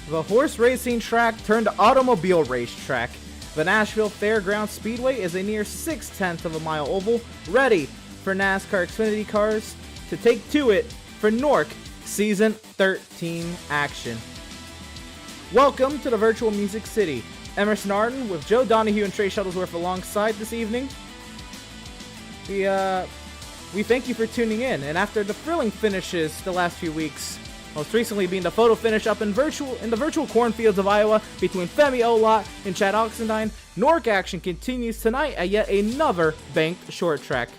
The horse racing track turned automobile racetrack. The Nashville Fairgrounds Speedway is a near 6/10 of a mile oval, ready for NASCAR Xfinity cars to take to it for NORC Season 13 action. Welcome to the Virtual Music City. Emerson Arden with Joe Donahue and Trey Shuttlesworth alongside this evening. We thank you for tuning in, and after the thrilling finishes the last few weeks, most recently being the photo finish up in the virtual cornfields of Iowa between Femi Olot and Chad Oxendine, NORC action continues tonight at yet another banked short track.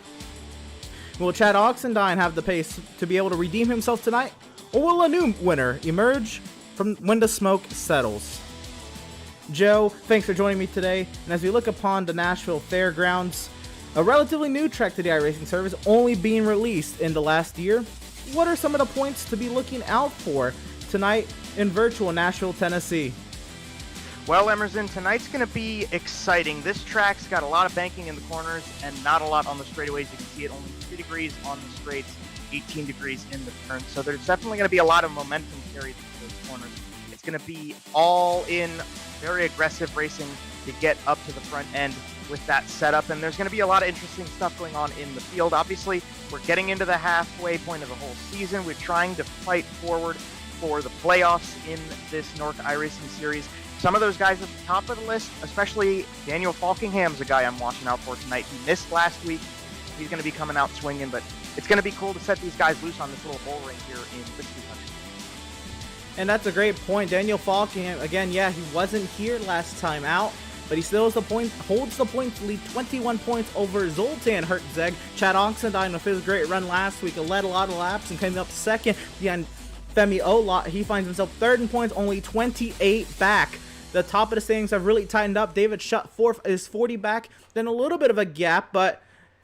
Will Chad Oxendine have the pace to be able to redeem himself tonight, or will a new winner emerge from when the smoke settles? Joe, thanks for joining me today, and as we look upon the Nashville Fairgrounds, a relatively new track to the iRacing service, only being released in the last year, what are some of the points to be looking out for tonight in virtual Nashville, Tennessee? Well, Emerson, tonight's going to be exciting. This track's got a lot of banking in the corners and not a lot on the straightaways. You can see it only 3 degrees on the straights, 18 degrees in the turns. So there's definitely going to be a lot of momentum carried through those corners. It's going to be all in, very aggressive racing to get up to the front end with that setup, and there's going to be a lot of interesting stuff going on in the field. Obviously, we're getting into the halfway point of the whole season. We're trying to fight forward for the playoffs in this NORC iRacing series. Some of those guys at the top of the list, especially Daniel Falkingham's a guy I'm watching out for tonight. He missed last week. He's going to be coming out swinging, but it's going to be cool to set these guys loose on this little bull ring here in Whiplash. And that's a great point. Daniel Falkingham, again, yeah, he wasn't here last time out, but he still holds the point to lead 21 points over Zoltan Hertzeg. Chad Oxendine with his great run last week led a lot of laps and came up second behind Femi Olot. He finds himself third in points, only 28 back. The top of the standings have really tightened up. David Schutt fourth is 40 back. Then a little bit of a gap, but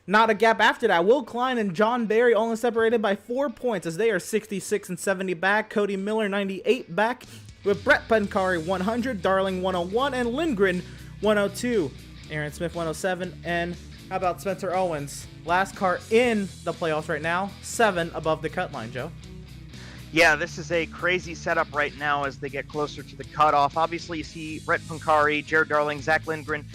not a gap after that. Will Klein and John Barry only separated by 4 points as they are 66 and 70 back. Cody Miller 98 back with Brett Pencari 100, Darling 101, and Lindgren 102. Aaron Smith 107, and how about Spencer Owens? Last car in the playoffs right now, 7 above the cut line, Joe. Yeah, this is a crazy setup right now as they get closer to the cutoff. Obviously, you see Brett Pencari, Jared Darling, Zach Lindgren,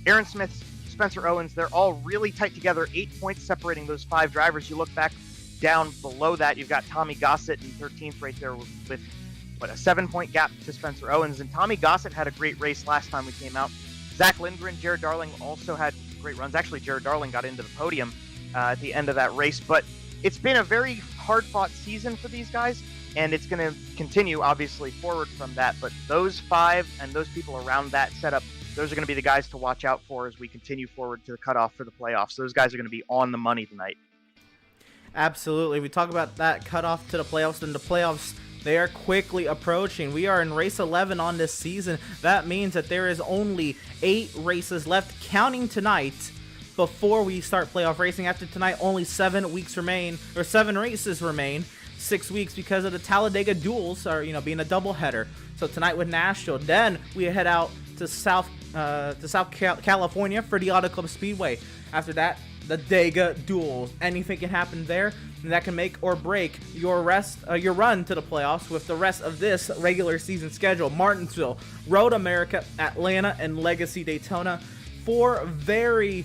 Aaron Smith, Spencer Owens. They're all really tight together, 8 points separating those 5 drivers. You look back down below that, you've got Tommy Gossett in 13th right there with a 7-point gap to Spencer Owens. And Tommy Gossett had a great race last time we came out. Zach Lindgren, Jared Darling also had great runs. Actually, Jared Darling got into the podium at the end of that race. But it's been a very hard-fought season for these guys, and it's going to continue, obviously, forward from that. But those 5 and those people around that setup, those are going to be the guys to watch out for as we continue forward to the cutoff for the playoffs. Those guys are going to be on the money tonight. Absolutely. We talk about that cutoff to the playoffs, and the playoffs, they are quickly approaching. We are in race 11 on this season. That means that there is only 8 races left, counting tonight, before we start playoff racing. After tonight, only 7 races remain. 6 weeks because of the Talladega duels are, being a doubleheader. So tonight with Nashville, then we head out to South California for the Auto Club Speedway. After that, the Dega duels. Anything can happen there, and that can make or break your run to the playoffs with the rest of this regular season schedule. Martinsville, Road America, Atlanta, and Legacy Daytona. 4 very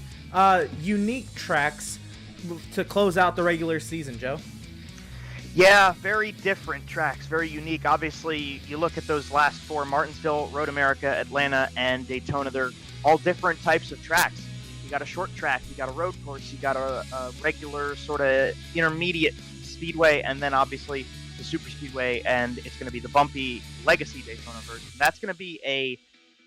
unique tracks to close out the regular season, Joe. Yeah, very different tracks, very unique. Obviously, you look at those last 4, Martinsville, Road America, Atlanta, and Daytona. They're all different types of tracks. You got a short track, you got a road course, you got a regular sort of intermediate speedway, and then obviously the super speedway, and it's going to be the bumpy Legacy Daytona version. That's going to be a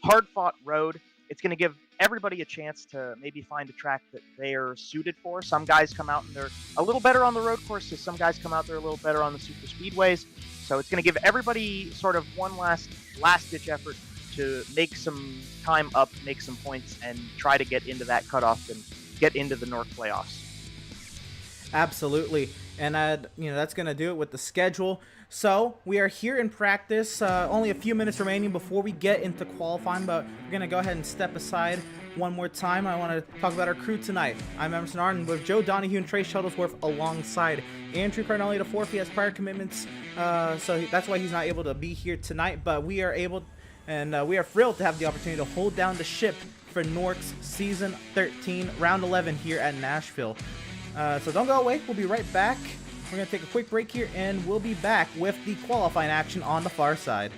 hard-fought road. It's going to give everybody a chance to maybe find a track that they are suited for. Some guys come out and they're a little better on the road courses. Some guys come out they're a little better on the super speedways. So it's going to give everybody sort of one last-ditch effort to make some time up, make some points, and try to get into that cutoff and get into the NORC playoffs. Absolutely. And that's going to do it with the schedule. So we are here in practice. Only a few minutes remaining before we get into qualifying, but we're going to go ahead and step aside. one more time, I want to talk about our crew tonight. I'm Emerson Arden with Joe Donahue and Trey Shuttlesworth alongside Andrew Cardinelli IV. He has prior commitments, so that's why he's not able to be here tonight. But we are able, and we are thrilled to have the opportunity to hold down the ship for NORC's Season 13, Round 11 here at Nashville. So don't go away. We'll be right back. We're going to take a quick break here, and we'll be back with the qualifying action on the far side.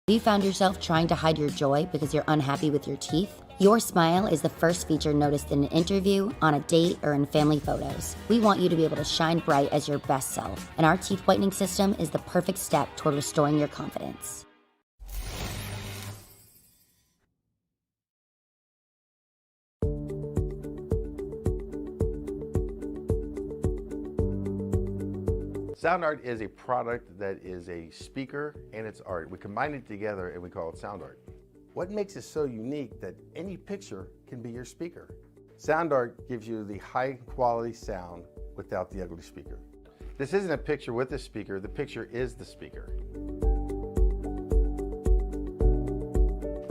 Have you found yourself trying to hide your joy because you're unhappy with your teeth? Your smile is the first feature noticed in an interview, on a date, or in family photos. We want you to be able to shine bright as your best self, and our teeth whitening system is the perfect step toward restoring your confidence. Sound art is a product that is a speaker and it's art. We combine it together and we call it sound art. What makes it so unique that any picture can be your speaker? Sound art gives you the high quality sound without the ugly speaker. This isn't a picture with a speaker, the picture is the speaker.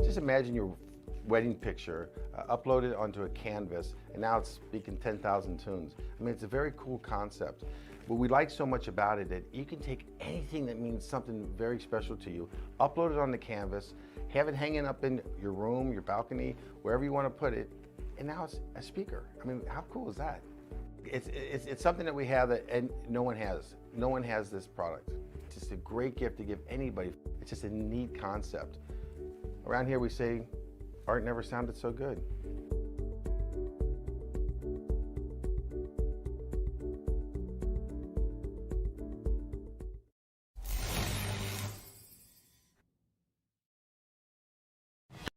Just imagine your wedding picture, upload it onto a canvas, and now it's speaking 10,000 tunes. I mean, it's a very cool concept. What we like so much about it that you can take anything that means something very special to you, upload it on the canvas, have it hanging up in your room, your balcony, wherever you want to put it, and now it's a speaker. I mean, how cool is that? It's something that we have that and no one has. No one has this product. It's just a great gift to give anybody. It's just a neat concept. Around here we say, art never sounded so good.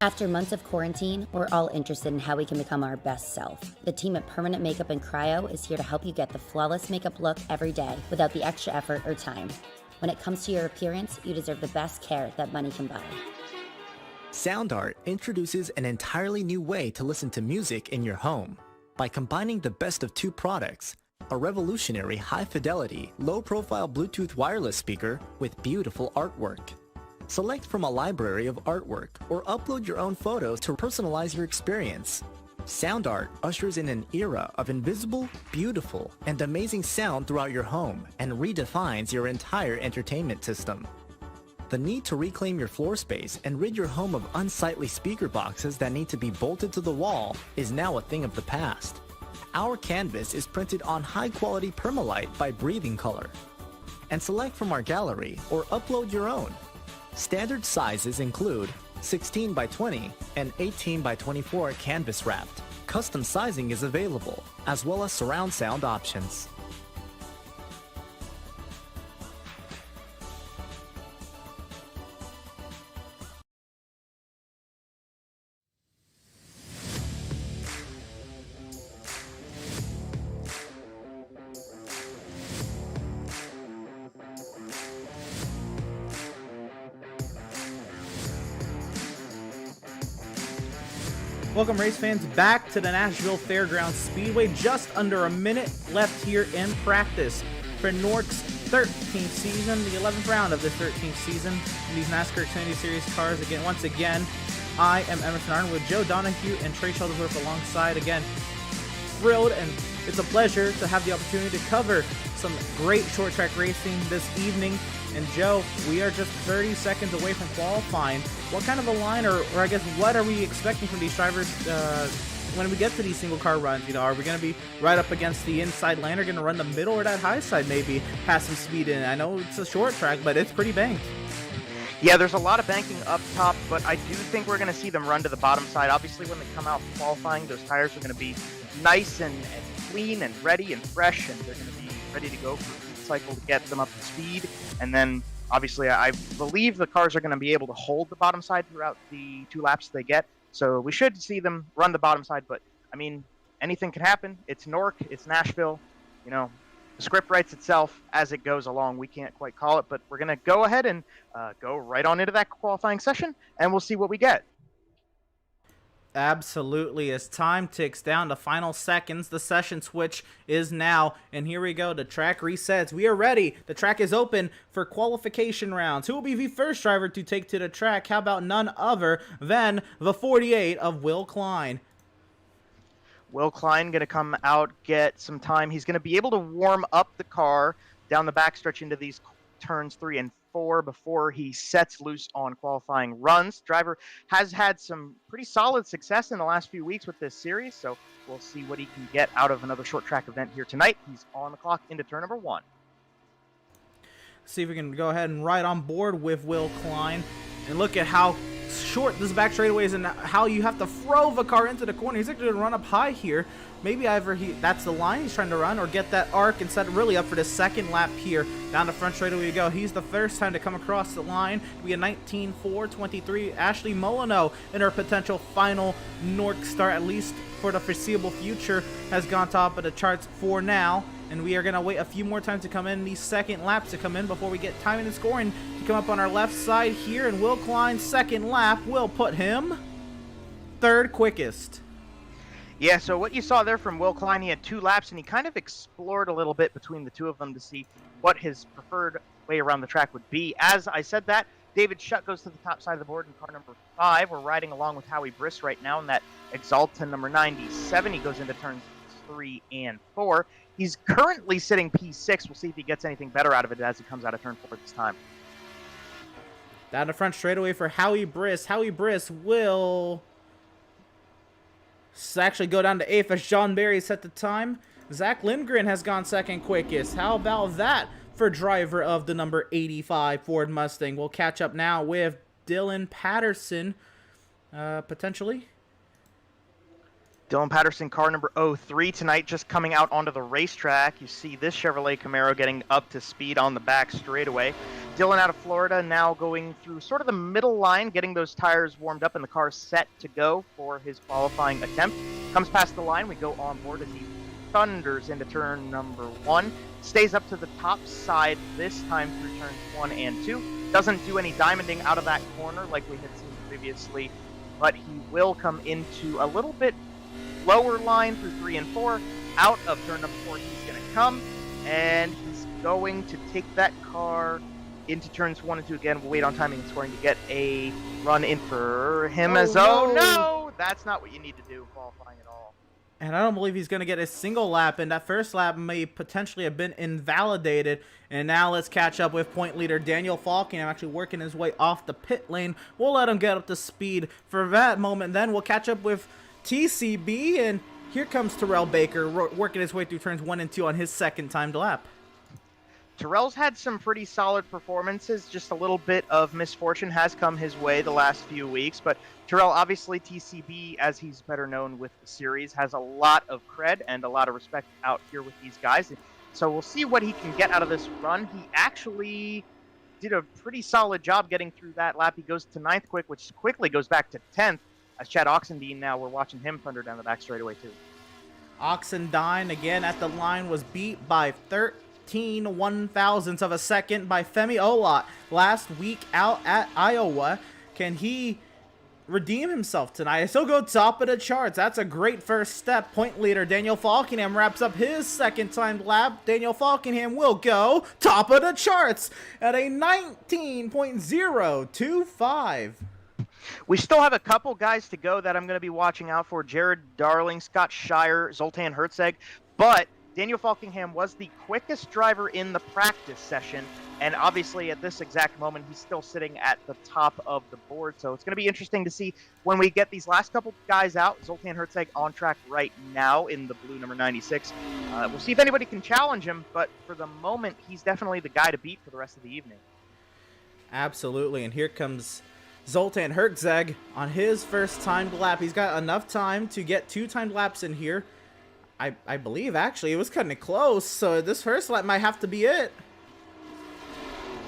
After months of quarantine, we're all interested in how we can become our best self. The team at Permanent Makeup and Cryo is here to help you get the flawless makeup look every day without the extra effort or time. When it comes to your appearance, you deserve the best care that money can buy. Sound Art introduces an entirely new way to listen to music in your home. By combining the best of two products, a revolutionary high-fidelity, low-profile Bluetooth wireless speaker with beautiful artwork. Select from a library of artwork or upload your own photos to personalize your experience. Sound Art ushers in an era of invisible, beautiful, and amazing sound throughout your home and redefines your entire entertainment system. The need to reclaim your floor space and rid your home of unsightly speaker boxes that need to be bolted to the wall is now a thing of the past. Our canvas is printed on high-quality permalite by Breathing Color. And select from our gallery or upload your own. Standard sizes include 16 by 20 and 18 by 24 canvas wrapped. Custom sizing is available, as well as surround sound options. Welcome, race fans, back to the Nashville Fairgrounds Speedway. Just under a minute left here in practice for NORC's 13th season, the 11th round of this 13th season in these NASCAR Xfinity Series cars. Once again, I am Emerson Arden with Joe Donahue and Trey Shuttlesworth alongside. Again, thrilled, and it's a pleasure to have the opportunity to cover some great short track racing this evening. And Joe, we are just 30 seconds away from qualifying. What kind of a line, or I guess what are we expecting from these drivers when we get to these single car runs? You know, are we going to be right up against the inside lane, or going to run the middle or that high side, maybe pass some speed in? I know it's a short track, but it's pretty banked. Yeah, there's a lot of banking up top, but I do think we're going to see them run to the bottom side. Obviously, when they come out qualifying, those tires are going to be nice and clean and ready and fresh, and they're going to be ready to go for the cycle to get them up to speed. And then Obviously, I believe the cars are going to be able to hold the bottom side throughout the 2 laps they get. So we should see them run the bottom side. But, I mean, anything can happen. It's NORC. It's Nashville. You know, the script writes itself as it goes along. We can't quite call it. But we're going to go ahead and go right on into that qualifying session, and we'll see what we get. Absolutely. As time ticks down to final seconds, the session switch is now. And here we go. The track resets. We are ready. The track is open for qualification rounds. Who will be the first driver to take to the track? How about none other than the 48 of Will Klein? Will Klein going to come out, get some time. He's going to be able to warm up the car down the backstretch into these turns 3 and 4 before he sets loose on qualifying runs. Driver has had some pretty solid success in the last few weeks with this series, so we'll see what he can get out of another short track event here tonight. He's on the clock into turn number 1. See if we can go ahead and ride on board with Will Klein. And look at how short this back straightaway is and how you have to throw the car into the corner. He's actually going to run up high here. Maybe either that's the line he's trying to run, or get that arc and set it really up for the second lap here. Down the front straightaway we go. He's the first time to come across the line. We a 19.423. Ashley Molyneux in her potential final NORC start, at least for the foreseeable future, has gone top of the charts for now. And we are going to wait a few more times to come in, these second laps to come in before we get timing and scoring to come up on our left side here. And Will Klein's second lap will put him third quickest. Yeah, so what you saw there from Will Klein, he had 2 laps, and he kind of explored a little bit between the two of them to see what his preferred way around the track would be. As I said that, David Shutt goes to the top side of the board in car number 5. We're riding along with Howie Briss right now in that XIII number 97. He goes into turns 3 and 4. He's currently sitting P6. We'll see if he gets anything better out of it as he comes out of turn 4 this time. Down the front straightaway for Howie Briss. Howie Briss will actually go down to 8th as John Barry set the time. Zach Lindgren has gone second quickest. How about that for driver of the number 85 Ford Mustang? We'll catch up now with Dylan Patterson, potentially. Dylan Patterson, car number 03 tonight, just coming out onto the racetrack. You see this Chevrolet Camaro getting up to speed on the back straightaway. Dylan out of Florida, now going through sort of the middle line, getting those tires warmed up and the car set to go for his qualifying attempt. Comes past the line, we go on board as he thunders into turn number 1. Stays up to the top side this time through turns 1 and 2. Doesn't do any diamonding out of that corner like we had seen previously, but he will come into a little bit lower line through 3 and 4. Out of turn number 4, he's going to come, and he's going to take that car into turns 1 and 2 again. We'll wait on timing and scoring to get a run in for him. No, that's not what you need to do qualifying at all. And I don't believe he's going to get a single lap, and that first lap may potentially have been invalidated. And now let's catch up with point leader Daniel Falkenham, actually working his way off the pit lane. We'll let him get up to speed for that moment. Then we'll catch up with TCB, and here comes Terrell Baker working his way through turns 1 and 2 on his second timed lap. Terrell's had some pretty solid performances. Just a little bit of misfortune has come his way the last few weeks. But Terrell, obviously TCB, as he's better known with the series, has a lot of cred and a lot of respect out here with these guys. So we'll see what he can get out of this run. He actually did a pretty solid job getting through that lap. He goes to 9th quick, which quickly goes back to 10th. As Chad Oxendine now, we're watching him thunder down the back straightaway too. Oxendine, again at the line, was beat by 13 1/1000ths of a second by Femi Olot last week out at Iowa. Can he redeem himself tonight? He'll go top of the charts. That's a great first step. Point leader Daniel Falkenham wraps up his second timed lap. Daniel Falkenham will go top of the charts at a 19.025. We still have a couple guys to go that I'm going to be watching out for. Jared Darling, Scott Shire, Zoltan Herzeg. But Daniel Falkenham was the quickest driver in the practice session. And obviously at this exact moment, he's still sitting at the top of the board. So it's going to be interesting to see when we get these last couple guys out. Zoltan Herzeg on track right now in the blue number 96. We'll see if anybody can challenge him. But for the moment, he's definitely the guy to beat for the rest of the evening. Absolutely. And here comes Zoltan Herzeg on his first timed lap. He's got enough time to get 2 timed laps in here. I believe, actually. It was kind of close, so this first lap might have to be it.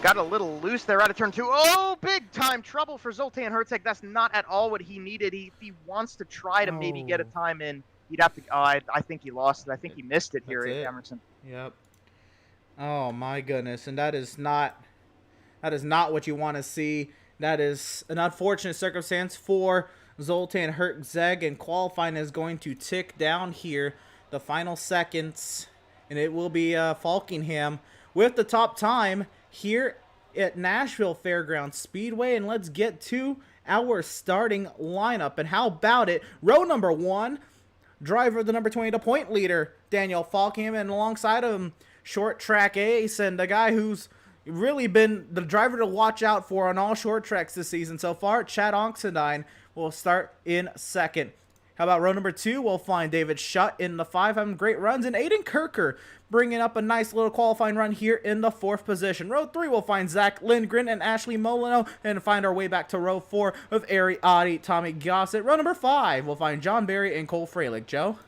Got a little loose there out of turn 2. Oh, big time trouble for Zoltan Herceg. That's not at all what he needed. If he wants to try to maybe get a time in, he'd have to. Oh, I think he lost it. I think he missed it here, Emerson. Yep. Oh my goodness, and that is not what you want to see. That is an unfortunate circumstance for Zoltan Herceg, and qualifying is going to tick down here the final seconds, and it will be Falkingham with the top time here at Nashville Fairgrounds Speedway. And let's get to our starting lineup. And how about it? Row number 1, driver the number 20, the point leader, Daniel Falkingham, and alongside of him, short track ace, and the guy who's really been the driver to watch out for on all short tracks this season so far, Chad Oxendine, will start in second. How about row number 2? We'll find David Shutt in the 5, having great runs, and Aiden Kirker bringing up a nice little qualifying run here in the 4th position. Row 3, we'll find Zach Lindgren and Ashley Molino, and find our way back to row 4 of Ari Adi, Tommy Gossett. Row number 5, we'll find John Barry and Cole Freilich. Joe?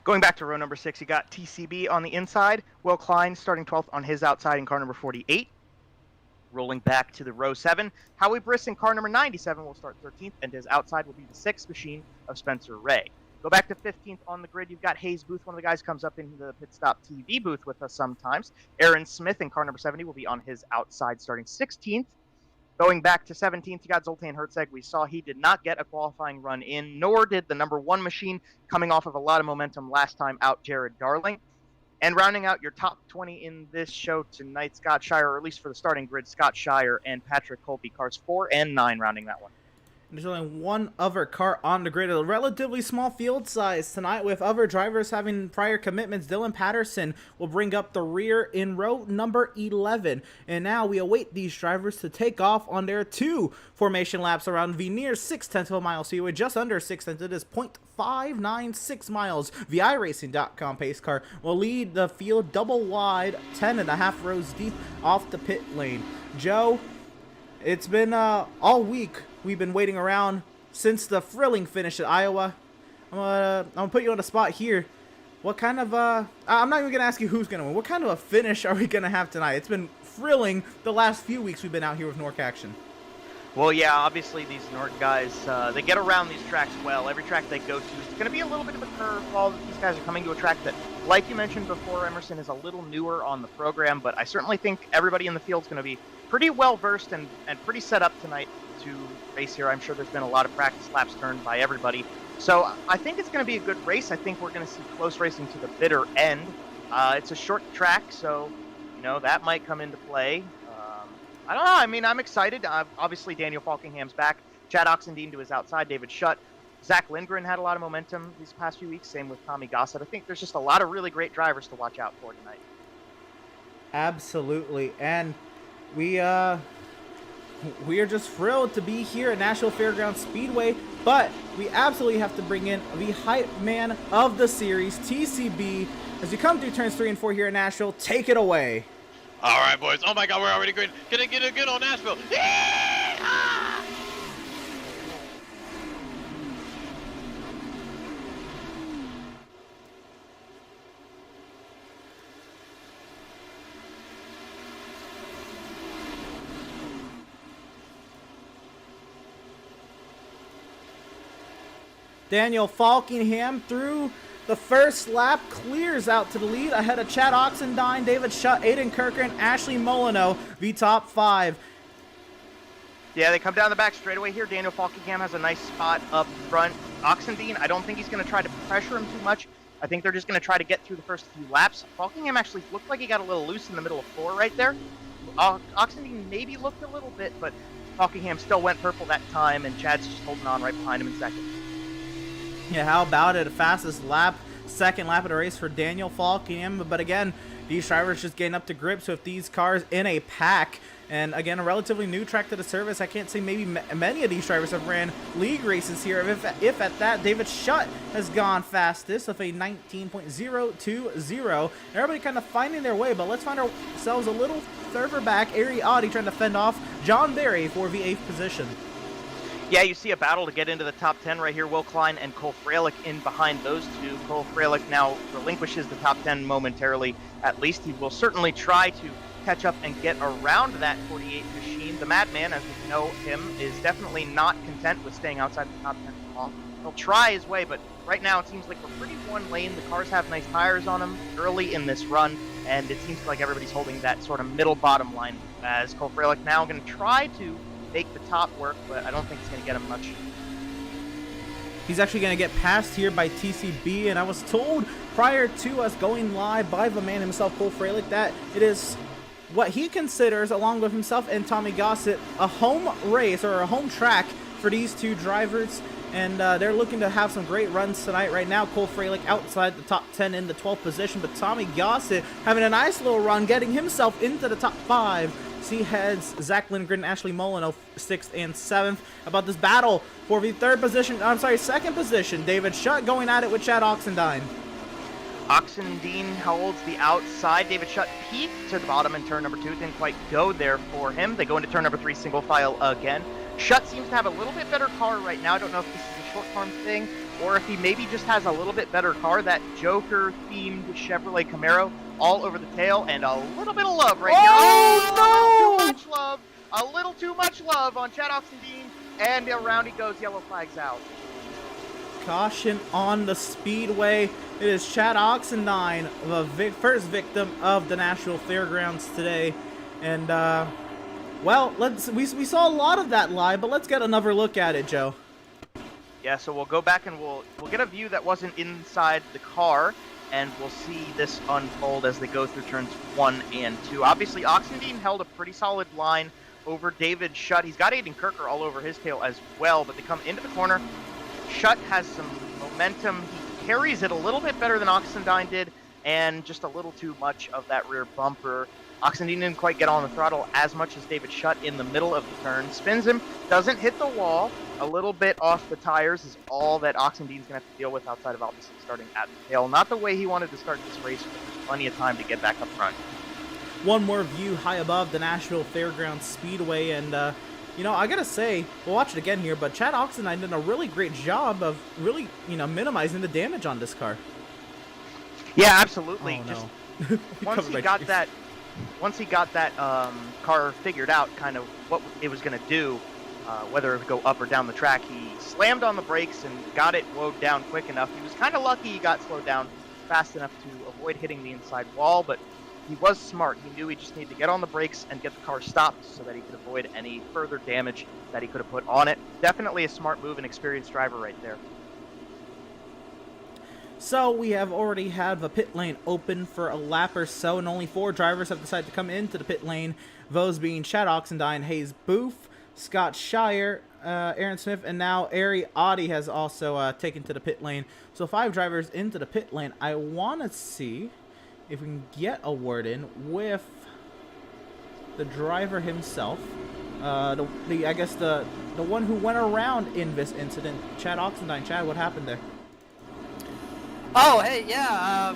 Going back to row number 6, you got TCB on the inside, Will Klein starting 12th on his outside in car number 48. Rolling back to the row 7, Howie Briss in car number 97 will start 13th, and his outside will be the 6th machine of Spencer Ray. Go back to 15th on the grid, you've got Hayes Booth, one of the guys comes up into the Pit Stop TV booth with us sometimes. Aaron Smith in car number 70 will be on his outside starting 16th. Going back to 17th, you got Zoltan Herceg. We saw he did not get a qualifying run in, nor did the number 1 machine, coming off of a lot of momentum last time out, Jared Darling. And rounding out your top 20 in this show tonight, Scott Shire, or at least for the starting grid, Scott Shire and Patrick Colby, cars 4 and 9 rounding that one. There's only one other car on the grid, a relatively small field size tonight with other drivers having prior commitments. Dylan Patterson will bring up the rear in row number 11. And now we await these drivers to take off on their 2 formation laps around the near 6/10 of a mile speedway, just under 6/10. It is 0.596 miles. The iRacing.com pace car will lead the field double wide, 10.5 rows deep off the pit lane. Joe, it's been all week. We've been waiting around since the thrilling finish at Iowa. I'm gonna put you on the spot here. What kind of I'm not even gonna ask you who's gonna win. What kind of a finish are we gonna have tonight? It's been thrilling the last few weeks we've been out here with NORC action. Well, yeah, obviously these NORC guys, they get around these tracks well. Every track they go to is going to be a little bit of a curveball. These guys are coming to a track that, like you mentioned before, Emerson, is a little newer on the program, but I certainly think everybody in the field is going to be pretty well versed and pretty set up tonight to race here. I'm sure there's been a lot of practice laps turned by everybody. So I think it's going to be a good race. I think we're going to see close racing to the bitter end. It's a short track, so, you know, that might come into play. I don't know. I mean, I'm excited. Obviously, Daniel Falkingham's back. Chad Oxendine to his outside. David Shutt. Zach Lindgren had a lot of momentum these past few weeks. Same with Tommy Gossett. I think there's just a lot of really great drivers to watch out for tonight. Absolutely. And we are just thrilled to be here at Nashville Fairgrounds Speedway, but we absolutely have to bring in the hype man of the series, TCB, as you come through turns 3 and 4 here at Nashville. Take it away. All right, boys. Oh my God, we're already going. Gonna get a good on Nashville. Yeah! Daniel Falkingham through the first lap, clears out to the lead ahead of Chad Oxendine, David Shutt, Aiden Kirker, and Ashley Molino, the top 5. Yeah, they come down the back straightaway here. Daniel Falkingham has a nice spot up front. Oxendine, I don't think he's going to try to pressure him too much. I think they're just going to try to get through the first few laps. Falkingham actually looked like he got a little loose in the middle of 4 right there. Oxendine maybe looked a little bit, but Falkingham still went purple that time, and Chad's just holding on right behind him in second. Yeah, how about it? Fastest lap, second lap of the race for Daniel Falkingham. But again, these drivers just getting up to grips with these cars in a pack. And again, a relatively new track to the service. I can't say maybe many of these drivers have ran league races here. If at that, David Shutt has gone fastest with a 19.020. Everybody kind of finding their way, but let's find ourselves a little further back. Ari Adi trying to fend off John Barry for the 8th position. Yeah, you see a battle to get into the top 10 right here. Will Klein and Cole Freilich in behind those two. Cole Freilich now relinquishes the top 10 momentarily. At least he will certainly try to catch up and get around that 48 machine. The Madman, as we know him, is definitely not content with staying outside the top 10 for long. He'll try his way, but right now it seems like we're pretty one lane. The cars have nice tires on them early in this run, and it seems like everybody's holding that sort of middle bottom line, as Cole Freilich now going to try to make the top work, but I don't think it's going to get him much. He's actually going to get passed here by TCB, and I was told prior to us going live by the man himself, Cole Freilich, that it is what he considers, along with himself and Tommy Gossett, a home race or a home track for these two drivers, and they're looking to have some great runs tonight. Right now, Cole Freilich outside the top 10 in the 12th position, but Tommy Gossett having a nice little run, getting himself into the top 5. He heads Zach Lindgren, Ashley Molyneux, 6th and 7th. About this battle for the second position. David Shutt going at it with Chad Oxendine. Oxendine holds the outside. David Shutt peaked to the bottom in turn number 2. Didn't quite go there for him. They go into turn number 3, single file again. Shutt seems to have a little bit better car right now. I don't know if this is a short-term thing or if he maybe just has a little bit better car. That Joker-themed Chevrolet Camaro all over the tail, and a little bit of love right here. Oh, no! Too much love. A little too much love on Chad Oxendine, and around he goes. Yellow flag's out. Caution on the Speedway. It is Chad Oxendine, the first victim of the Nashville Fairgrounds today. And, well, we saw a lot of that live, but let's get another look at it, Joe. Yeah, so we'll go back and we'll get a view that wasn't inside the car, and we'll see this unfold as they go through turns 1 and 2. Obviously, Oxendine held a pretty solid line over David Shutt. He's got Aiden Kirker all over his tail as well, but they come into the corner. Shutt has some momentum. He carries it a little bit better than Oxendine did, and just a little too much of that rear bumper. Oxendine didn't quite get on the throttle as much as David Shutt in the middle of the turn. Spins him, doesn't hit the wall. A little bit off the tires is all that Oxendine's going to have to deal with outside of obviously starting at the tail. Not the way he wanted to start this race, but there's plenty of time to get back up front. One more view high above the Nashville Fairgrounds Speedway, and you know, I gotta say, we'll watch it again here, but Chad Oxendine did a really great job of really, minimizing the damage on this car. Yeah, absolutely. Oh, just once he got that car figured out, kind of what it was going to do, whether it would go up or down the track, he slammed on the brakes and got it slowed down quick enough. He was kind of lucky he got slowed down fast enough to avoid hitting the inside wall, but he was smart. He knew he just needed to get on the brakes and get the car stopped so that he could avoid any further damage that he could have put on it. Definitely a smart move and experienced driver right there. So we have already had the pit lane open for a lap or so, and only 4 drivers have decided to come into the pit lane. Those being Chad Oxendine, Hayes Booth, Scott Shire, Aaron Smith, and now Ari Audi has also taken to the pit lane. So 5 drivers into the pit lane. I want to see if we can get a word in with the driver himself. I guess the one who went around in this incident, Chad Oxendine. Chad, what happened there? Oh, hey, yeah.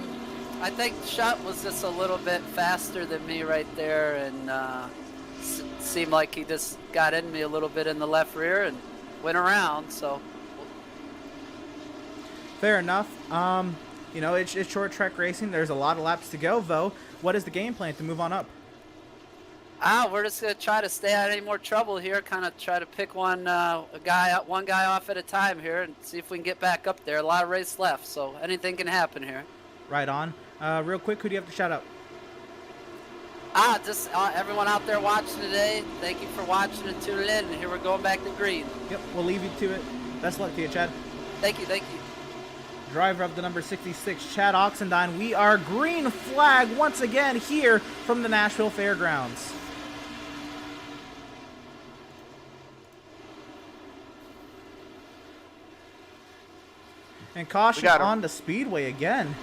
I think Shutt was just a little bit faster than me right there, and seemed like he just got in me a little bit in the left rear and went around. So fair enough. It's short track racing. There's a lot of laps to go, though. What is the game plan to move on up? We're just gonna try to stay out of any more trouble here. Kind of try to pick one guy off at a time here, and see if we can get back up there. A lot of race left, so anything can happen here. Right on. Real quick, who do you have to shout out? Just everyone out there watching today. Thank you for watching and tuning in. And here we're going back to green. Yep, we'll leave you to it. Best of luck to you, Chad. Thank you. Driver of the number 66, Chad Oxendine. We are green flag once again here from the Nashville Fairgrounds. And caution on the Speedway again.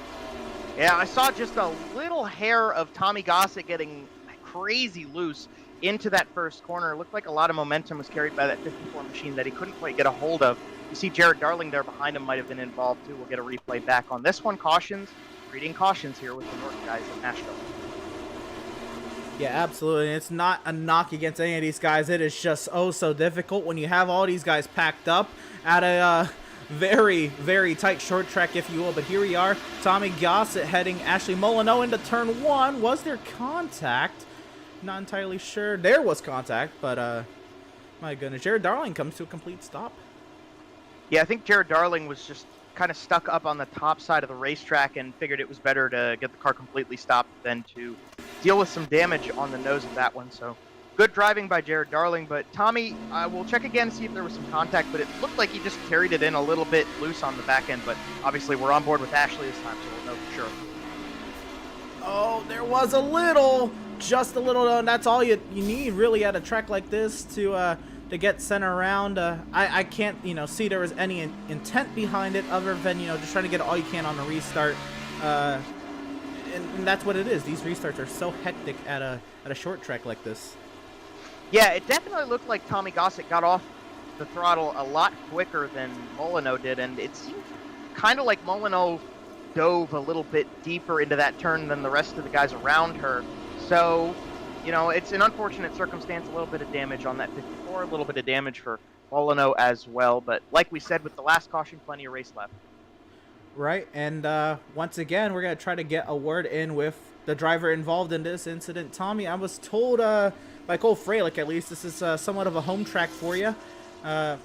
Yeah, I saw just a little hair of Tommy Gossett getting crazy loose into that first corner. It looked like a lot of momentum was carried by that 54 machine that he couldn't quite get a hold of. You see Jared Darling there behind him might have been involved too. We'll get a replay back on this one. Cautions, reading cautions here with the North guys in Nashville. Yeah, absolutely. It's not a knock against any of these guys. It is just so difficult when you have all these guys packed up at a very, very tight short track, if you will. But here we are. Tommy Gossett heading Ashley Molyneux into turn 1. Was there contact? not entirely sure. There was contact, but my goodness, Jared Darling comes to a complete stop. Yeah, I think Jared Darling was just kind of stuck up on the top side of the racetrack and figured it was better to get the car completely stopped than to deal with some damage on the nose of that one. So good driving by Jared Darling. But Tommy, we'll check again, see if there was some contact, but it looked like he just carried it in a little bit loose on the back end. But obviously we're on board with Ashley this time, so we'll know for sure. Oh, there was a little, just a little, and that's all you need really at a track like this to get sent around. I can't, see there was any intent behind it other than, just trying to get all you can on a restart. And that's what it is. These restarts are so hectic at a short track like this. Yeah, it definitely looked like Tommy Gossett got off the throttle a lot quicker than Molyneux did, and it seemed kind of like Molyneux dove a little bit deeper into that turn than the rest of the guys around her. So, it's an unfortunate circumstance, a little bit of damage on that 54, a little bit of damage for Molyneux as well. But like we said with the last caution, plenty of race left. Right, and once again, we're going to try to get a word in with the driver involved in this incident. Tommy, I was told by Cole Freilich, at least, this is somewhat of a home track for you.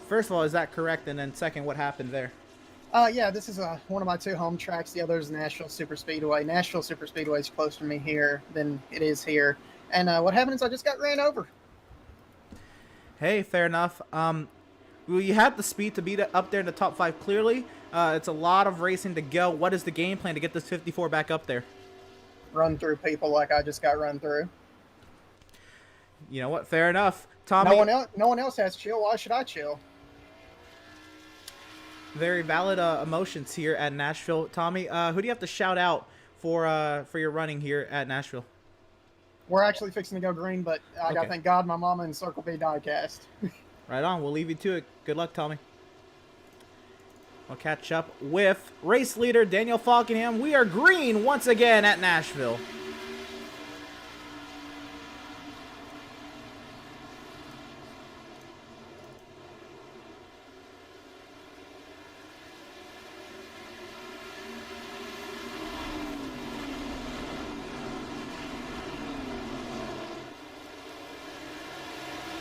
First of all, is that correct? And then second, what happened there? Yeah, this is one of my 2 home tracks. The other is Nashville Superspeedway. Nashville Superspeedway is closer to me here than it is here. And what happened is I just got ran over. Hey, fair enough. You had the speed to beat it up there in the top 5 clearly. It's a lot of racing to go. What is the game plan to get this 54 back up there? Run through people like I just got run through. You know what? Fair enough. Tommy, no one else has chill. Why should I chill? Very valid emotions here at Nashville. Tommy, who do you have to shout out for your running here at Nashville? We're actually fixing to go green, but I got to thank God, my mama, and Circle B diecast. Right on. We'll leave you to it. Good luck, Tommy. We'll catch up with race leader Daniel Falkenham. We are green once again at Nashville.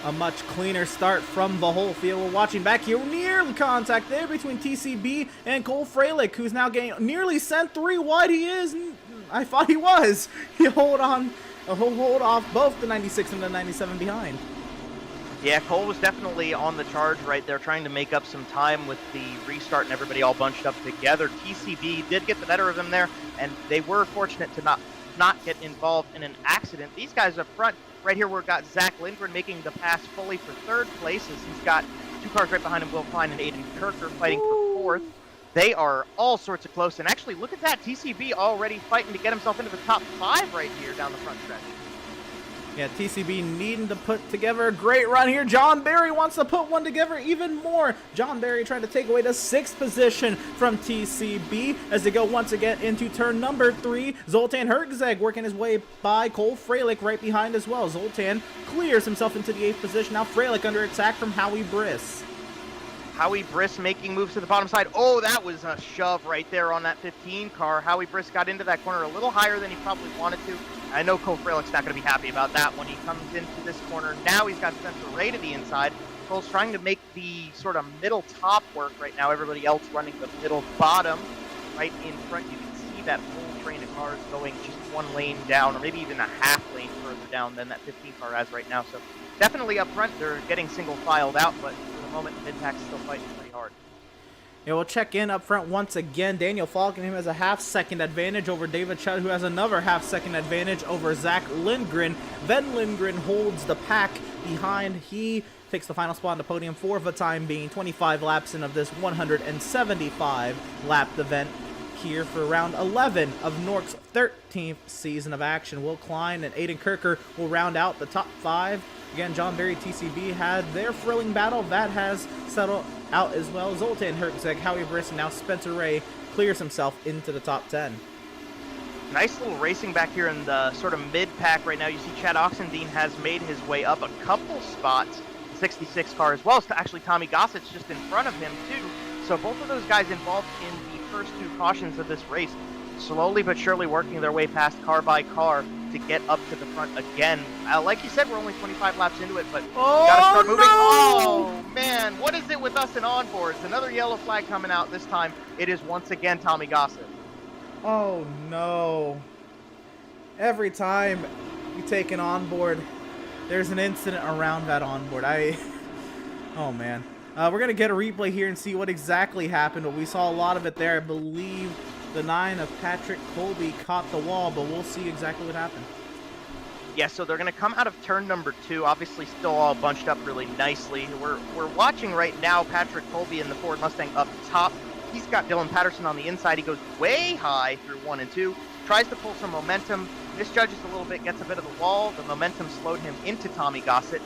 A much cleaner start from the whole field. We're watching back here. Near contact there between TCB and Cole Freilich, who's now getting nearly sent 3 wide. He is. I thought he was. He'll hold off both the 96 and the 97 behind. Yeah, Cole was definitely on the charge right there, trying to make up some time with the restart and everybody all bunched up together. TCB did get the better of him there, and they were fortunate to not get involved in an accident. These guys up front, right here, we've got Zach Lindgren making the pass fully for 3rd place, as he's got 2 cars right behind him, Will Klein and Aiden Kirker fighting for 4th. They are all sorts of close, and actually, look at that, TCB already fighting to get himself into the top 5 right here down the front stretch. Yeah, TCB needing to put together a great run here. John Barry wants to put one together even more. John Barry trying to take away the 6th position from TCB as they go once again into turn number 3. Zoltan Herzeg working his way by Cole Freilich right behind as well. Zoltan clears himself into the 8th position. Now Freilich under attack from Howie Briss. Howie Briss making moves to the bottom side. Oh, that was a shove right there on that 15 car. Howie Briss got into that corner a little higher than he probably wanted to. I know Cole Freilich's not going to be happy about that when he comes into this corner. Now he's got Spencer Ray to the inside. Cole's trying to make the sort of middle top work right now. Everybody else running the middle bottom. Right in front, you can see that whole train of cars going just 1 lane down, or maybe even a half lane further down than that 15 car has right now. So definitely up front, they're getting single filed out, but for the moment, mid-pack's still fighting pretty hard. Yeah, we'll check in up front once again. Daniel Falkenham has a half-second advantage over David Chudd, who has another half-second advantage over Zach Lindgren. Then Lindgren holds the pack behind. He takes the final spot on the podium for the time being. 25 laps in of this 175-lap event here for round 11 of NORC's 13th season of action. Will Klein and Aiden Kirker will round out the top 5. Again, John Barry, TCB had their thrilling battle. That has settled out as well. Zoltan Herzeg, Howie Briss, and now Spencer Ray clears himself into the top 10. Nice little racing back here in the sort of mid-pack right now. You see Chad Oxendine has made his way up a couple spots. 66 car as well as actually Tommy Gossett's just in front of him too. So both of those guys involved in the first 2 cautions of this race. slowly but surely working their way past car by car to get up to the front again. Like you said, we're only 25 laps into it, but we gotta start moving. Oh, man, what is it with us in onboards? Another yellow flag coming out. This time, it is once again Tommy Gossett. Oh, no. Every time you take an onboard, there's an incident around that onboard. Oh, man. We're going to get a replay here and see what exactly happened, but we saw a lot of it there. I believe the 9 of Patrick Colby caught the wall, but we'll see exactly what happened. Yeah, so they're going to come out of turn number 2, obviously still all bunched up really nicely. We're watching right now Patrick Colby in the Ford Mustang up top. He's got Dylan Patterson on the inside. He goes way high through 1 and 2, tries to pull some momentum, misjudges a little bit, gets a bit of the wall. The momentum slowed him into Tommy Gossett,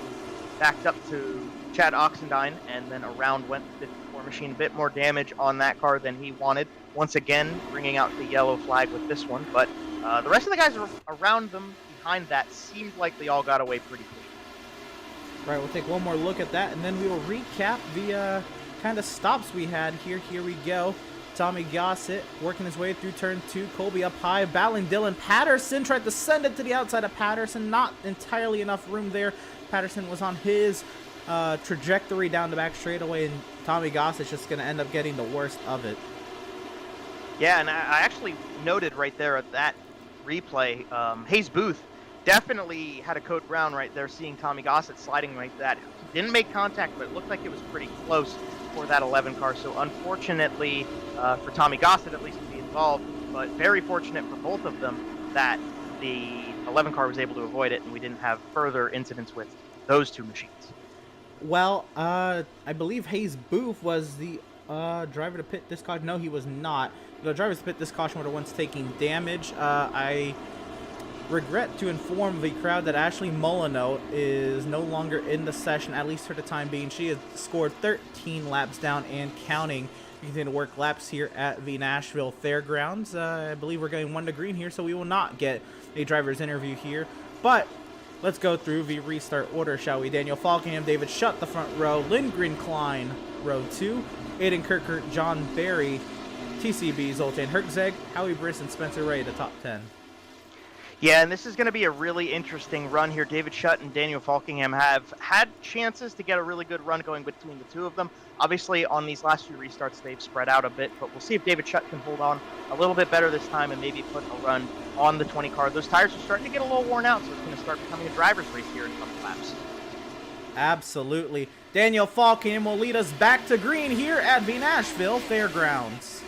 backed up to Chad Oxendine, and then around went the 54 machine. A bit more damage on that car than he wanted. Once again, bringing out the yellow flag with this one. But the rest of the guys around them, behind that, seemed like they all got away pretty clean. Right, we'll take one more look at that, and then we will recap the kind of stops we had here. Here we go. Tommy Gossett working his way through turn 2. Colby up high, battling Dylan Patterson. Tried to send it to the outside of Patterson. Not entirely enough room there. Patterson was on his trajectory down the back straightaway, and Tommy Gossett's just going to end up getting the worst of it. Yeah, and I actually noted right there at that replay, Hayes Booth definitely had a code brown right there, seeing Tommy Gossett sliding like that. He didn't make contact, but it looked like it was pretty close for that 11 car. So unfortunately for Tommy Gossett at least to be involved, but very fortunate for both of them that the 11 car was able to avoid it and we didn't have further incidents with those two machines. Well, I believe Hayes Booth was the driver to pit this caution. No, he was not. The drivers to pit this caution were the ones taking damage. I regret to inform the crowd that Ashley Molyneux is no longer in the session, at least for the time being. She has scored 13 laps down and counting. We continue to work laps here at the Nashville Fairgrounds. I believe we're going 1 to green here, so we will not get a driver's interview here. But let's go through the restart order, shall we? Daniel Falkingham, David Shutt, the front row. Lindgren Klein, row 2. Aiden Kirkert, John Barry, TCB, Zoltan Herczeg, Howie Briss, and Spencer Ray, the top 10. Yeah, and this is going to be a really interesting run here. David Shutt and Daniel Falkingham have had chances to get a really good run going between the two of them. Obviously, on these last few restarts, they've spread out a bit, but we'll see if David Shutt can hold on a little bit better this time and maybe put a run on the 20 car. Those tires are starting to get a little worn out, so it's going to start becoming a driver's race here in a couple laps. Absolutely. Daniel Falkingham will lead us back to green here at the Nashville Fairgrounds.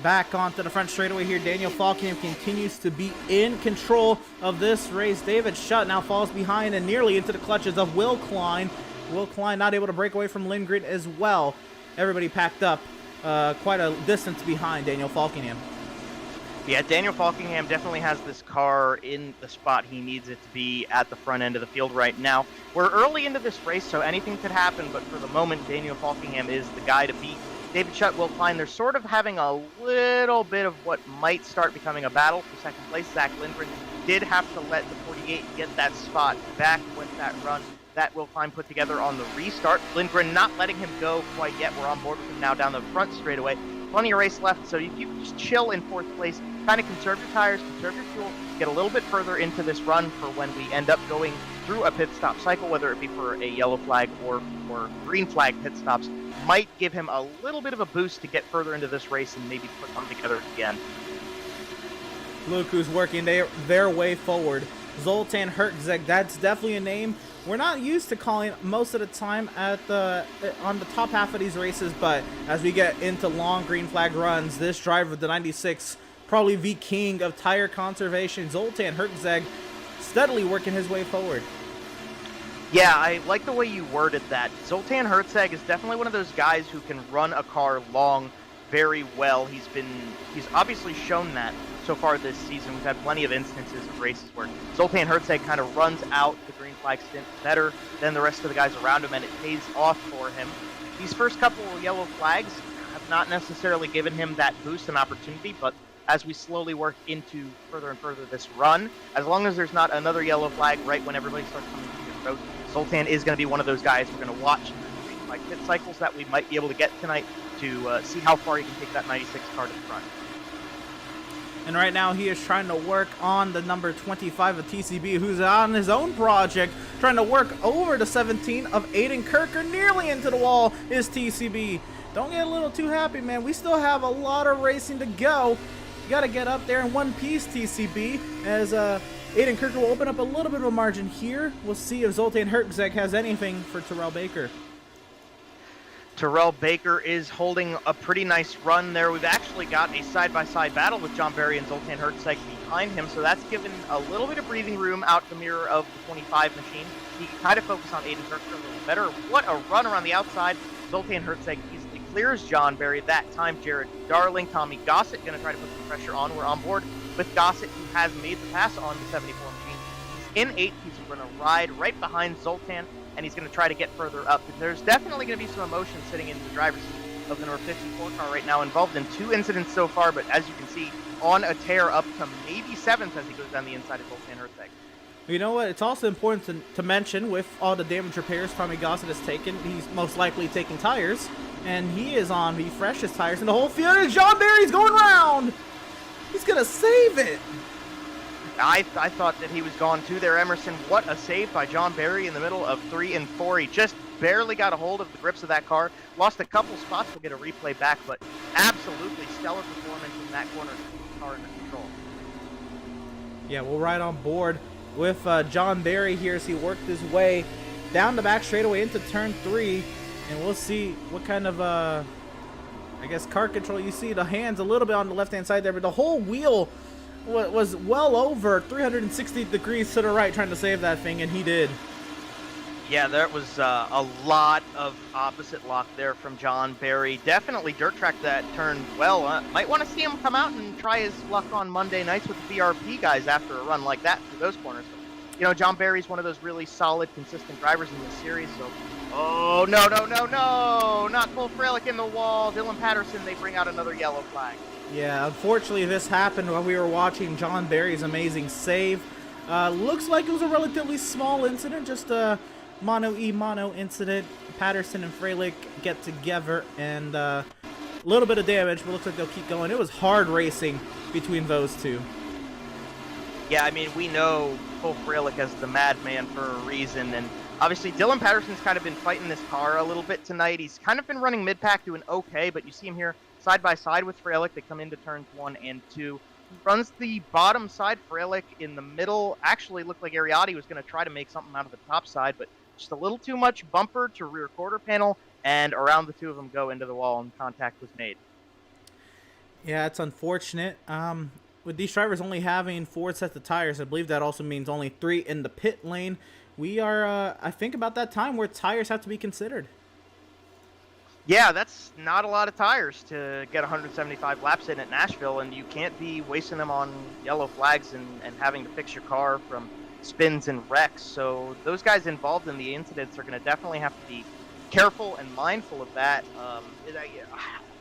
Back onto the front straightaway here. Daniel Falkingham continues to be in control of this race. David Shutt now falls behind and nearly into the clutches of Will Klein. Will Klein not able to break away from Lindgren as well. Everybody packed up quite a distance behind Daniel Falkingham. Yeah, Daniel Falkingham definitely has this car in the spot he needs it to be at the front end of the field right now. We're early into this race, so anything could happen, but for the moment, Daniel Falkingham is the guy to beat. David Shutt, Will Klein, they're sort of having a little bit of what might start becoming a battle for second place. Zach Lindgren did have to let the 48 get that spot back with that run that Will Klein put together on the restart. Lindgren not letting him go quite yet. We're on board with him now down the front straightaway. Plenty of race left, so if you just chill in fourth place, kind of conserve your tires, conserve your fuel, get a little bit further into this run for when we end up going through a pit stop cycle, whether it be for a yellow flag or green flag pit stops, might give him a little bit of a boost to get further into this race and maybe put them together again. Look who's working their way forward. Zoltan Herczeg, that's definitely a name we're not used to calling most of the time on the top half of these races, but as we get into long green flag runs, this driver, the 96, probably the king of tire conservation, Zoltan Herczeg, steadily working his way forward. Yeah, I like the way you worded that. Zoltan Herczeg is definitely one of those guys who can run a car long very well. He's obviously shown that so far this season. We've had plenty of instances of races where Zoltan Herczeg kind of runs out the green flag stint better than the rest of the guys around him, and it pays off for him. These first couple of yellow flags have not necessarily given him that boost and opportunity, but as we slowly work into further and further this run. As long as there's not another yellow flag right when everybody starts coming to the road, Zoltan is going to be one of those guys we're going to watch like pit cycles that we might be able to get tonight to see how far he can take that 96 car to the front. And right now he is trying to work on the number 25 of TCB, who's on his own project, trying to work over the 17 of Aiden Kirker. Nearly into the wall is TCB. Don't get a little too happy, man. We still have a lot of racing to go. You got to get up there in one piece, TCB, as Aiden Kirker will open up a little bit of a margin here. We'll see if Zoltan Herczeg has anything for Terrell Baker. Terrell Baker is holding a pretty nice run there. We've actually got a side-by-side battle with John Barry and Zoltan Herczeg behind him, so that's given a little bit of breathing room out the mirror of the 25 machine. He can kind of focus on Aiden Kirker a little better. What a run around the outside. Zoltan Herczeg easily clears John Barry. That time, Jared Darling, Tommy Gossett going to try to put some pressure on. We're on board with Gossett, who has made the pass on the 74 machine. He's in 8th. He's going to ride right behind Zoltan, and he's going to try to get further up. There's definitely going to be some emotion sitting in the driver's seat of the number 54 car right now, involved in 2 incidents so far, but as you can see, on a tear up to maybe 7th as he goes down the inside of Zoltan Herczeg. You know what? It's also important to mention, with all the damage repairs Tommy Gossett has taken, he's most likely taking tires, and he is on the freshest tires in the whole field, and John Barry's going round! He's going to save it! I thought that he was gone too there, Emerson. What a save by John Barry in the middle of 3 and 4. He just barely got a hold of the grips of that car. Lost a couple spots. We'll get a replay back, but absolutely stellar performance in that corner. Car under control. Yeah, we'll ride on board with John Barry here as he worked his way down the back straightaway into turn 3, and we'll see what kind of I guess car control. You see the hands a little bit on the left-hand side there, but the whole wheel was well over 360 degrees to the right trying to save that thing, and he did. Yeah, there was a lot of opposite lock there from John Barry. Definitely dirt track that turned well. Might want to see him come out and try his luck on Monday nights with the VRP guys after a run like that through those corners. You know, John Barry's one of those really solid, consistent drivers in this series, so... Oh, no, not Cole Freilich in the wall. Dylan Patterson, they bring out another yellow flag. Yeah, unfortunately this happened while we were watching John Barry's amazing save. Looks like it was a relatively small incident, just a mono incident. Patterson and Freilich get together, and a little bit of damage, but looks like they'll keep going. It was hard racing between those two. Yeah, I mean, we know Cole Freilich as the madman for a reason, and obviously Dylan Patterson's kind of been fighting this car a little bit tonight. He's kind of been running mid-pack, doing okay, but you see him here side by side with Freilich. They come into turns 1 and 2. Runs the bottom side. Freilich in the middle. Actually looked like Ariotti was going to try to make something out of the top side, but just a little too much bumper to rear quarter panel, and around the two of them go into the wall, and contact was made. Yeah, it's unfortunate. With these drivers only having 4 sets of tires, I believe that also means only 3 in the pit lane. We are, I think, about that time where tires have to be considered. Yeah, that's not a lot of tires to get 175 laps in at Nashville, and you can't be wasting them on yellow flags and having to fix your car from spins and wrecks. So those guys involved in the incidents are going to definitely have to be careful and mindful of that.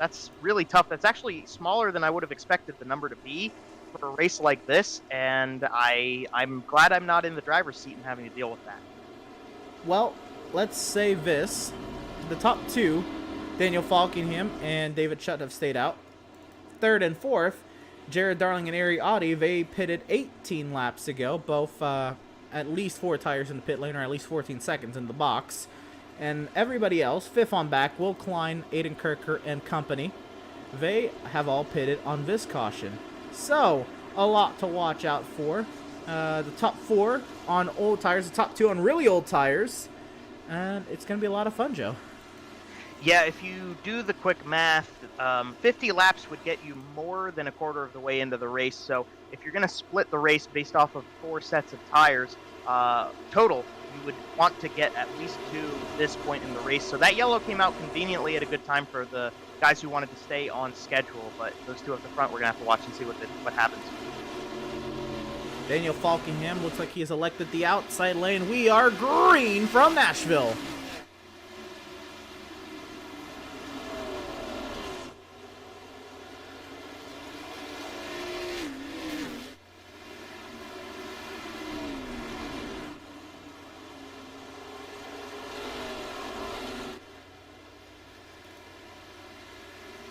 That's really tough. That's actually smaller than I would have expected the number to be for a race like this, and I'm glad I'm not in the driver's seat and having to deal with that. Well, let's say this. The top 2, Daniel Falkingham and David Shutt, have stayed out. 3rd and 4th, Jared Darling and Ariotti, they pitted 18 laps ago, both at least 4 tires in the pit lane, or at least 14 seconds in the box. And everybody else, 5th on back, Will Klein, Aiden Kirker, and company, they have all pitted on this caution. So, a lot to watch out for. The top 4 on old tires, the top 2 on really old tires, and it's going to be a lot of fun, Joe. Yeah, if you do the quick math, 50 laps would get you more than a quarter of the way into the race. So if you're going to split the race based off of 4 sets of tires total, you would want to get at least 2 this point in the race. So that yellow came out conveniently at a good time for the guys who wanted to stay on schedule. But those 2 up the front, we're going to have to watch and see what happens. Daniel Falkingham looks like he has elected the outside lane. We are green from Nashville.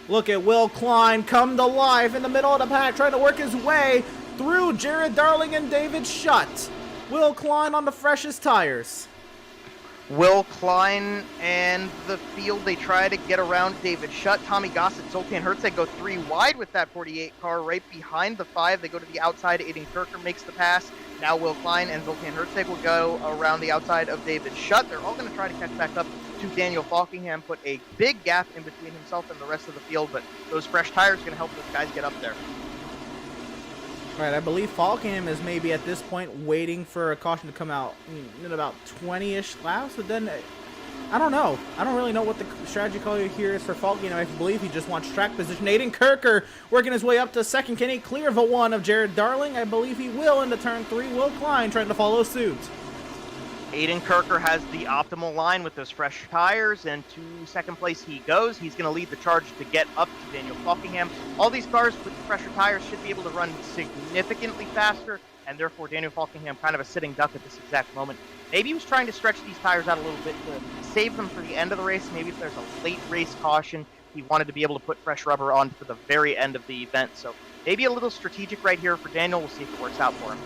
Look at Will Klein come to life in the middle of the pack, trying to work his way through Jared Darling and David Shutt. Will Klein on the freshest tires. Will Klein and the field, they try to get around David Shutt. Tommy Gossett, Zoltan Herzeg go 3 wide with that 48 car right behind the 5. They go to the outside. Aiden Kirker makes the pass. Now Will Klein and Zoltan Herzeg will go around the outside of David Shutt. They're all going to try to catch back up to Daniel Falkingham, put a big gap in between himself and the rest of the field, but those fresh tires are going to help those guys get up there. All right, I believe Falkingham is maybe at this point waiting for a caution to come out in about 20-ish laps, but then I don't know. I don't really know what the strategy call here is for Falkingham. I believe he just wants track position. Aiden Kirker working his way up to second. Can he clear the 1 of Jared Darling? I believe he will into turn 3. Will Klein trying to follow suit. Aiden Kirker has the optimal line with those fresh tires, and to second place he goes. He's going to lead the charge to get up to Daniel Falkingham. All these cars with fresher tires should be able to run significantly faster, and therefore Daniel Falkingham kind of a sitting duck at this exact moment. Maybe he was trying to stretch these tires out a little bit to save them for the end of the race. Maybe if there's a late race caution, he wanted to be able to put fresh rubber on for the very end of the event. So maybe a little strategic right here for Daniel. We'll see if it works out for him.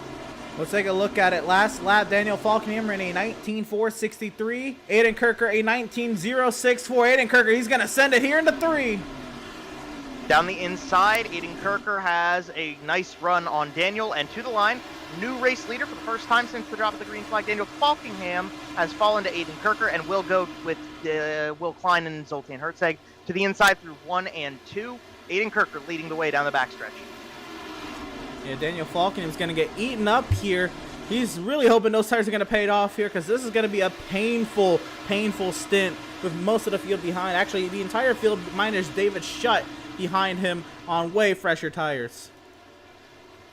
Let's take a look at it. Last lap, Daniel Falkingham ran a 19.463. Aiden Kirker a 19.064. Aiden Kirker, he's going to send it here into 3. Down the inside, Aiden Kirker has a nice run on Daniel, and to the line, new race leader for the first time since the drop of the green flag. Daniel Falkingham has fallen to Aiden Kirker and will go with Will Klein and Zoltan Herzeg to the inside through 1 and 2. Aiden Kirker leading the way down the backstretch. Yeah, Daniel Falkingham is going to get eaten up here. He's really hoping those tires are going to pay it off here, because this is going to be a painful stint with most of the field behind. Actually, the entire field minus David Shutt behind him on way fresher tires.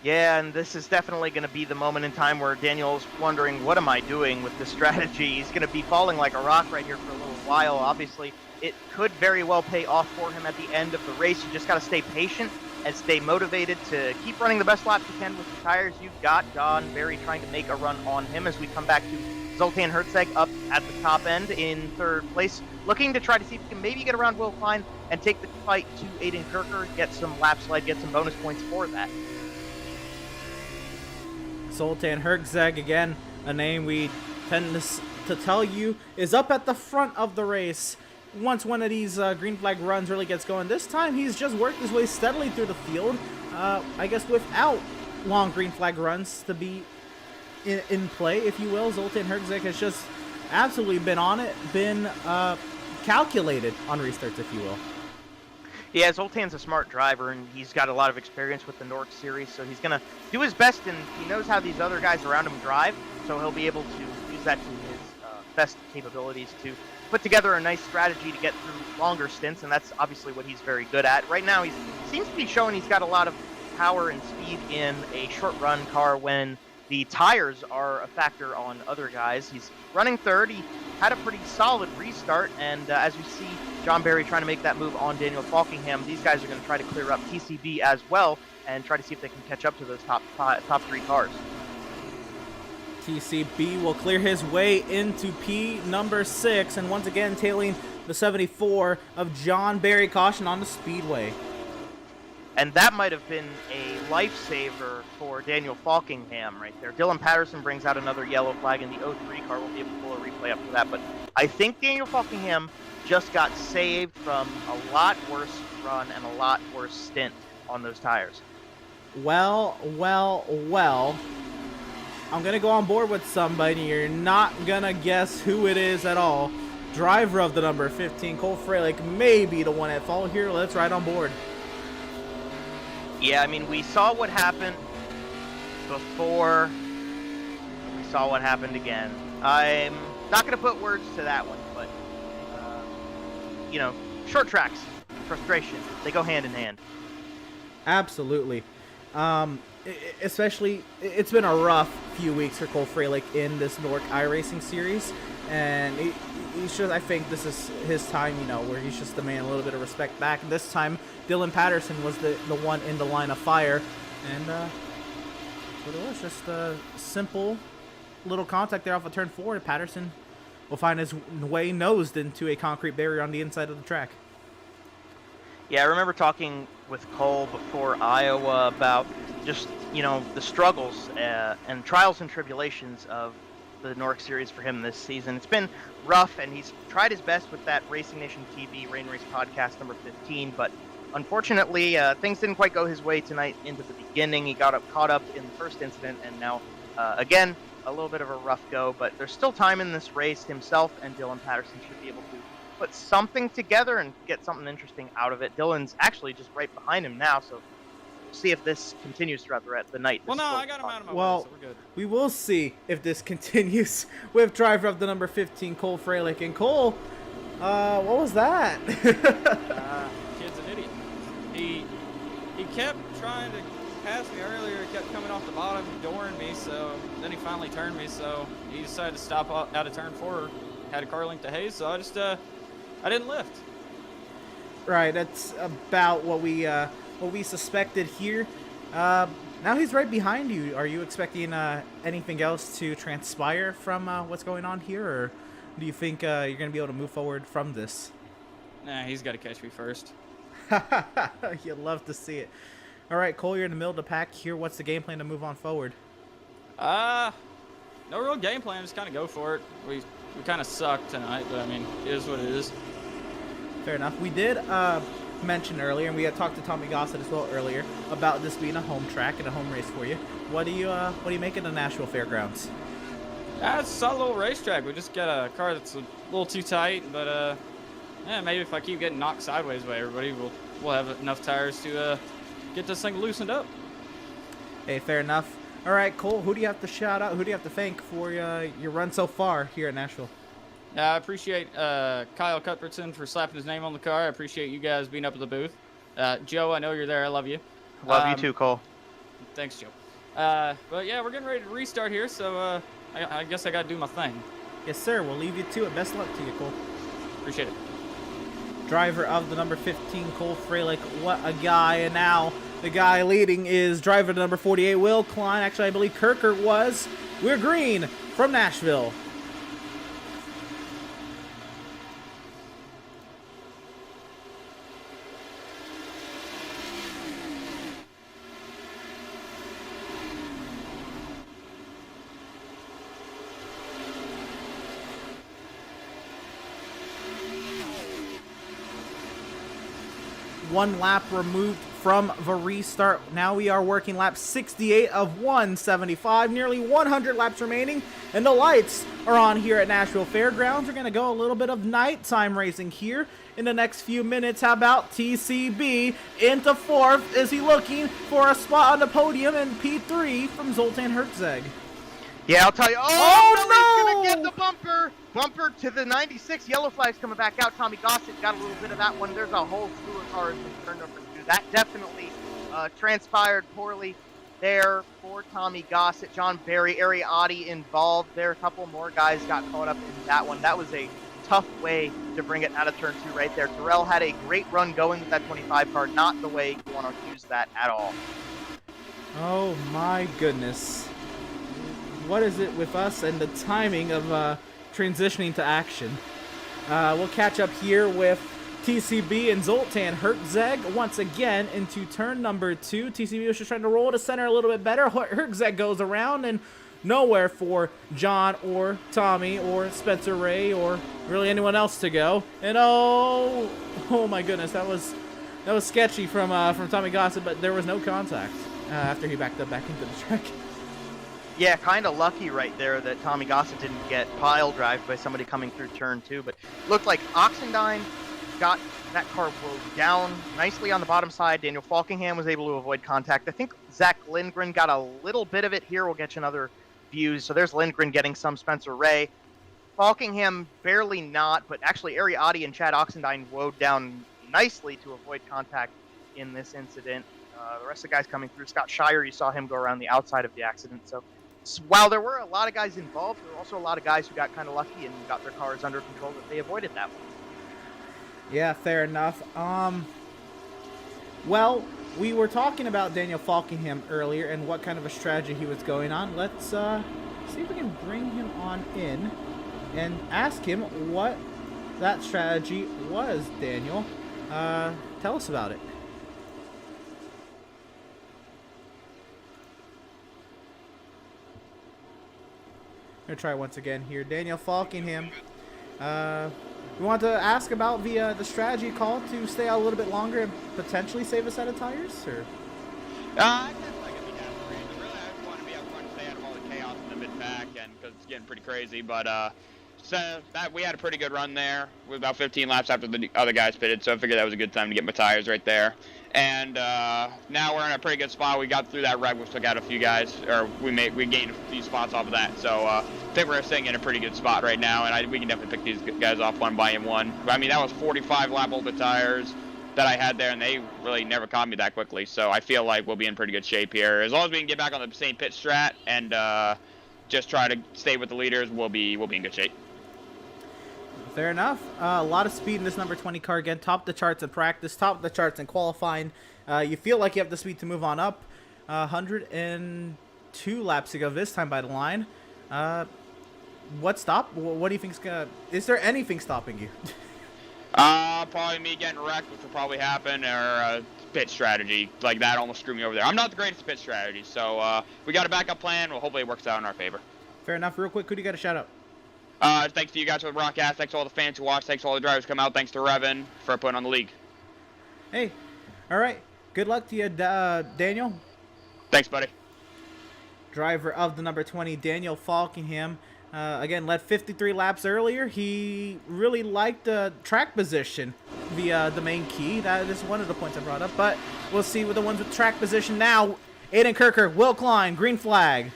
Yeah, and this is definitely going to be the moment in time where Daniel's wondering, what am I doing with this strategy? He's going to be falling like a rock right here for a little while. Obviously, it could very well pay off for him at the end of the race. You just got to stay patient and stay motivated to keep running the best laps you can with the tires you've got. John Barry trying to make a run on him as we come back to Zoltan Herzeg up at the top end in 3rd place, looking to try to see if he can maybe get around Will Klein and take the fight to Aiden Kirker, get some lap slide, get some bonus points for that. Zoltan Herzeg, again, a name we tend to tell you is up at the front of the race. Once one of these green flag runs really gets going, this time he's just worked his way steadily through the field, I guess without long green flag runs to be in play, if you will. Zoltan Herzeg has just absolutely been on it, been calculated on restarts, if you will. Yeah, Zoltan's a smart driver, and he's got a lot of experience with the NORC series, so he's going to do his best, and he knows how these other guys around him drive, so he'll be able to use that to his best capabilities to put together a nice strategy to get through longer stints, and that's obviously what he's very good at. Right now, he seems to be showing he's got a lot of power and speed in a short-run car when the tires are a factor on other guys. He's running 3rd. He had a pretty solid restart, and as we see John Barry trying to make that move on Daniel Falkingham, these guys are going to try to clear up TCB as well and try to see if they can catch up to those top 3 cars. TCB will clear his way into P number 6, and once again tailing the 74 of John Barry. Caution on the Speedway. And that might have been a lifesaver for Daniel Falkingham right there. Dylan Patterson brings out another yellow flag, and the 03 car will be able to pull a replay up for that. But I think Daniel Falkingham just got saved from a lot worse run and a lot worse stint on those tires. Well. I'm going to go on board with somebody. You're not going to guess who it is at all. Driver of the number 15, Cole Freilich, may be the one at fault here. Let's ride on board. Yeah, I mean, we saw what happened before. We saw what happened again. I'm not going to put words to that one, but, you know, short tracks, frustration, they go hand in hand. Absolutely. Especially, it's been a rough few weeks for Cole Freilich in this NORC iRacing series, and he's just, I think this is his time, you know, where he's just demanding a little bit of respect back. And this time, Dylan Patterson was the one in the line of fire, and what it was, just a simple little contact there off of turn 4. Patterson will find his way nosed into a concrete barrier on the inside of the track. Yeah, I remember talking with Cole before Iowa about just, the struggles and trials and tribulations of the NORC series for him this season. It's been rough, and he's tried his best with that Racing Nation TV Rain Race podcast number 15, but unfortunately, things didn't quite go his way tonight into the beginning. He got caught up in the first incident, and now, again, a little bit of a rough go, but there's still time in this race. Himself and Dylan Patterson should be able to put something together and get something interesting out of it. Dylan's actually just right behind him now, so we'll see if this continues throughout the night. Well, no, I got him out of my way, so we're good. We will see if this continues with driver of the number 15, Cole Freilich. And Cole, what was that? Kid's an idiot. He kept trying to pass me earlier. He kept coming off the bottom, dooring me, so then he finally turned me, so he decided to stop out of turn 4. Had a car link to Hayes, so I didn't lift. Right, that's about what we suspected here. Now he's right behind you. Are you expecting anything else to transpire from what's going on here, or do you think you're going to be able to move forward from this? Nah, he's got to catch me first. You'd love to see it. All right, Cole, you're in the middle of the pack here. What's the game plan to move on forward? No real game plan. Just kind of go for it. We kind of sucked tonight, but I mean, it is what it is. Fair enough. We did mention earlier, and we had talked to Tommy Gossett as well earlier about this being a home track and a home race for you. What do you make of the Nashville Fairgrounds? Yeah, it's a solid little racetrack. We just got a car that's a little too tight, but yeah, maybe if I keep getting knocked sideways by everybody, we'll have enough tires to get this thing loosened up. Hey, fair enough. All right, Cole, who do you have to shout out? Who do you have to thank for your run so far here at Nashville? I appreciate Kyle Cuthbertson for slapping his name on the car. I appreciate you guys being up at the booth. Joe, I know you're there. I love you. Love you too, Cole. Thanks, Joe. But yeah, we're getting ready to restart here, so I guess I got to do my thing. Yes, sir. We'll leave you to it. Best luck to you, Cole. Appreciate it. Driver of the number 15, Cole Freilich. What a guy. And now the guy leading is driver to number 48, Will Klein. Actually, I believe Kirkert was. We're green from Nashville. One lap removed from the restart. Now we are working lap 68 of 175. Nearly 100 laps remaining, and the lights are on here at Nashville Fairgrounds. We're going to go a little bit of nighttime racing here in the next few minutes. How about TCB into 4th? Is he looking for a spot on the podium? And P3 from Zoltan Herzeg. Yeah, I'll tell you. Oh, no! He's going to get the bumper. Bumper to the 96. Yellow flag's coming back out. Tommy Gossett got a little bit of that one. There's a whole slew of cars in turn number 2. That definitely transpired poorly there for Tommy Gossett. John Barry, Ariati involved there. A couple more guys got caught up in that one. That was a tough way to bring it out of turn 2 right there. Terrell had a great run going with that 25 car. Not the way you want to use that at all. Oh my goodness. What is it with us and the timing of transitioning to action? We'll catch up here with TCB and Zoltan Herzeg once again into turn number 2. TCB was just trying to roll to center a little bit better. Herzeg goes around and nowhere for John or Tommy or Spencer Ray or really anyone else to go. And oh my goodness, that was sketchy from Tommy Gossett, but there was no contact after he backed up back into the track. Yeah, kind of lucky right there that Tommy Gossett didn't get pile drived by somebody coming through turn 2, but looked like Oxendine got that car rode down nicely on the bottom side. Daniel Falkingham was able to avoid contact. I think Zach Lindgren got a little bit of it here. We'll get you another views. So there's Lindgren getting some Spencer Ray. Falkingham barely not, but actually Ariati and Chad Oxendine rode down nicely to avoid contact in this incident. The rest of the guys coming through, Scott Shire, you saw him go around the outside of the accident. So while there were a lot of guys involved, there were also a lot of guys who got kind of lucky and got their cars under control that they avoided that one. Yeah, fair enough. Well, we were talking about Daniel Falkingham earlier and what kind of a strategy he was going on. Let's see if we can bring him on in and ask him what that strategy was, Daniel. Tell us about it. I'm gonna try once again here. Daniel Falkingham. We want to ask about the strategy call to stay out a little bit longer and potentially save a set of tires, or? I guess I could be down for reason. Really, I just want to be up front to stay out of all the chaos in the mid-pack, and because it's getting pretty crazy. But so that we had a pretty good run there with about 15 laps after the other guys pitted, so I figured that was a good time to get my tires right there. And now we're in a pretty good spot. We got through that wreck, which took out a few guys, or we gained a few spots off of that. So I think we're sitting in a pretty good spot right now, and we can definitely pick these guys off one by one. I mean, that was 45 lap older tires that I had there, and they really never caught me that quickly. So I feel like we'll be in pretty good shape here. As long as we can get back on the same pit strat and just try to stay with the leaders, we'll be in good shape. Fair enough. A lot of speed in this number 20 car. Again, top the charts in practice, top the charts in qualifying. You feel like you have the speed to move on up. 102 laps to go this time by the line. What do you think's gonna? Is there anything stopping you? Probably me getting wrecked, which will probably happen, or pit strategy. Like that almost screwed me over there. I'm not the greatest at pit strategy, so we got a backup plan. Well, hopefully it works out in our favor. Fair enough. Real quick, who do you got a shout out? Thanks to you guys for the broadcast. Thanks to all the fans who watch. Thanks to all the drivers who come out. Thanks to Revin for putting on the league. Hey, all right. Good luck to you, Daniel. Thanks, buddy. Driver of the number 20, Daniel Falkingham. Again, led 53 laps earlier. He really liked the track position via the main key. That is one of the points I brought up. But we'll see with the ones with track position now. Aiden Kirker, Will Klein, green flag.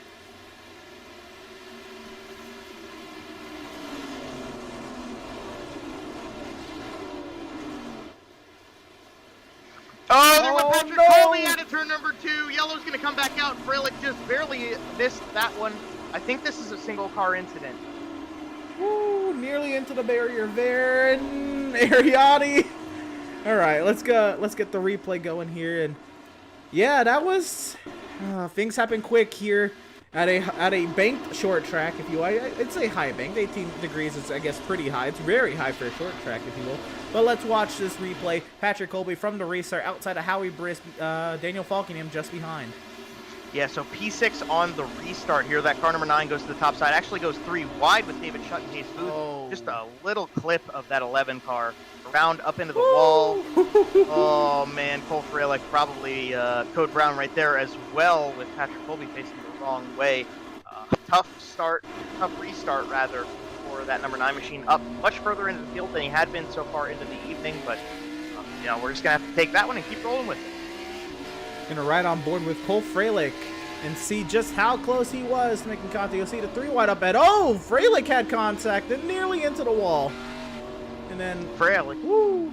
Oh, there went Patrick no. Coley out of turn number 2. Yellow's going to come back out. Freilich just barely missed that one. I think this is a single car incident. Woo, nearly into the barrier there, and Ariati. All right, let's go. Let's get the replay going here, and yeah, that was things happen quick here at a banked short track, if you will. I'd say high banked. 18 degrees is, I guess, pretty high. It's very high for a short track, if you will. But let's watch this replay. Patrick Colby from the restart outside of Howie Brisk. Daniel Falkingham just behind. Yeah, so P6 on the restart here. That car number 9 goes to the top side. Actually goes 3 wide with David Shutt and Hayes Booth. Oh. Just a little clip of that 11 car. Around up into the wall. Oh, man. Cole Freilich probably code brown right there as well with Patrick Colby facing the wrong way. Tough restart, rather, for that number 9 machine. Up much further into the field than he had been so far into the evening. But, we're just going to have to take that one and keep rolling with it. Gonna ride on board with Cole Freilich and see just how close he was to making contact. You'll see the 3 wide up at. Oh, Freilich had contact and nearly into the wall. And then Freilich. Woo.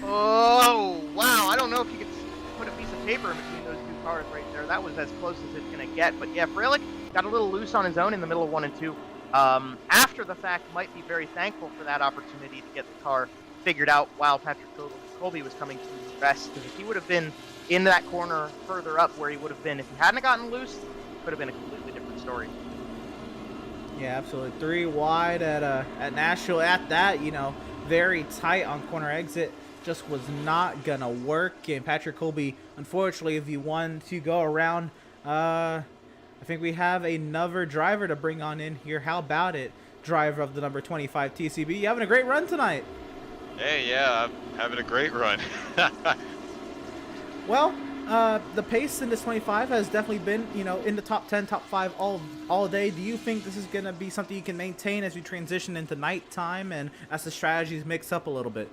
Oh, wow. I don't know if you could put a piece of paper in between those 2 cars right there. That was as close as it's going to get. But yeah, Freilich got a little loose on his own in the middle of 1 and 2. After the fact, might be very thankful for that opportunity to get the car figured out while Patrick Colby was coming to rest. Because if he would have been in that corner further up where he would have been if he hadn't gotten loose, it could have been a completely different story. Yeah, absolutely. 3 wide at Nashville. At that, very tight on corner exit. Just was not gonna work. And Patrick Colby, unfortunately, if you want to go around, I think we have another driver to bring on in here. How about it, driver of the number 25 TCB? You having a great run tonight? Hey, yeah, I'm having a great run. Well, the pace in this 25 has definitely been, in the top 10, top 5 all day. Do you think this is going to be something you can maintain as we transition into nighttime and as the strategies mix up a little bit?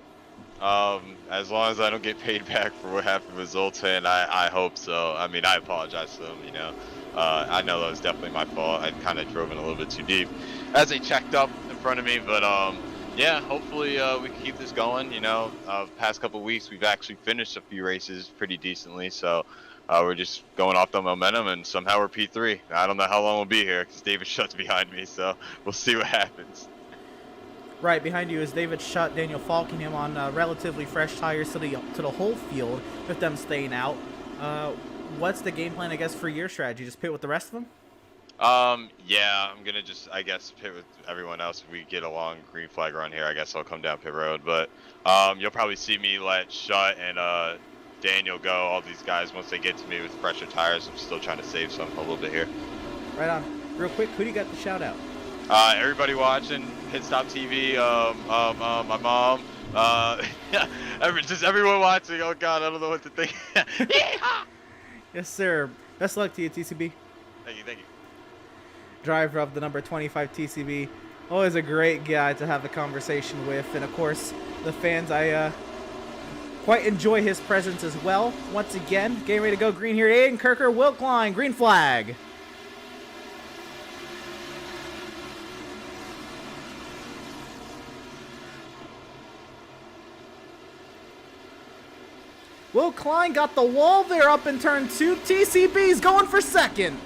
As long as I don't get paid back for what happened with Zoltan, I hope so. I mean, I apologize to him, I know that was definitely my fault. I kind of drove in a little bit too deep as they checked up in front of me, but yeah, hopefully we can keep this going. Past couple weeks we've actually finished a few races pretty decently, so we're just going off the momentum, and somehow we're P3. I don't know how long we'll be here because David Shutt's behind me, so we'll see what happens. Right behind you is David Shutt, Daniel Falkingham on relatively fresh tires to the whole field with them staying out. What's the game plan, I guess, for your strategy? Just pit with the rest of them? Yeah, I'm gonna just, I guess, pit with everyone else. If we get a long green flag run here, I guess I'll come down pit road. But you'll probably see me let Shut and Daniel go. All these guys, once they get to me with fresher tires, I'm still trying to save some a little bit here. Right on. Real quick, who do you got the shout out? Everybody watching Pit Stop TV, my mom, just everyone watching. Oh God, I don't know what to think. Yes, sir. Best luck to you, TCB. Thank you. Driver of the number 25 TCB. Always a great guy to have a conversation with. And of course, the fans, I quite enjoy his presence as well. Once again, getting ready to go green here. Aiden Kirker, Will Klein, green flag. Will Klein got the wall there up in turn 2. TCB's going for second.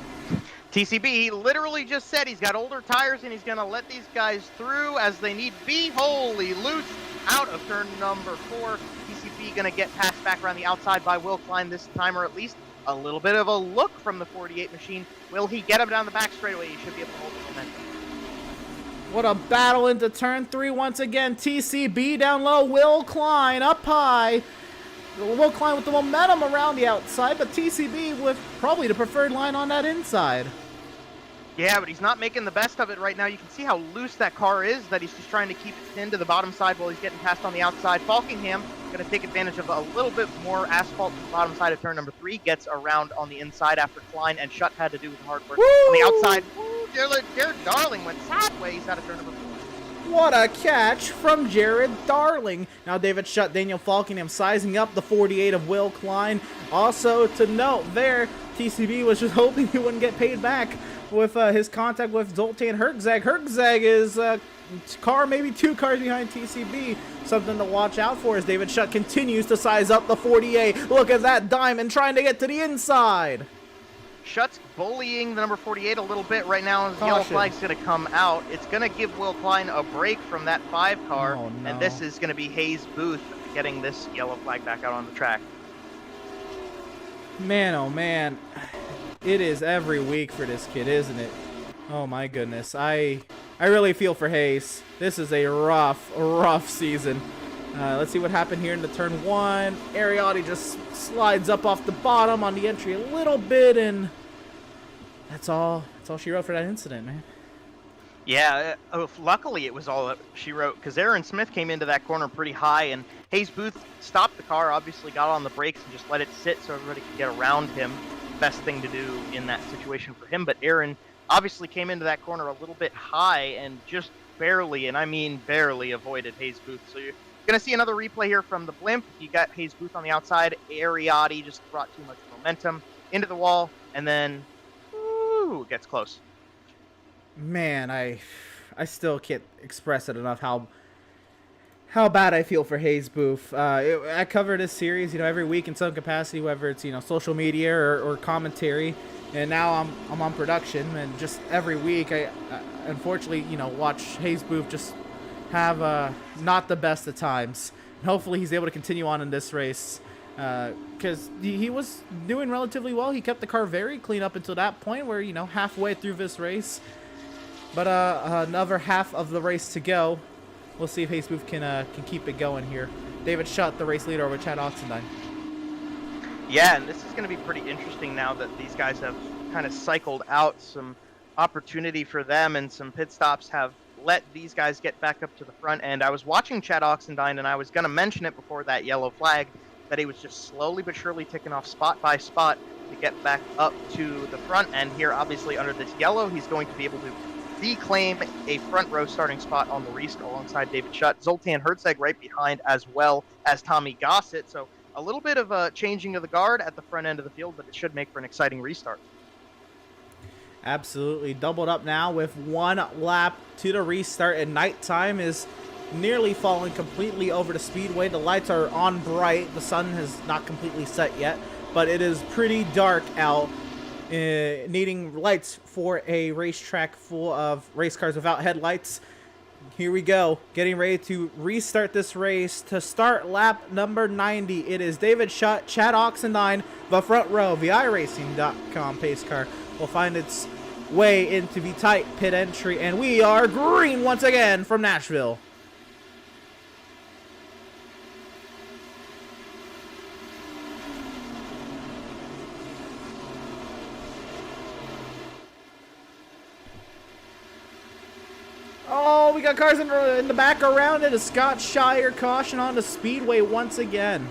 TCB, he literally just said he's got older tires and he's going to let these guys through as they need be wholly loose out of turn number 4. TCB going to get passed back around the outside by Will Klein this time, or at least a little bit of a look from the 48 machine. Will he get him down the back straightaway? He should be able to hold the momentum. What a battle into turn 3 once again. TCB down low, Will Klein up high. Will Klein with the momentum around the outside, but TCB with probably the preferred line on that inside. Yeah, but he's not making the best of it right now. You can see how loose that car is, that he's just trying to keep it pinned to the bottom side while he's getting passed on the outside. Falkingham going to take advantage of a little bit more asphalt to the bottom side of turn number 3. Gets around on the inside after Klein and Shutt had to do the hard work. Woo! On the outside, Jared Darling went sideways out of turn number 4. What a catch from Jared Darling. Now David Shutt, Daniel Falkingham sizing up the 48 of Will Klein. Also to note there, TCB was just hoping he wouldn't get paid back with his contact with Zoltan Herzog. Herzog is maybe 2 cars behind TCB. Something to watch out for as David Shutt continues to size up the 48. Look at that diamond trying to get to the inside. Shutt's bullying the number 48 a little bit right now as the yellow flag's going to come out. It's going to give Will Klein a break from that 5 car, and this is going to be Hayes Booth getting this yellow flag back out on the track. Man, oh man. It is every week for this kid, isn't it? Oh my goodness. I really feel for Hayes. This is a rough season. Let's see what happened here in the turn 1. Ariotti just slides up off the bottom on the entry a little bit, and that's all she wrote for that incident, man. Yeah, luckily it was all that she wrote, because Aaron Smith came into that corner pretty high, and Hayes Booth stopped the car, obviously got on the brakes and just let it sit so everybody could get around him. Best thing to do in that situation for him, but Aaron obviously came into that corner a little bit high and just barely, and I mean barely, avoided Hayes Booth. So you're going to see another replay here from the blimp. You got Hayes Booth on the outside. Ariotti just brought too much momentum into the wall, and then gets close. Man, I still can't express it enough how bad I feel for Hayes Booth. I cover this series, every week in some capacity, whether it's social media or commentary, and now I'm on production, and just every week I unfortunately watch Hayes Booth just have not the best of times. And hopefully he's able to continue on in this race, because he was doing relatively well. He kept the car very clean up until that point where halfway through this race, but another half of the race to go. We'll see if Hayes Booth can keep it going here. David Shutt, the race leader over Chad Oxendine. Yeah, and this is going to be pretty interesting now that these guys have kind of cycled out. Some opportunity for them, and some pit stops have let these guys get back up to the front end. I was watching Chad Oxendine, and I was going to mention it before that yellow flag, that he was just slowly but surely ticking off spot by spot to get back up to the front end here. Obviously, under this yellow, he's going to be able to reclaim a front row starting spot on the restart alongside David Shutt. Zoltan Herzog right behind, as well as Tommy Gossett. So a little bit of a changing of the guard at the front end of the field, but it should make for an exciting restart. Absolutely. Doubled up now with 1 lap to the restart, and nighttime is nearly falling completely over the Speedway. The lights are on bright. The sun has not completely set yet, but it is pretty dark out. Needing lights for a racetrack full of race cars without headlights. Here we go, getting ready to restart this race. To start lap number 90, it is David Shutt, Chad Oxendine, the front row. VIRacing.com pace car will find its way into the tight pit entry, and we are green once again from Nashville. Oh, we got cars in the back around it. A Scott Shire caution on the Speedway once again.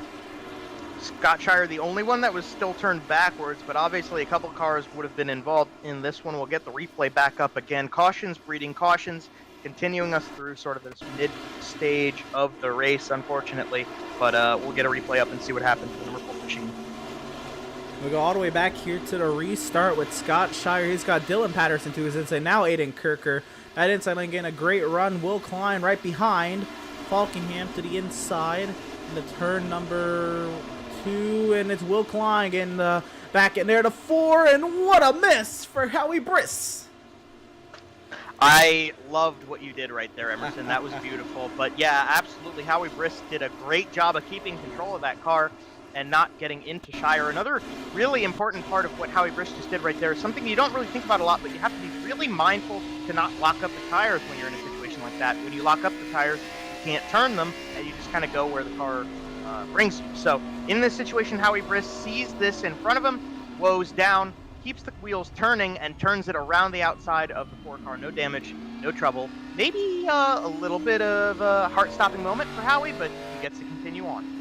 Scott Shire, the only one that was still turned backwards, but obviously a couple cars would have been involved in this one. We'll get the replay back up again. Cautions breeding cautions, continuing us through sort of this mid-stage of the race, unfortunately. But we'll get a replay up and see what happens to the number 4 machine. We go all the way back here to the restart with Scott Shire. He's got Dylan Patterson to his inside. Now Aiden Kirker. That inside lane getting a great run. Will Klein right behind. Falkingham to the inside. In the turn number 2. And it's Will Klein getting the back in there to 4. And what a miss for Howie Briss. I loved what you did right there, Emerson. That was beautiful. But yeah, absolutely. Howie Briss did a great job of keeping control of that car and not getting into Shire. Another really important part of what Howie Briss just did right there is something you don't really think about a lot, but you have to be really mindful to not lock up the tires when you're in a situation like that. When you lock up the tires, you can't turn them, and you just kind of go where the car brings you. So in this situation, Howie Briss sees this in front of him, woes down, keeps the wheels turning, and turns it around the outside of the 4 car. No damage, no trouble. Maybe a little bit of a heart-stopping moment for Howie, but he gets to continue on.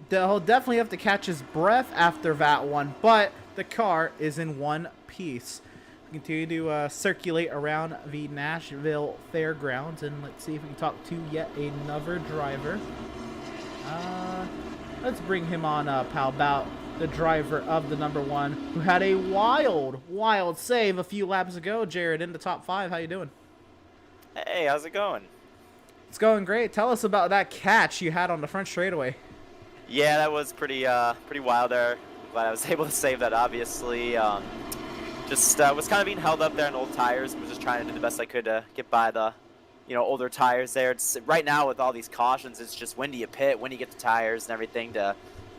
He'll definitely have to catch his breath after that one, but the car is in one piece. We continue to circulate around the Nashville Fairgrounds, and let's see if we can talk to yet another driver. Let's bring him on up. How about the driver of the number 1, who had a wild save a few laps ago? Jared, in the top 5. How you doing? Hey, how's it going? It's going great. Tell us about that catch you had on the front straightaway. Yeah, that was pretty wild there. Glad I was able to save that, obviously. Just was kind of being held up there on old tires and was just trying to do the best I could to get by the, older tires there. It's right now with all these cautions, it's just when do you pit, when do you get the tires and everything to,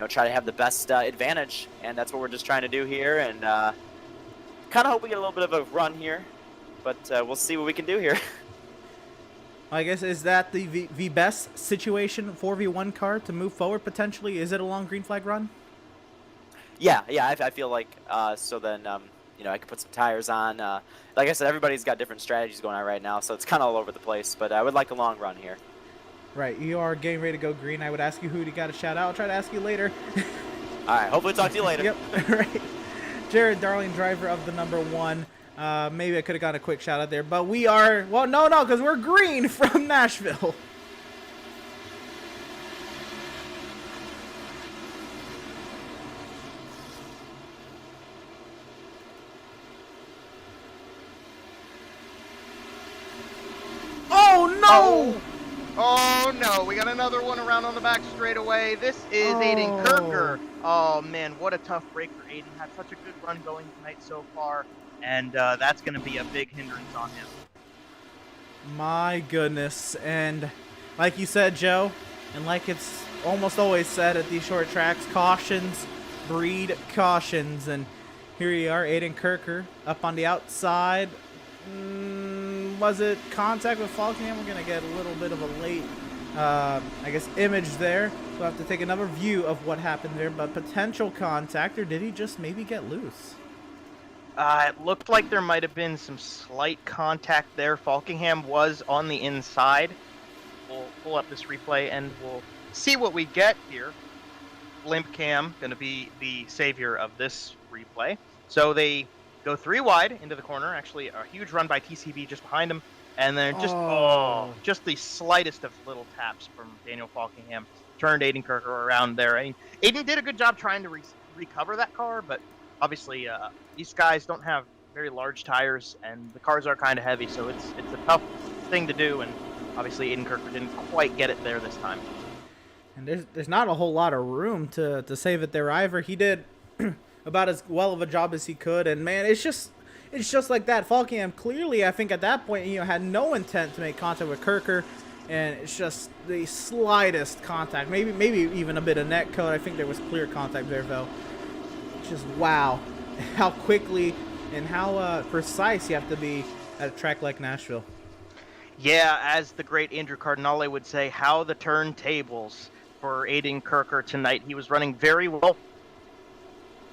try to have the best advantage. And that's what we're just trying to do here. And kind of hope we get a little bit of a run here, but we'll see what we can do here. I guess, is that the best situation for the 1 car to move forward potentially? Is it a long green flag run? Yeah, I feel like so then I can put some tires on. Like I said, everybody's got different strategies going on right now, so it's kind of all over the place. But I would like a long run here. Right, you are getting ready to go green. I would ask you who you got to shout out. I'll try to ask you later. All right, hopefully talk to you later. Yep, right. Jared Darling, driver of the number 1. Maybe I could have got a quick shout out there, but we are, well, no, because we're green from Nashville. Oh, no! Oh no, we got another one around on the back straightaway. This is Aiden Kirker. Oh man, what a tough break for Aiden. Had such a good run going tonight so far, and that's going to be a big hindrance on him. My goodness, and like you said, Joe, and like it's almost always said at these short tracks, cautions breed cautions, and here you are, Aiden Kirker, up on the outside. Was it contact with Falkingham? We're going to get a little bit of a late, image there. We'll have to take another view of what happened there, but potential contact, or did he just maybe get loose? It looked like there might have been some slight contact there. Falkingham was on the inside. We'll pull up this replay and we'll see what we get here. Blimp Cam going to be the savior of this replay. So they go 3 wide into the corner. Actually, a huge run by TCB just behind him. And then just the slightest of little taps from Daniel Falkingham turned Aiden Kirker around there. I mean, Aiden did a good job trying to recover that car, but obviously these guys don't have very large tires, and the cars are kind of heavy, so it's a tough thing to do, and obviously Aiden Kirker didn't quite get it there this time. And there's not a whole lot of room to save it there either. He did about as well of a job as he could, and man, it's just like that. Falkingham clearly, I think at that point, had no intent to make contact with Kirker, and it's just the slightest contact, maybe even a bit of net code. I think there was clear contact there though. Just wow, how quickly and how precise you have to be at a track like Nashville. Yeah, as the great Andrew Cardinale would say, how the turntables for Aiden Kirker tonight. He was running very well.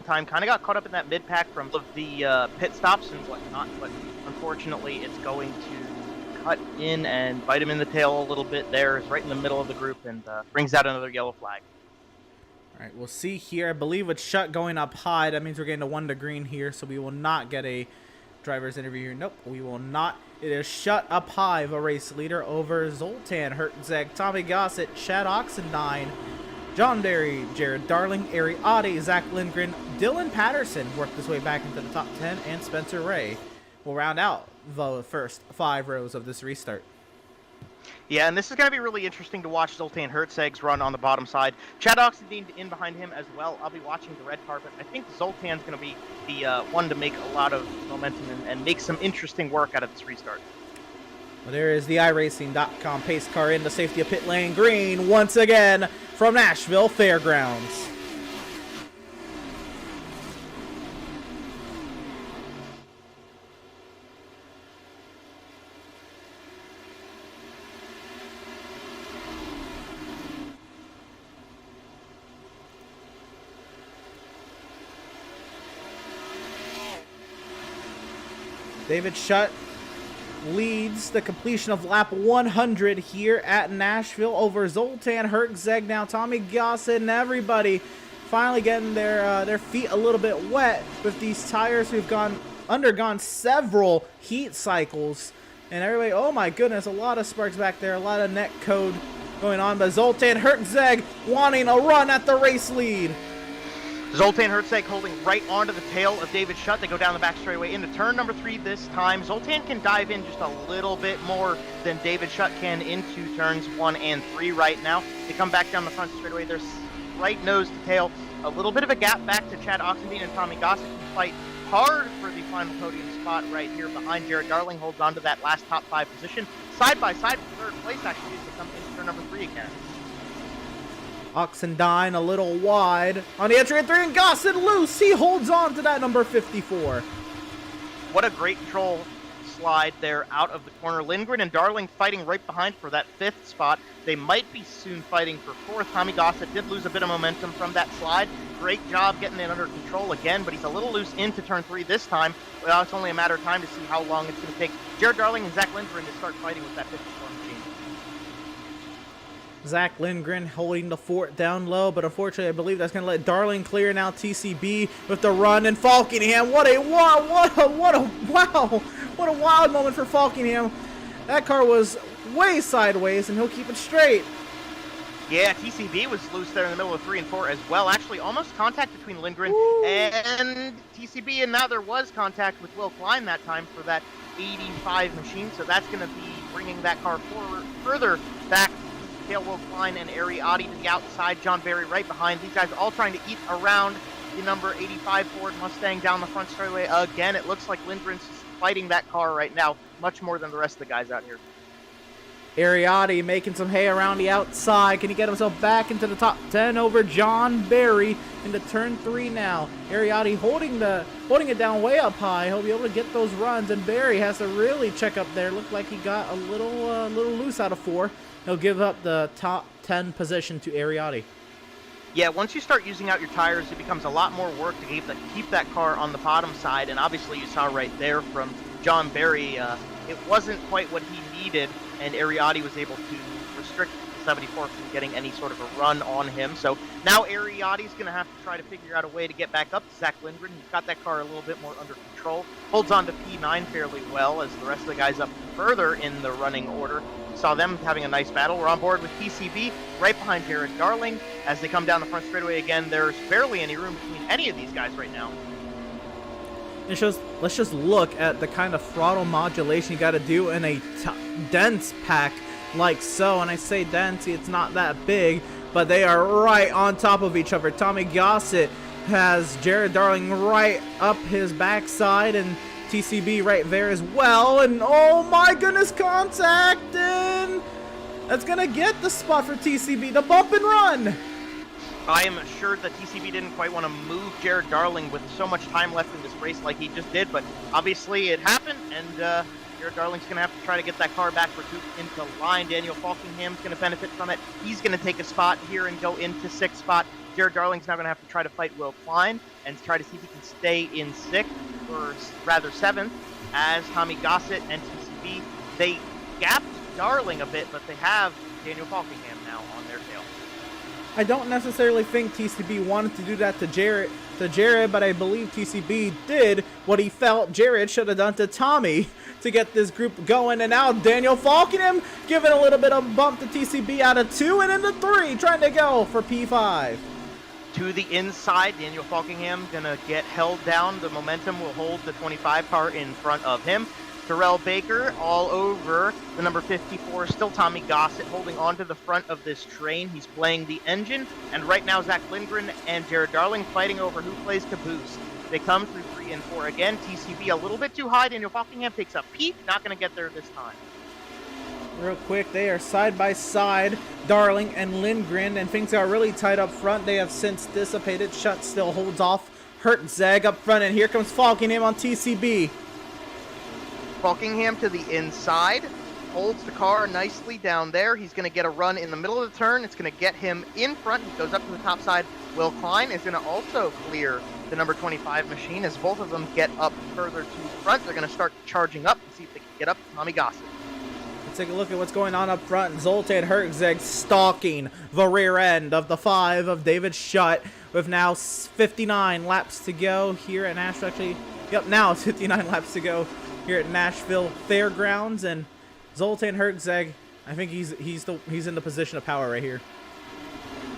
Time kind of got caught up in that mid-pack from the pit stops and whatnot, but unfortunately it's going to cut in and bite him in the tail a little bit there. Is right in the middle of the group and brings out another yellow flag. All right, we'll see here. I believe with Shutt going up high, that means we're getting a 1 to green here, so we will not get a driver's interview here. Nope, we will not. It is Shutt up high, the race leader over Zoltan Hertzeg, Tommy Gossett, Chad Oxendine, John Berry, Jared Darling, Ari Adi, Zach Lindgren, Dylan Patterson worked his way back into the top 10, and Spencer Ray will round out the first 5 rows of this restart. Yeah, and this is going to be really interesting to watch Zoltan Hertzeg's run on the bottom side. Chad Oxendine in behind him as well. I'll be watching the red carpet. I think Zoltan's going to be the one to make a lot of momentum and make some interesting work out of this restart. Well, there is the iRacing.com pace car in the safety of pit lane green once again from Nashville Fairgrounds. David Shutt leads the completion of lap 100 here at Nashville over Zoltan Hertzeg. Now Tommy Gossett and everybody finally getting their feet a little bit wet with these tires who've undergone several heat cycles. And everybody, oh my goodness, a lot of sparks back there, a lot of net code going on. But Zoltan Hertzeg wanting a run at the race lead. Zoltan Hertzeg holding right onto the tail of David Shutt. They go down the back straightaway into turn number 3 this time. Zoltan can dive in just a little bit more than David Shutt can into turns 1 and 3 right now. They come back down the front straightaway. They're right nose to tail. A little bit of a gap back to Chad Oxendine and Tommy Gossett, who fight hard for the final podium spot right here behind. Jared Darling holds on to that last top 5 position. Side by side for 3rd place actually as they come into turn number 3 again. Oxendine a little wide on the entry at 3, and Gossett loose. He holds on to that number 54. What a great control slide there out of the corner. Lindgren and Darling fighting right behind for that 5th spot. They might be soon fighting for 4th. Tommy Gossett did lose a bit of momentum from that slide. Great job getting it under control again, but he's a little loose into turn 3 this time. Well, it's only a matter of time to see how long it's going to take Jared Darling and Zach Lindgren to start fighting with that 54 machine. Zach Lindgren holding the fort down low, but unfortunately I believe that's going to let Darling clear. Now TCB with the run, and Falkingham, what a wild moment for Falkingham. That car was way sideways, and he'll keep it straight. Yeah, TCB was loose there in the middle of 3 and 4 as well. Actually, almost contact between Lindgren and TCB, and now there was contact with Will Klein that time for that 85 machine, so that's going to be bringing that car forward, further back. Tail Will Klein and Ari Adi to the outside. John Berry right behind. These guys all trying to eat around the number 85 Ford Mustang down the front straightaway. Again, it looks like Lindgren's fighting that car right now much more than the rest of the guys out here. Ariati making some hay around the outside. Can he get himself back into the top 10 over John Berry into turn 3 now? Ariati holding it down way up high. He'll be able to get those runs, and Berry has to really check up there. Looked like he got a little loose out of 4. He'll give up the top 10 position to Ariati. Yeah, once you start using out your tires, it becomes a lot more work to keep that car on the bottom side, and obviously you saw right there from John Berry, it wasn't quite what he needed, and Ariati was able to restrict the 74 from getting any sort of a run on him. So now Ariati's going to have to try to figure out a way to get back up to Zach Lindgren. He's got that car a little bit more under control, holds on to P9 fairly well as the rest of the guys up further in the running order. Saw them having a nice battle. We're on board with TCB right behind Jared Darling. As they come down the front straightaway again, there's barely any room between any of these guys right now. Let's just look at the kind of throttle modulation you got to do in a dense pack like so. And I say dense, it's not that big, but they are right on top of each other. Tommy Gossett has Jared Darling right up his backside, and TCB right there as well, and oh my goodness, contact, and that's gonna get the spot for TCB, the bump and run. I am assured that TCB didn't quite want to move Jared Darling with so much time left in this race like he just did, but obviously it happened, and Jared Darling's going to have to try to get that car back recouped into line. Daniel Falkingham's going to benefit from it. He's going to take a spot here and go into 6th spot. Jared Darling's now going to have to try to fight Will Klein and try to see if he can stay in 6th, or rather 7th, as Tommy Gossett and TCB, they gapped Darling a bit, but they have Daniel Falkingham now on their tail. I don't necessarily think TCB wanted to do that to Jared, but I believe TCB did what he felt Jared should have done to Tommy to get this group going. And now Daniel Falkingham giving a little bit of bump to TCB out of 2 and into 3, trying to go for P5. To the inside, Daniel Falkingham gonna get held down. The momentum will hold the 25 car in front of him. Terrell Baker all over the number 54, still Tommy Gossett holding on to the front of this train. He's playing the engine, and right now Zach Lindgren and Jared Darling fighting over who plays caboose. They come through 3 and 4 again. TCB a little bit too high. Daniel Falkingham takes a peek, not going to get there this time. Real quick, they are side by side, Darling and Lindgren, and things are really tight up front. They have since dissipated. Schutt still holds off Hertzeg up front, and here comes Falkingham on TCB. Falkingham to the inside, holds the car nicely down there. He's going to get a run in the middle of the turn. It's going to get him in front. He goes up to the top side. Will Klein is going to also clear the number 25 machine as both of them get up further to the front. They're going to start charging up and see if they can get up to Tommy Gossett. Let's take a look at what's going on up front. Zoltan Hertzeg stalking the rear end of the 5 of David Schutt with now 59 laps to go here at Nashville. Actually, yep, now it's 59 laps to go here at Nashville Fairgrounds, and Zoltan Hertzeg, I think he's in the position of power right here.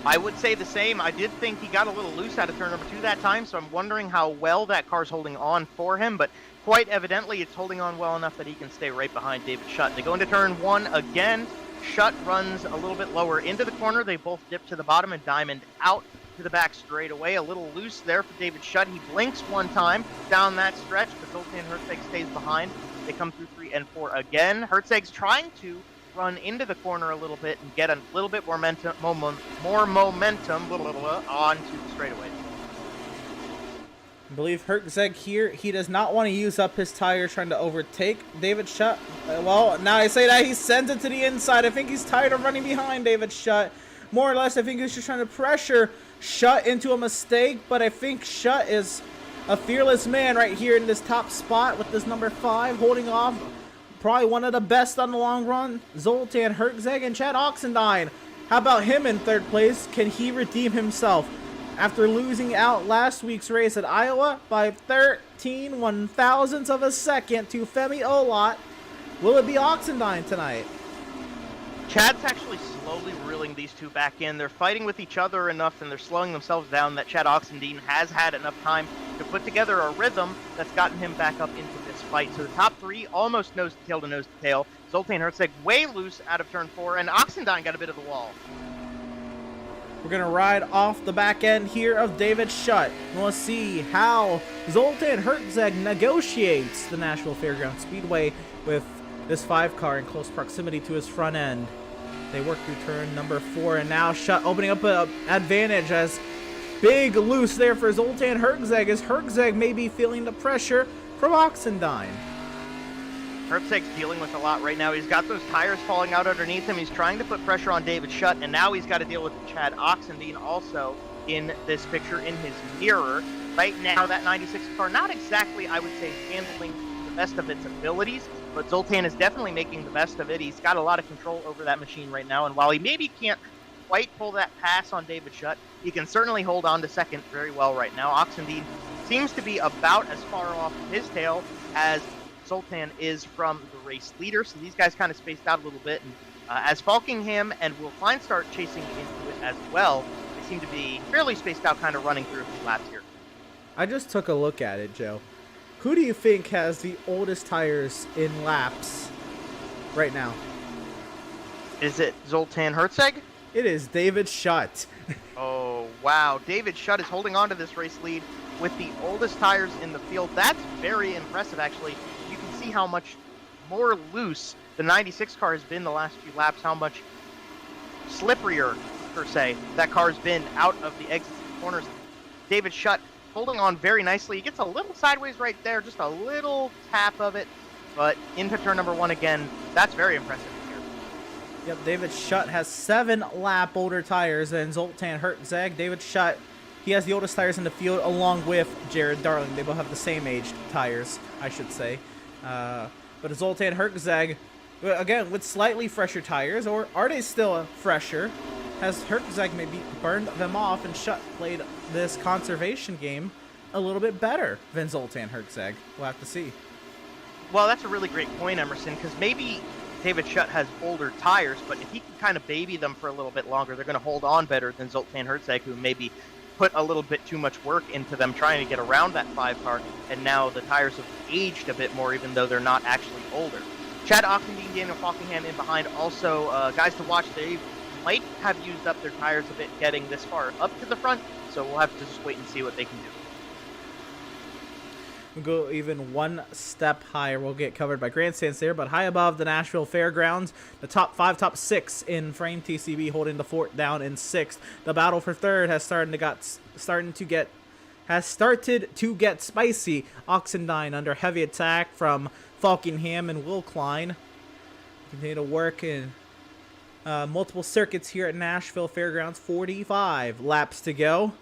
I would say the same. I did think he got a little loose out of turn number 2 that time, so I'm wondering how well that car's holding on for him, but quite evidently it's holding on well enough that he can stay right behind David Schutt. They go into turn 1 again. Schutt runs a little bit lower into the corner. They both dip to the bottom and diamond out to the back straight away. A little loose there for David Schutt. He blinks one time down that stretch, but Zoltan Hertzeg stays behind. They come through 3 and 4 again. Hertzeg's trying to run into the corner a little bit and get a little bit more momentum onto the straightaway. I believe Hertzeg here, he does not want to use up his tire trying to overtake David Schutt. Well, now I say that, he sends it to the inside. I think he's tired of running behind David Schutt. More or less, I think he's just trying to pressure Schutt into a mistake, but I think Schutt is a fearless man right here in this top spot with this number 5 holding off probably one of the best on the long run, Zoltan Hertzeg and Chad Oxendine. How about him in 3rd place? Can he redeem himself after losing out last week's race at Iowa by 13 1/1000ths of a second to Femi Olot? Will it be Oxendine tonight? Chad's actually slowly reeling these two back in. They're fighting with each other enough and they're slowing themselves down that Chad Oxendine has had enough time to put together a rhythm that's gotten him back up into this fight. So the top 3 almost nose to tail to nose to tail. Zoltan Hertzeg way loose out of turn 4, and Oxendine got a bit of the wall. We're going to ride off the back end here of David Schutt. We'll see how Zoltan Hertzeg negotiates the Nashville Fairgrounds Speedway with this 5 car in close proximity to his front end. They work through turn number 4, and now Schutt opening up an advantage as big loose there for Zoltan Hertzeg, as Hertzeg may be feeling the pressure from Oxendine. Hertzeg's dealing with a lot right now. He's got those tires falling out underneath him. He's trying to put pressure on David Schutt, and now he's got to deal with Chad Oxendine also in this picture in his mirror. Right now, that 96 car, not exactly, I would say, handling the best of its abilities, but Zoltan is definitely making the best of it. He's got a lot of control over that machine right now, and while he maybe can't quite pull that pass on David Schutt, he can certainly hold on to second very well right now. Oxendine seems to be about as far off his tail as Zoltan is from the race leader, so these guys kind of spaced out a little bit, and as Falkingham and Will Klein start chasing into it as well, they seem to be fairly spaced out, kind of running through a few laps here. I just took a look at it, Joe. Who do you think has the oldest tires in laps right now? Is it Zoltan Hertzeg? It is David Schutt. Oh, wow. David Schutt is holding on to this race lead with the oldest tires in the field. That's very impressive, actually. You can see how much more loose the 96 car has been the last few laps, how much slipperier per se. That car's been out of the exit corners. David Schutt holding on very nicely. He gets a little sideways right there, just a little tap of it, but into turn number 1 again. That's very impressive here. Yep, David Schutt has 7 lap older tires than Zoltan Herzog. David Schutt, he has the oldest tires in the field along with Jared Darling. They both have the same aged tires, I should say. But Zoltan Herzog, again, with slightly fresher tires, or are they still fresher? Has Herzog maybe burned them off and Schutt played this conservation game a little bit better than Zoltan Herzog? We'll have to see. Well, that's a really great point, Emerson, because maybe David Schutt has older tires, but if he can kind of baby them for a little bit longer, they're going to hold on better than Zoltan Herzog, who maybe put a little bit too much work into them trying to get around that 5 car, and now the tires have aged a bit more, even though they're not actually older. Chad Oxendine, Daniel Falkingham in behind. Also, guys to watch, they might have used up their tires a bit getting this far up to the front, so we'll have to just wait and see what they can do. We'll go even one step higher. We'll get covered by grandstands there, but high above the Nashville Fairgrounds, the top 5, top 6 in frame TCB holding the fort down in 6th. The battle for 3rd has started to get spicy. Oxendine under heavy attack from Falkingham and Will Klein. Continue to work in multiple circuits here at Nashville Fairgrounds. 45 laps to go,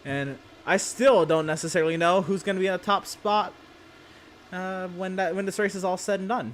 and I still don't necessarily know who's going to be in the top spot when this race is all said and done.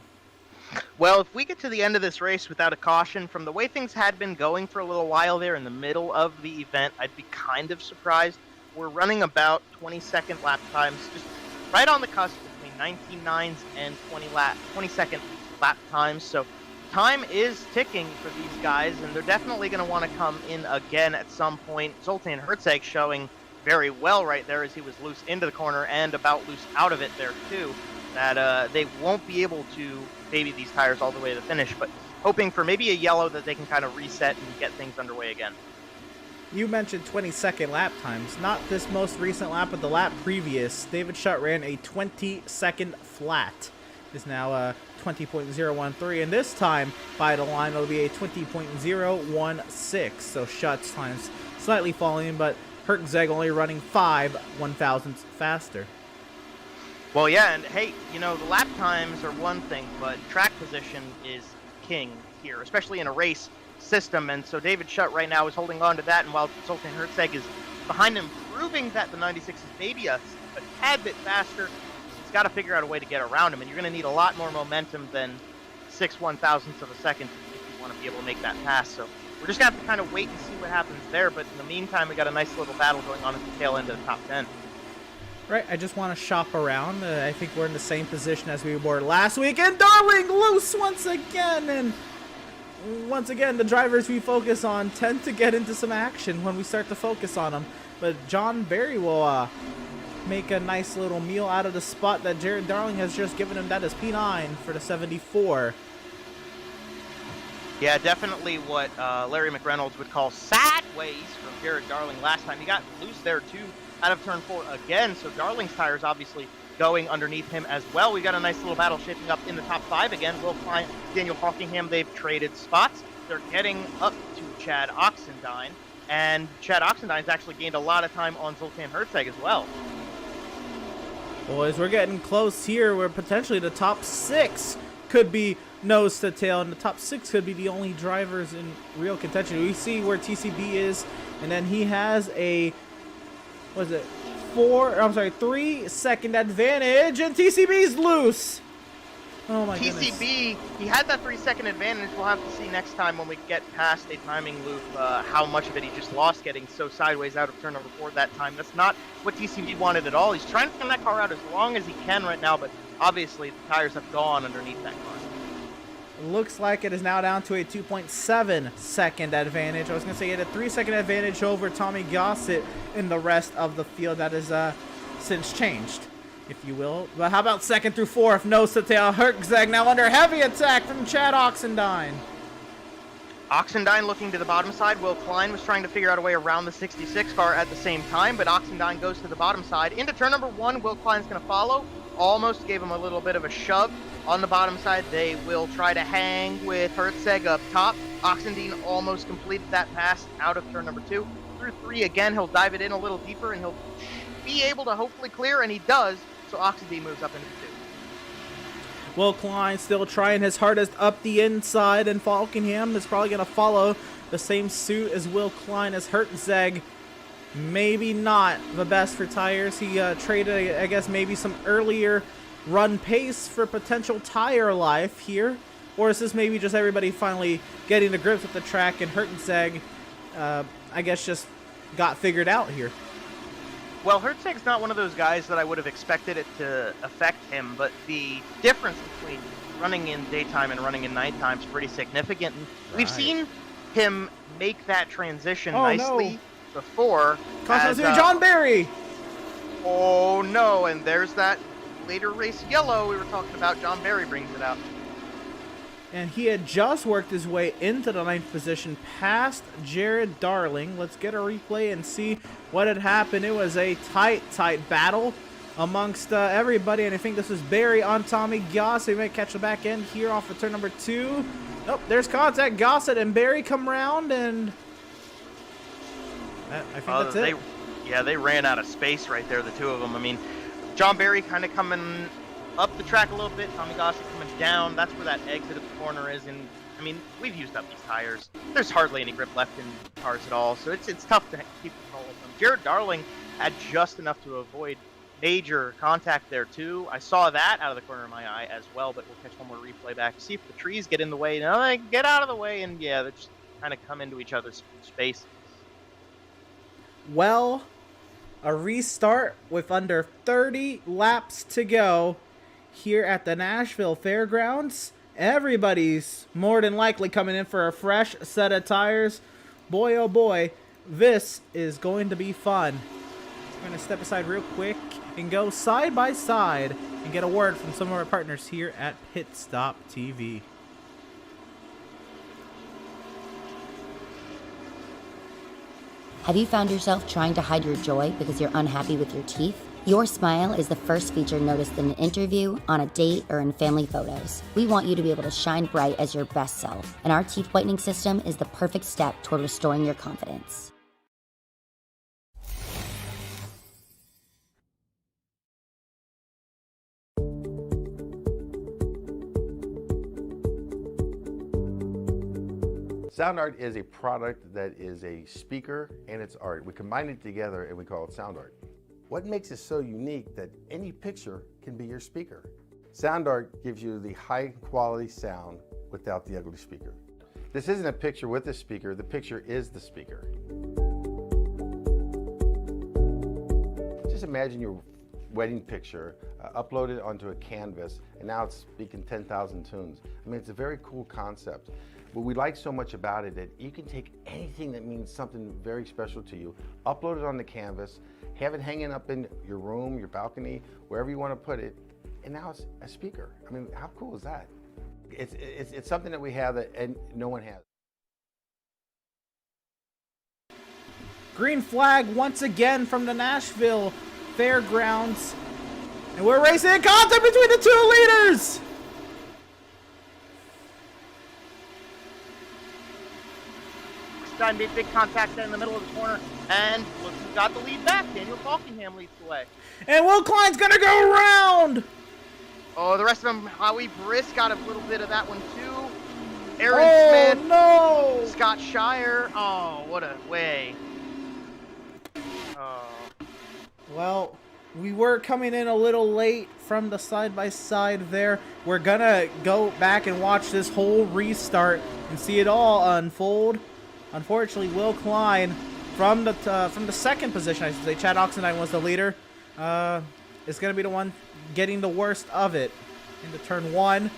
Well, if we get to the end of this race without a caution, from the way things had been going for a little while there in the middle of the event, I'd be kind of surprised. We're running about 20-second lap times, just right on the cusp between 19.9s and 20-second lap times. So time is ticking for these guys, and they're definitely going to want to come in again at some point. Zoltan Herzog showing very well right there as he was loose into the corner and about loose out of it there too, that they won't be able to baby these tires all the way to the finish, but hoping for maybe a yellow that they can kind of reset and get things underway again. You mentioned 20-second lap times. Not this most recent lap, but the lap previous. David Schutt ran a 20-second flat. Is now 20.013, and this time by the line it'll be a 20.016. So Schutt's time's slightly falling, but Herzog only running 5 1/1000ths faster. Well, yeah, and hey, you know, the lap times are one thing, but track position is king here, especially in a race system. And so David Schutt right now is holding on to that, and while Zoltan Herzog is behind him, proving that the 96 is maybe a tad bit faster, he's got to figure out a way to get around him, and you're going to need a lot more momentum than 6 1/1000ths of a second if you want to be able to make that pass. So we're just going to have to kind of wait and see what happens there, but in the meantime, we got a nice little battle going on at the tail end of the top 10. Right, I just want to shop around. I think we're in the same position as we were last week, and Darling loose once again, and once again, the drivers we focus on tend to get into some action when we start to focus on them. But John Berry will make a nice little meal out of the spot that Jared Darling has just given him. That is P9 for the 74. Yeah, definitely what Larry McReynolds would call sideways from Jared Darling last time. He got loose there, too, out of turn 4 again. So Darling's tires obviously going underneath him as well. We got a nice little battle shaping up in the top 5 again. Will Klein, Daniel Falkingham, they've traded spots. They're getting up to Chad Oxendine, and Chad Oxendine's actually gained a lot of time on Zoltan Herzog as well. Boys, we're getting close here where potentially the top 6 could be nose to tail, and the top 6 could be the only drivers in real contention. We see where TCB is, and then he has a, 3-second advantage, and TCB's loose. Oh my goodness. TCB, he had that 3-second advantage. We'll have to see next time when we get past a timing loop how much of it he just lost getting so sideways out of turn number 4 that time. That's not what TCB wanted at all. He's trying to come that car out as long as he can right now, but obviously the tires have gone underneath that car. Looks like it is now down to a 2.7-second advantage. I was going to say he had a 3-second advantage over Tommy Gossett in the rest of the field. That is since changed, if you will. But how about 2nd through 4th? Nose to tail. Herzog now under heavy attack from Chad Oxendine. Oxendine looking to the bottom side. Will Klein was trying to figure out a way around the 66 car at the same time, but Oxendine goes to the bottom side. Into turn number 1, Will Klein's going to follow. Almost gave him a little bit of a shove on the bottom side. They will try to hang with Herzog up top. Oxendine almost completed that pass out of turn number 2. Through 3 again, he'll dive it in a little deeper, and he'll be able to hopefully clear, and he does, so Oxendine moves up into the 2. Will Klein still trying his hardest up the inside, and Falkenham is probably going to follow the same suit as Will Klein as Hertzeg. Maybe not the best for tires. He traded, I guess, maybe some earlier run pace for potential tire life here. Or is this maybe just everybody finally getting to grips with the track, and Hertzeg, I guess, just got figured out here? Well, Hertzeg's not one of those guys that I would have expected it to affect him, but the difference between running in daytime and running in nighttime is pretty significant. And we've seen him make that transition nicely before. As, John Barry! Oh no, and there's that later race yellow we were talking about. John Barry brings it out. And he had just worked his way into the 9th position past Jared Darling. Let's get a replay and see what had happened. It was a tight battle amongst everybody. And I think this is Barry on Tommy Goss. He might catch the back end here off of turn number 2. Nope, there's contact. Gossett and Barry come round, and I think that's it. They ran out of space right there, the two of them. I mean, John Barry kind of coming up the track a little bit, Tommy Gossett coming down. That's where that exit of the corner is, and I mean, we've used up these tires. There's hardly any grip left in cars at all, so it's tough to keep control of them. Jared Darling had just enough to avoid major contact there too. I saw that out of the corner of my eye as well, but we'll catch one more replay back. See if the trees get in the way. No, they get out of the way, and yeah, they just kind of come into each other's space. Well, a restart with under 30 laps to go here at the Nashville Fairgrounds. Everybody's more than likely coming in for a fresh set of tires. Boy, oh boy, this is going to be fun. We're going to step aside real quick and go side by side and get a word from some of our partners here at Pit Stop TV. Have you found yourself trying to hide your joy because you're unhappy with your teeth? Your smile is the first feature noticed in an interview, on a date, or in family photos. We want you to be able to shine bright as your best self, and our teeth whitening system is the perfect step toward restoring your confidence. Sound art is a product that is a speaker and it's art. We combine it together and we call it sound art. What makes it so unique that any picture can be your speaker? Sound art gives you the high quality sound without the ugly speaker. This isn't a picture with a speaker, the picture is the speaker. Just imagine your wedding picture uploaded onto a canvas and now it's speaking 10,000 tunes. I mean, it's a very cool concept. What we like so much about it that you can take anything that means something very special to you, upload it on the canvas, have it hanging up in your room, your balcony, wherever you want to put it, and now it's a speaker. I mean, how cool is that? It's something that we have that and no one has. Green flag once again from the Nashville Fairgrounds. And we're racing in contact between the two leaders! Time made big contact there in the middle of the corner, and look who got the lead back. Daniel Falkenham leads the way. And Will Klein's gonna go around! Oh, the rest of them, Howie Briss got a little bit of that one too. Aaron Smith. No! Scott Shire. Oh, what a way. Oh. Well, we were coming in a little late from the side-by-side there. We're gonna go back and watch this whole restart and see it all unfold. Unfortunately, Will Klein from the second position, I should say, Chad Oxendine was the leader, is going to be the one getting the worst of it. Into turn 1,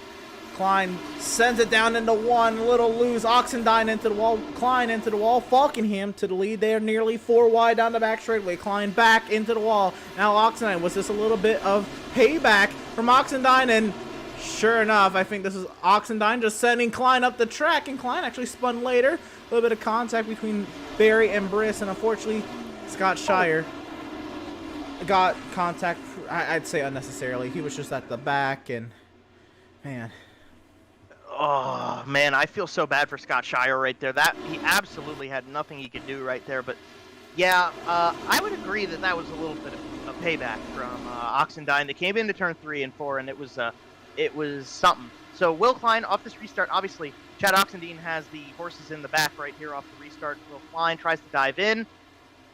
Klein sends it down into 1, a little loose, Oxendine into the wall, Klein into the wall, Falkenham to the lead. They are nearly 4 wide down the back straightaway. Klein back into the wall. Now Oxendine, was this a little bit of payback from Oxendine? And sure enough, I think this is Oxendine just sending Klein up the track, and Klein actually spun later. A little bit of contact between Barry and Briss, and unfortunately, Scott Shire got contact, I'd say unnecessarily. He was just at the back, and man. Oh man, I feel so bad for Scott Shire right there. That he absolutely had nothing he could do right there. But yeah, I would agree that that was a little bit of a payback from Oxendine. They came into turn 3 and 4, and it was something. So Will Klein off this restart. Obviously, Chad Oxendine has the horses in the back right here off the restart. Will Klein tries to dive in.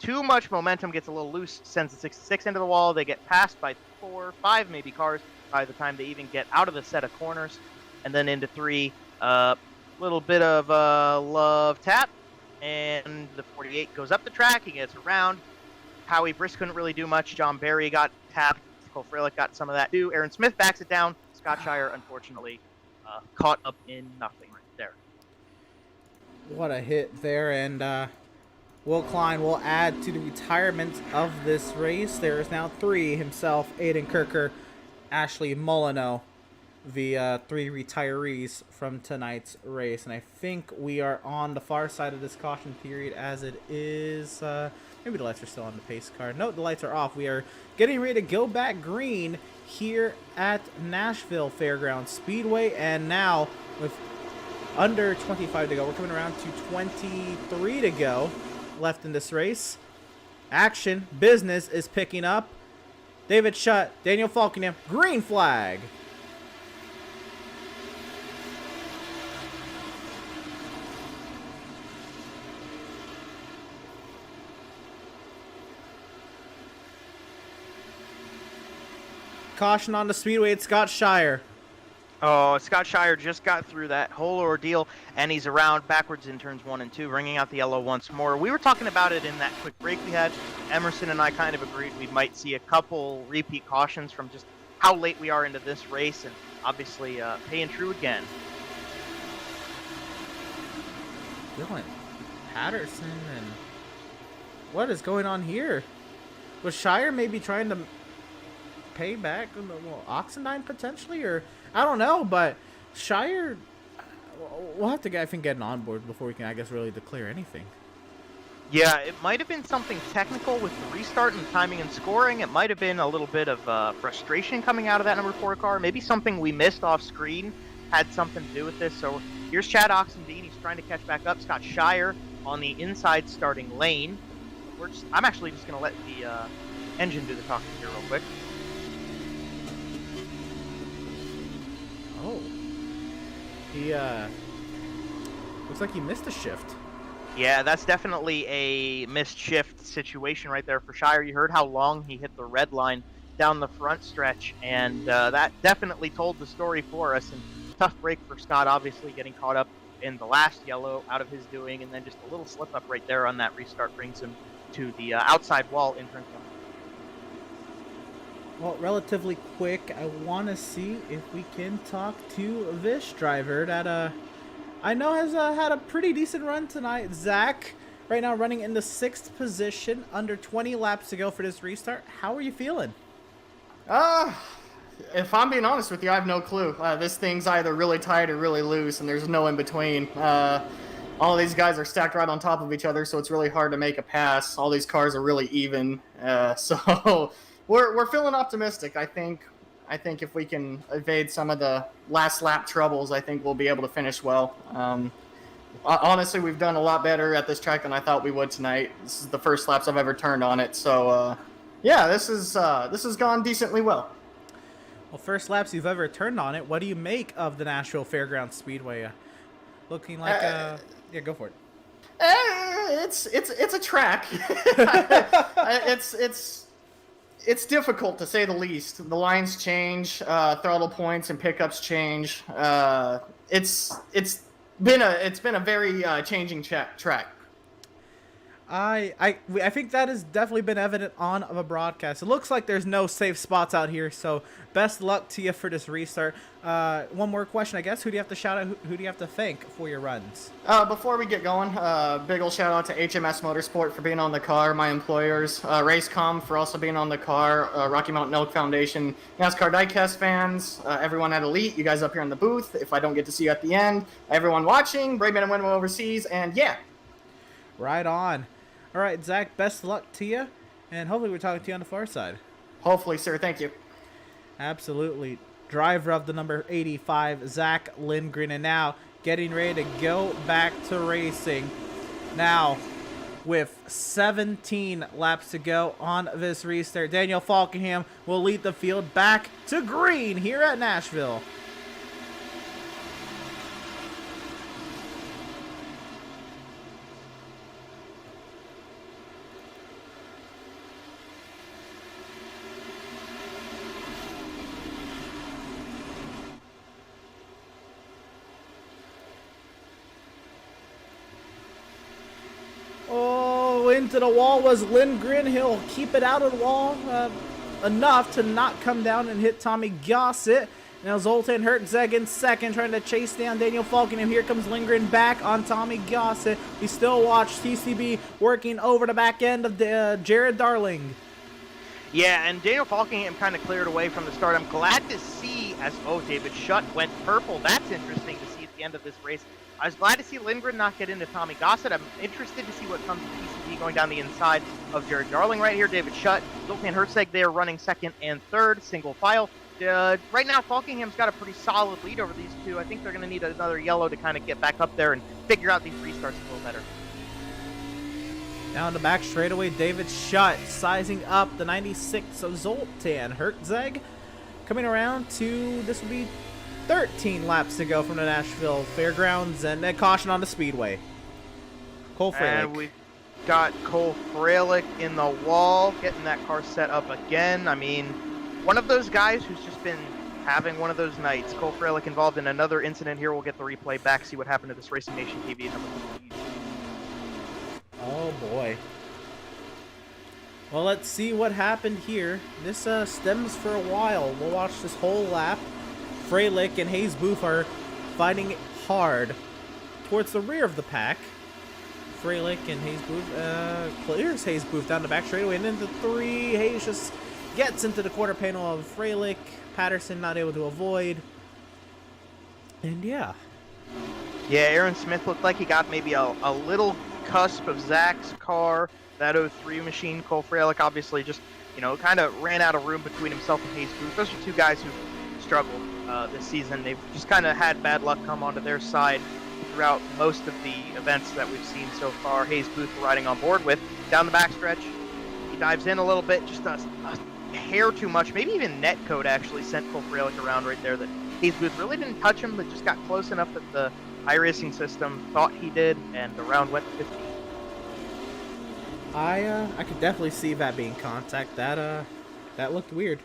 Too much momentum, gets a little loose, sends the 66 into the wall. They get passed by 4, 5 maybe cars by the time they even get out of the set of corners. And then into 3, little bit of love tap, and the 48 goes up the track. He gets around. Howie Brisk couldn't really do much. John Barry got tapped. Cole Freilich got some of that too. Aaron Smith backs it down. Scott Shire, unfortunately, caught up in nothing right there. What a hit there, and Will Klein will add to the retirement of this race. There is now 3 himself, Aiden Kirker, Ashley Molyneux, the 3 retirees from tonight's race. And I think we are on the far side of this caution period as it is. Maybe the lights are still on the pace car. No, the lights are off. We are getting ready to go back green here at Nashville Fairgrounds Speedway. And now with under 25 to go, we're coming around to 23 to go left in this race. Action, business is picking up. David Schutt, Daniel Falkenham, green flag. Caution on the speedway, it's Scott Shire. Oh, Scott Shire just got through that whole ordeal, and he's around backwards in turns 1 and 2, bringing out the yellow once more. We were talking about it in that quick break we had. Emerson and I kind of agreed we might see a couple repeat cautions from just how late we are into this race, and obviously paying true again. Dylan Patterson, and what is going on here? Was Shire maybe trying to pay back Oxendine potentially, or I don't know, but Shire, we'll have to, I think, get an onboard before we can, I guess, really declare anything. Yeah, it might have been something technical with the restart and timing and scoring. It might have been a little bit of frustration coming out of that number 4 car. Maybe something we missed off screen had something to do with this. So here's Chad Oxendine. He's trying to catch back up. Scott Shire on the inside starting lane. I'm actually just going to let the engine do the talking here real quick. Oh, he looks like he missed a shift. Yeah, that's definitely a missed shift situation right there for Shire. You heard how long he hit the red line down the front stretch, and that definitely told the story for us. And tough break for Scott, obviously getting caught up in the last yellow out of his doing, and then just a little slip up right there on that restart brings him to the outside wall in turn 1. Well, relatively quick, I want to see if we can talk to this driver that I know has had a pretty decent run tonight. Zach, right now running in the 6th position, under 20 laps to go for this restart. How are you feeling? If I'm being honest with you, I have no clue. This thing's either really tight or really loose, and there's no in between. All these guys are stacked right on top of each other, so it's really hard to make a pass. All these cars are really even, so we're feeling optimistic. I think if we can evade some of the last lap troubles, I think we'll be able to finish well. Honestly, we've done a lot better at this track than I thought we would tonight. This is the first laps I've ever turned on it, so yeah, this has gone decently well. Well, first laps you've ever turned on it. What do you make of the Nashville Fairgrounds Speedway? Looking like yeah, go for it. It's a track. It's difficult to say the least. The lines change, throttle points and pickups change. It's been a very changing track. I think that has definitely been evident on the broadcast. It looks like there's no safe spots out here, so best luck to you for this restart. One more question, I guess. Who do you have to shout out? Who do you have to thank for your runs? Before we get going, big ol' shout out to HMS Motorsport for being on the car, my employers, Racecom for also being on the car, Rocky Mountain Elk Foundation, NASCAR Diecast fans, everyone at Elite, you guys up here in the booth, if I don't get to see you at the end, everyone watching, brave men and women overseas, and yeah. Right on. All right, Zach, best of luck to you, and hopefully we're talking to you on the far side. Hopefully, sir. Thank you. Absolutely. driver of the number 85, Zach Lindgren. And now getting ready to go back to racing. Now, with 17 laps to go on this restart, Daniel Falkenham will lead the field back to green here at Nashville. Into the wall was Lindgren. He'll keep it out of the wall enough to not come down and hit Tommy Gossett. Now Zoltan Hertzeg in second, trying to chase down Daniel Falkenham. Here comes Lindgren back on Tommy Gossett. We still watch TCB working over the back end of the Jared Darling. Yeah, and Daniel Falkenham kind of cleared away from the start. I'm glad to see as David Schutt went purple. That's interesting to see at the end of this race. I was glad to see Lindgren not get into Tommy Gossett. I'm interested to see what comes to TCB going down the inside of Jared Darling right here. David Schutt, Zoltan Hertzeg, they are running second and third, single file. Right now, Falkingham's got a pretty solid lead over these two. I think they're going to need another yellow to kind of get back up there and figure out these restarts a little better. Down the back straightaway, David Schutt sizing up the 96 of Zoltan Hertzeg. Coming around to, this will be 13 laps to go from the Nashville Fairgrounds, and then caution on the Speedway. Cole Freilich. And we've got Cole Freilich in the wall, getting that car set up again. I mean, one of those guys who's just been having one of those nights. Cole Freilich involved in another incident here. We'll get the replay back, see what happened to this Racing Nation TV number. Oh boy. Well, let's see what happened here. This stems for a while. We'll watch this whole lap. Freilich and Hayes Booth are fighting hard towards the rear of the pack. Freilich and Hayes Booth clears Hayes Booth down the back straightaway and into three. Hayes just gets into the quarter panel of Freilich. Patterson not able to avoid. And yeah. Yeah, Aaron Smith looked like he got maybe a little cusp of Zach's car. That 03 machine. Cole Freilich obviously just, kind of ran out of room between himself and Hayes Booth. Those are two guys who struggled this season. They've just kind of had bad luck come onto their side throughout most of the events that we've seen so far. Hayes Booth riding on board with. Down the backstretch, he dives in a little bit, just a hair too much. Maybe even Netcode actually sent Cole Freilich around right there. That Hayes Booth really didn't touch him, but just got close enough that the iRacing system thought he did, and the round went 50. I could definitely see that being contact. That looked weird.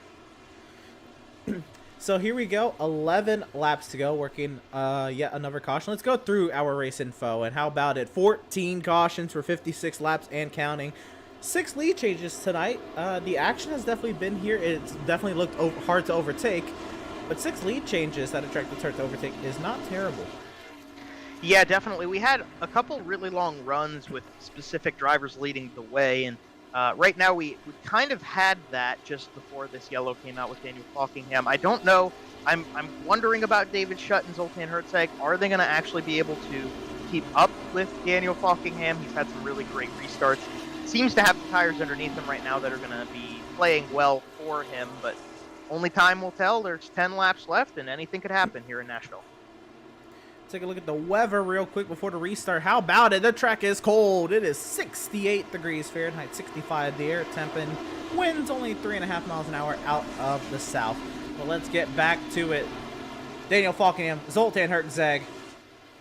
So here we go, 11 laps to go, working yet another caution. Let's go through our race info, and how about it? 14 cautions for 56 laps and counting. 6 lead changes tonight. The action has definitely been here. It's definitely looked hard to overtake, but 6 lead changes that a track that's hard to overtake is not terrible. Yeah, definitely. We had a couple really long runs with specific drivers leading the way, and right now we kind of had that just before this yellow came out with Daniel Falkenham. I don't know. I'm wondering about David Schutt and Zoltan Hertzeg. Are they going to actually be able to keep up with Daniel Falkenham? He's had some really great restarts. Seems to have the tires underneath him right now that are going to be playing well for him, but only time will tell. There's 10 laps left, and anything could happen here in Nashville. Take a look at the weather real quick before the restart. How about it? The track is cold. It is 68 degrees Fahrenheit, 65 the air temp, and winds only 3.5 miles an hour out of the south. Well, let's get back to it. Daniel Falkenham, Zoltan Hertzeg.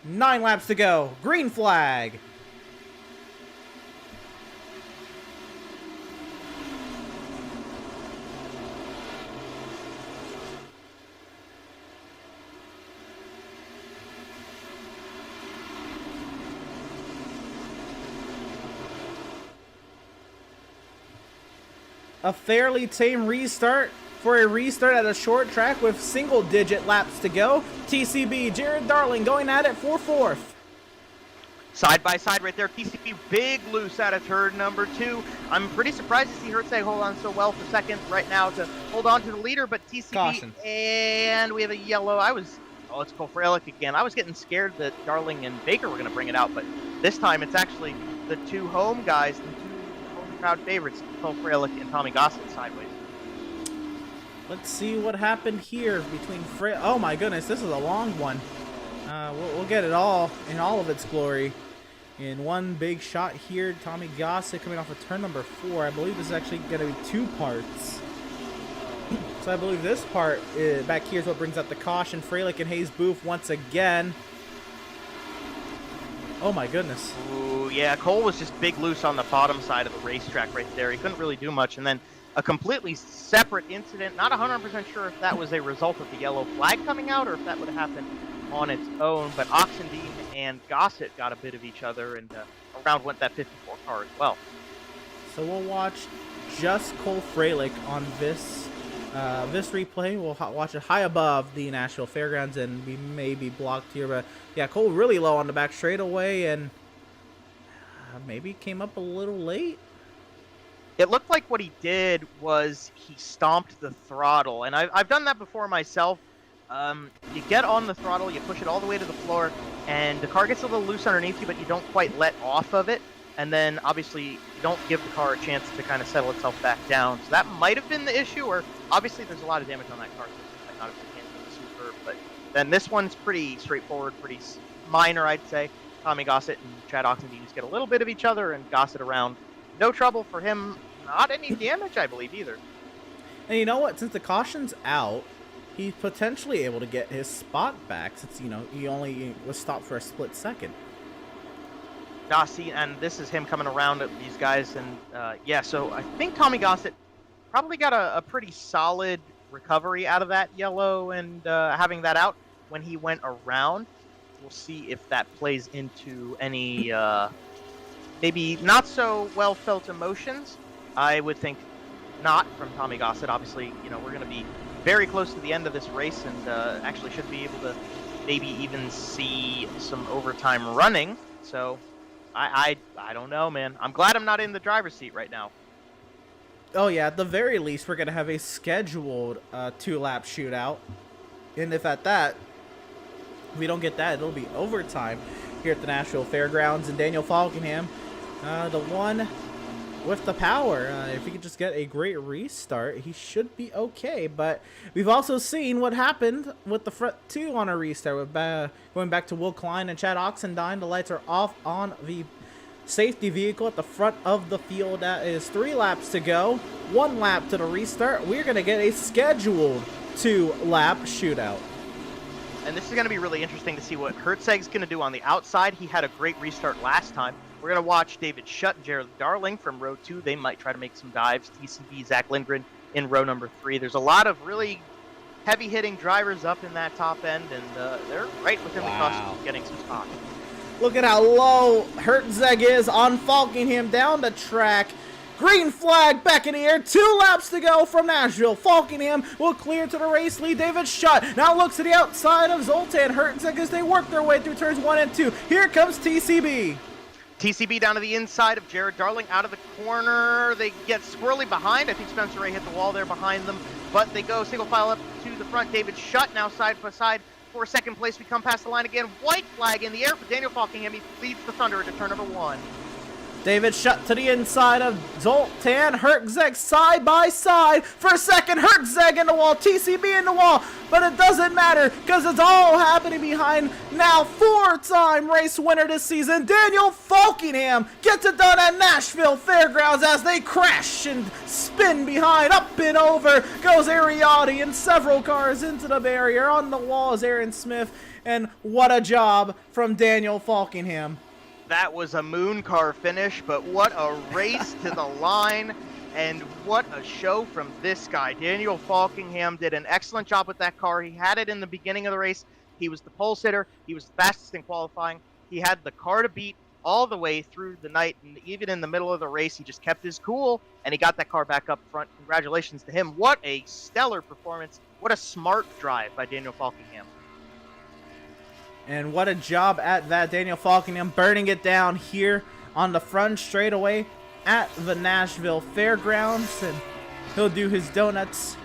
9 laps to go. Green flag. A fairly tame restart for a restart at a short track with single-digit laps to go. TCB, Jared Darling going at it for 4th. Side by side right there, TCB big loose out of turn number 2. I'm pretty surprised to see Hertzeg hold on so well for second right now to hold on to the leader, but TCB, caution. And we have a yellow. It's Cole Freilich again. I was getting scared that Darling and Baker were going to bring it out, but this time it's actually the 2 home guys, the 2 home crowd favorites, Cole Freilich and Tommy Gossett sideways. Let's see what happened here between oh my goodness, this is a long one. We'll get it all in all of its glory in one big shot here. Tommy Gossett coming off of turn number 4. I believe this is actually going to be 2 parts. So I believe this part back here is what brings out the caution. Freilich and Hayes Booth once again. Oh my goodness. Ooh, yeah, Cole was just big loose on the bottom side of the racetrack right there. He couldn't really do much. And then a completely separate incident. Not 100% sure if that was a result of the yellow flag coming out or if that would have happened on its own. But Oxendine and Gossett got a bit of each other, and around went that 54 car as well. So we'll watch just Cole Freilich on this replay. We'll watch it high above the Nashville Fairgrounds, and we may be blocked here. But yeah, Cole really low on the back straightaway, and maybe came up a little late. It looked like what he did was he stomped the throttle, and I've done that before myself. You get on the throttle, you push it all the way to the floor, and the car gets a little loose underneath you, but you don't quite let off of it. And then, obviously, you don't give the car a chance to kind of settle itself back down. So that might have been the issue, or obviously there's a lot of damage on that car, so it might not have been handled super. But then this one's pretty straightforward, pretty minor, I'd say. Tommy Gossett and Chad Oxendine just get a little bit of each other, and Gossett around. No trouble for him. Not any damage, I believe, either. And you know what? Since the caution's out, he's potentially able to get his spot back, since, you know, he only was stopped for a split second. See, and this is him coming around at these guys, and yeah, so I think Tommy Gossett probably got a pretty solid recovery out of that yellow and having that out when he went around. We'll see if that plays into any maybe not so well felt emotions. I would think not from Tommy Gossett. Obviously, you know, we're going to be very close to the end of this race, and actually should be able to maybe even see some overtime running. So I don't know, man. I'm glad I'm not in the driver's seat right now. Oh yeah, at the very least, we're going to have a scheduled 2-lap shootout. And if at that, we don't get that, it'll be overtime here at the Nashville Fairgrounds. And Daniel Falkenham, the one with the power. If he could just get a great restart, he should be okay. But we've also seen what happened with the front 2 on a restart. With going back to Will Klein and Chad Oxendine, the lights are off on the safety vehicle at the front of the field. That is 3 laps to go. 1 lap to the restart. We're going to get a scheduled 2-lap shootout. And this is going to be really interesting to see what Hertzeg's going to do on the outside. He had a great restart last time. We're going to watch David Shutt and Jared Darling from row 2. They might try to make some dives. TCB, Zach Lindgren in row number 3. There's a lot of really heavy-hitting drivers up in that top end, and they're right within the cusp of getting some spots. Look at how low Hertzeg is on Falkenham down the track. Green flag back in the air. 2 laps to go from Nashville. Falkenham will clear to the race lead. David Shutt now looks to the outside of Zoltan Hertzeg as they work their way through turns 1 and 2. Here comes TCB. TCB down to the inside of Jared Darling, out of the corner. They get squirrely behind. I think Spencer Ray hit the wall there behind them, but they go single file up to the front. David Shutt now side by side for second place. We come past the line again. White flag in the air for Daniel Falkenham. He leads the Thunder into turn number 1. David Shutt to the inside of Zoltan Hertzeg side by side for second. Hertzeg in the wall, TCB in the wall, but it doesn't matter because it's all happening behind now 4-time race winner this season. Daniel Falkenham gets it done at Nashville Fairgrounds as they crash and spin behind. Up and over goes Ariotti and several cars into the barrier. On the wall is Aaron Smith, and what a job from Daniel Falkenham. That was a moon car finish, but what a race to the line, and what a show from this guy. Daniel Falkenham did an excellent job with that car. He had it in the beginning of the race. He was the pole sitter. He was the fastest in qualifying. He had the car to beat all the way through the night, and even in the middle of the race, he just kept his cool, and he got that car back up front. Congratulations to him. What a stellar performance. What a smart drive by Daniel Falkenham. And what a job at that. Daniel Falkenham burning it down here on the front straightaway at the Nashville Fairgrounds. And he'll do his donuts.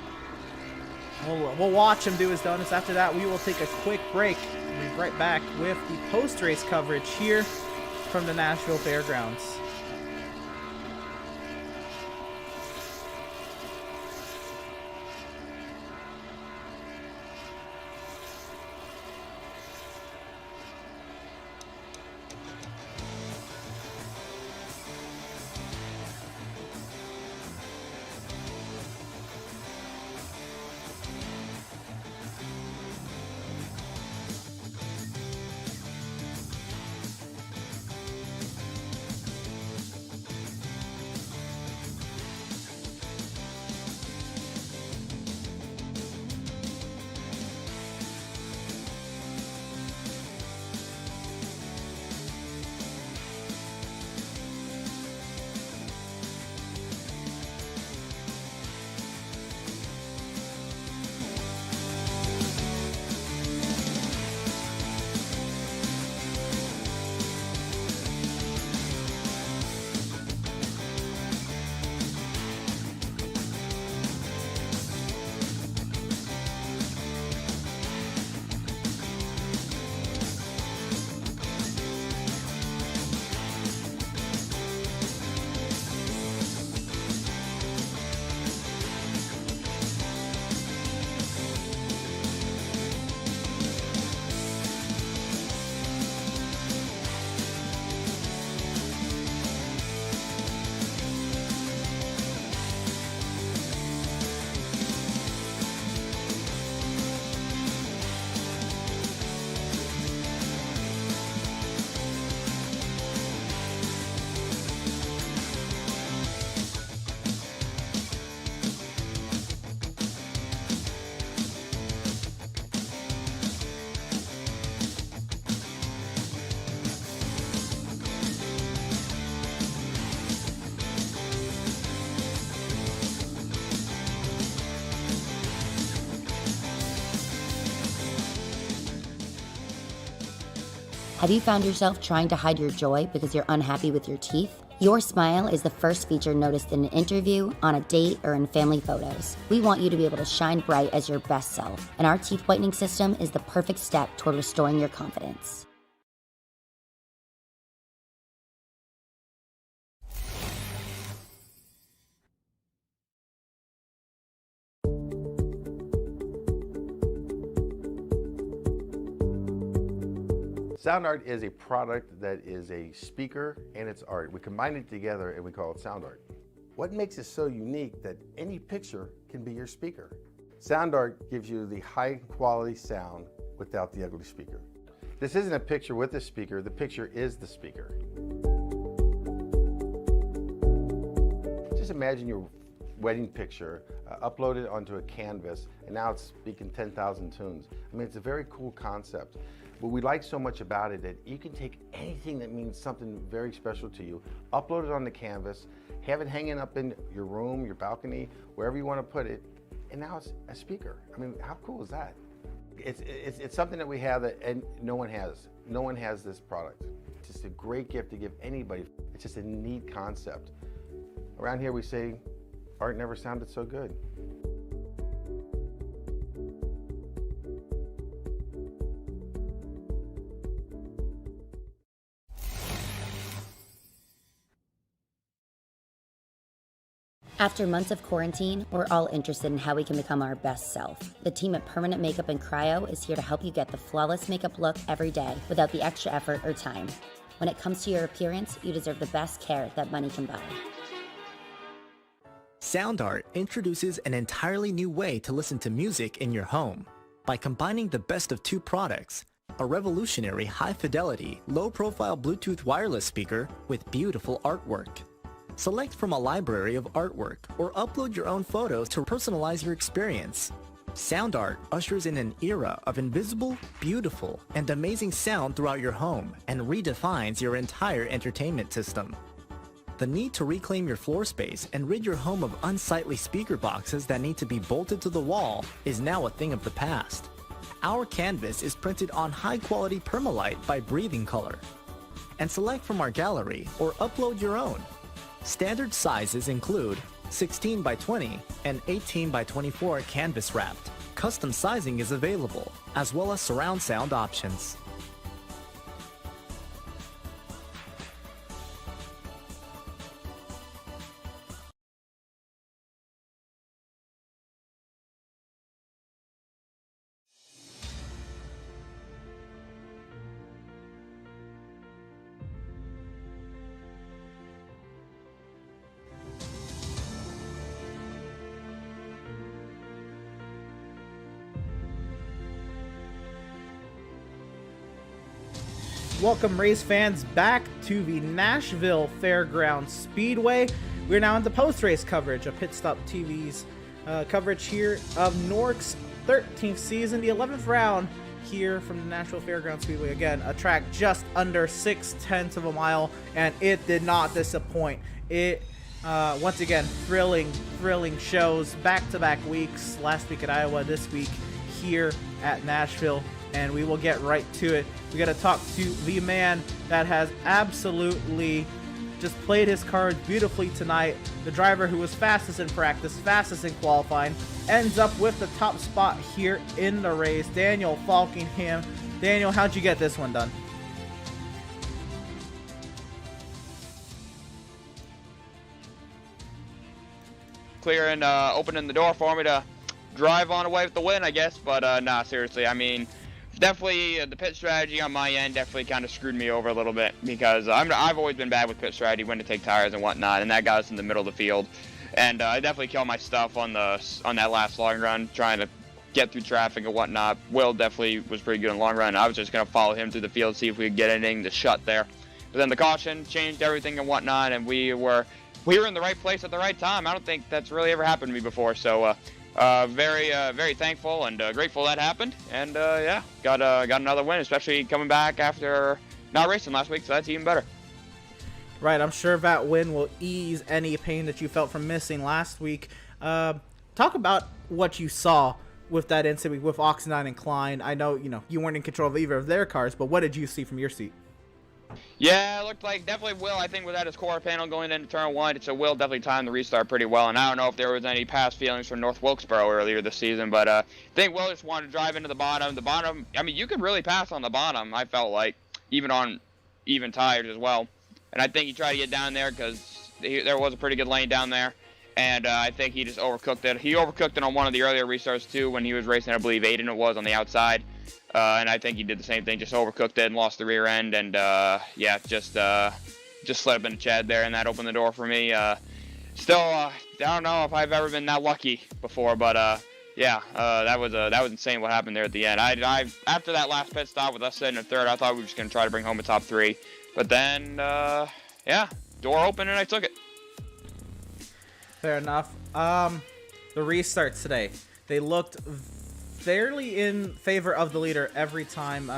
We'll watch him do his donuts. After that, we will take a quick break. We'll be right back with the post-race coverage here from the Nashville Fairgrounds. Have you found yourself trying to hide your joy because you're unhappy with your teeth? Your smile is the first feature noticed in an interview, on a date, or in family photos. We want you to be able to shine bright as your best self, and our teeth whitening system is the perfect step toward restoring your confidence. Sound Art is a product that is a speaker and it's art. We combine it together and we call it Sound Art. What makes it so unique that any picture can be your speaker? Sound Art gives you the high quality sound without the ugly speaker. This isn't a picture with a speaker, the picture is the speaker. Just imagine your wedding picture uploaded onto a canvas and now it's speaking 10,000 tunes. I mean, it's a very cool concept. What we like so much about it that you can take anything that means something very special to you, upload it on the canvas, have it hanging up in your room, your balcony, wherever you want to put it, and now it's a speaker. I mean, how cool is that? It's something that we have that and no one has. No one has this product. It's just a great gift to give anybody. It's just a neat concept. Around here we say, art never sounded so good. After months of quarantine, we're all interested in how we can become our best self. The team at Permanent Makeup and Cryo is here to help you get the flawless makeup look every day without the extra effort or time. When it comes to your appearance, you deserve the best care that money can buy. Sound Art introduces an entirely new way to listen to music in your home. By combining the best of two products, a revolutionary high-fidelity, low-profile Bluetooth wireless speaker with beautiful artwork. Select from a library of artwork or upload your own photos to personalize your experience. Sound Art ushers in an era of invisible, beautiful, and amazing sound throughout your home and redefines your entire entertainment system. The need to reclaim your floor space and rid your home of unsightly speaker boxes that need to be bolted to the wall is now a thing of the past. Our canvas is printed on high-quality permalite by Breathing Color. And select from our gallery or upload your own. Standard sizes include 16 by 20 and 18 by 24 canvas wrapped. Custom sizing is available, as well as surround sound options. Welcome race fans back to the Nashville Fairgrounds Speedway. We're now into post-race coverage of Pit Stop TV's coverage here of NORC's 13th season, the 11th round here from the Nashville Fairgrounds Speedway. Again, a track just under 6/10 of a mile, and it did not disappoint. It once again, thrilling shows, back-to-back weeks, last week at Iowa, this week here at Nashville, and we will get right to it. We got to talk to the man that has absolutely just played his cards beautifully tonight. The driver who was fastest in practice, fastest in qualifying, ends up with the top spot here in the race. Daniel Falkingham. Daniel, how'd you get this one done? Clearing, opening the door for me to drive on away with the win, I guess. But nah, seriously, I mean, definitely the pit strategy on my end definitely kind of screwed me over a little bit, because I've always been bad with pit strategy, when to take tires and whatnot, and that got us in the middle of the field. And I definitely killed my stuff on that last long run, trying to get through traffic and whatnot. Will definitely was pretty good in the long run. I was just going to follow him through the field, see if we could get anything to shut there. But then the caution changed everything and whatnot, and we were in the right place at the right time. I don't think that's really ever happened to me before. So very thankful and grateful that happened. And yeah, got another win, especially coming back after not racing last week. So that's even better. Right, I'm sure that win will ease any pain that you felt from missing last week. Talk about what you saw. with that incident with Oxendine and Klein. I know, you weren't in control of either of their cars, but what did you see from your seat? Yeah, it looked like definitely Will, I think, without his core panel going into turn 1, so Will definitely timed the restart pretty well. And I don't know if there was any past feelings from North Wilkesboro earlier this season, but I think Will just wanted to drive into the bottom. The bottom, I mean, you could really pass on the bottom, I felt like, even on even tires as well. And I think he tried to get down there because there was a pretty good lane down there. And I think he just overcooked it. He overcooked it on one of the earlier restarts, too, when he was racing, I believe, Aiden it was on the outside. And I think he did the same thing, just overcooked it and lost the rear end. And, yeah, just slid up into Chad there, and that opened the door for me. Still, I don't know if I've ever been that lucky before, but, yeah, that was insane what happened there at the end. I after that last pit stop with us sitting in third, I thought we were just going to try to bring home a top 3. But then, yeah, door opened and I took it. Fair enough. The restarts today, they looked fairly in favor of the leader every time.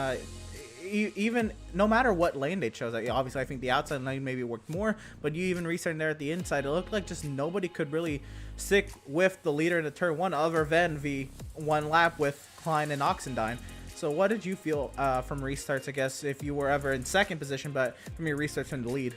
Even no matter what lane they chose. Obviously, I think the outside lane maybe worked more, but you even restarting there at the inside, it looked like just nobody could really stick with the leader in the turn 1 other than the one lap with Klein and Oxendine. So what did you feel from restarts, I guess, if you were ever in second position, but from your restarts in the lead?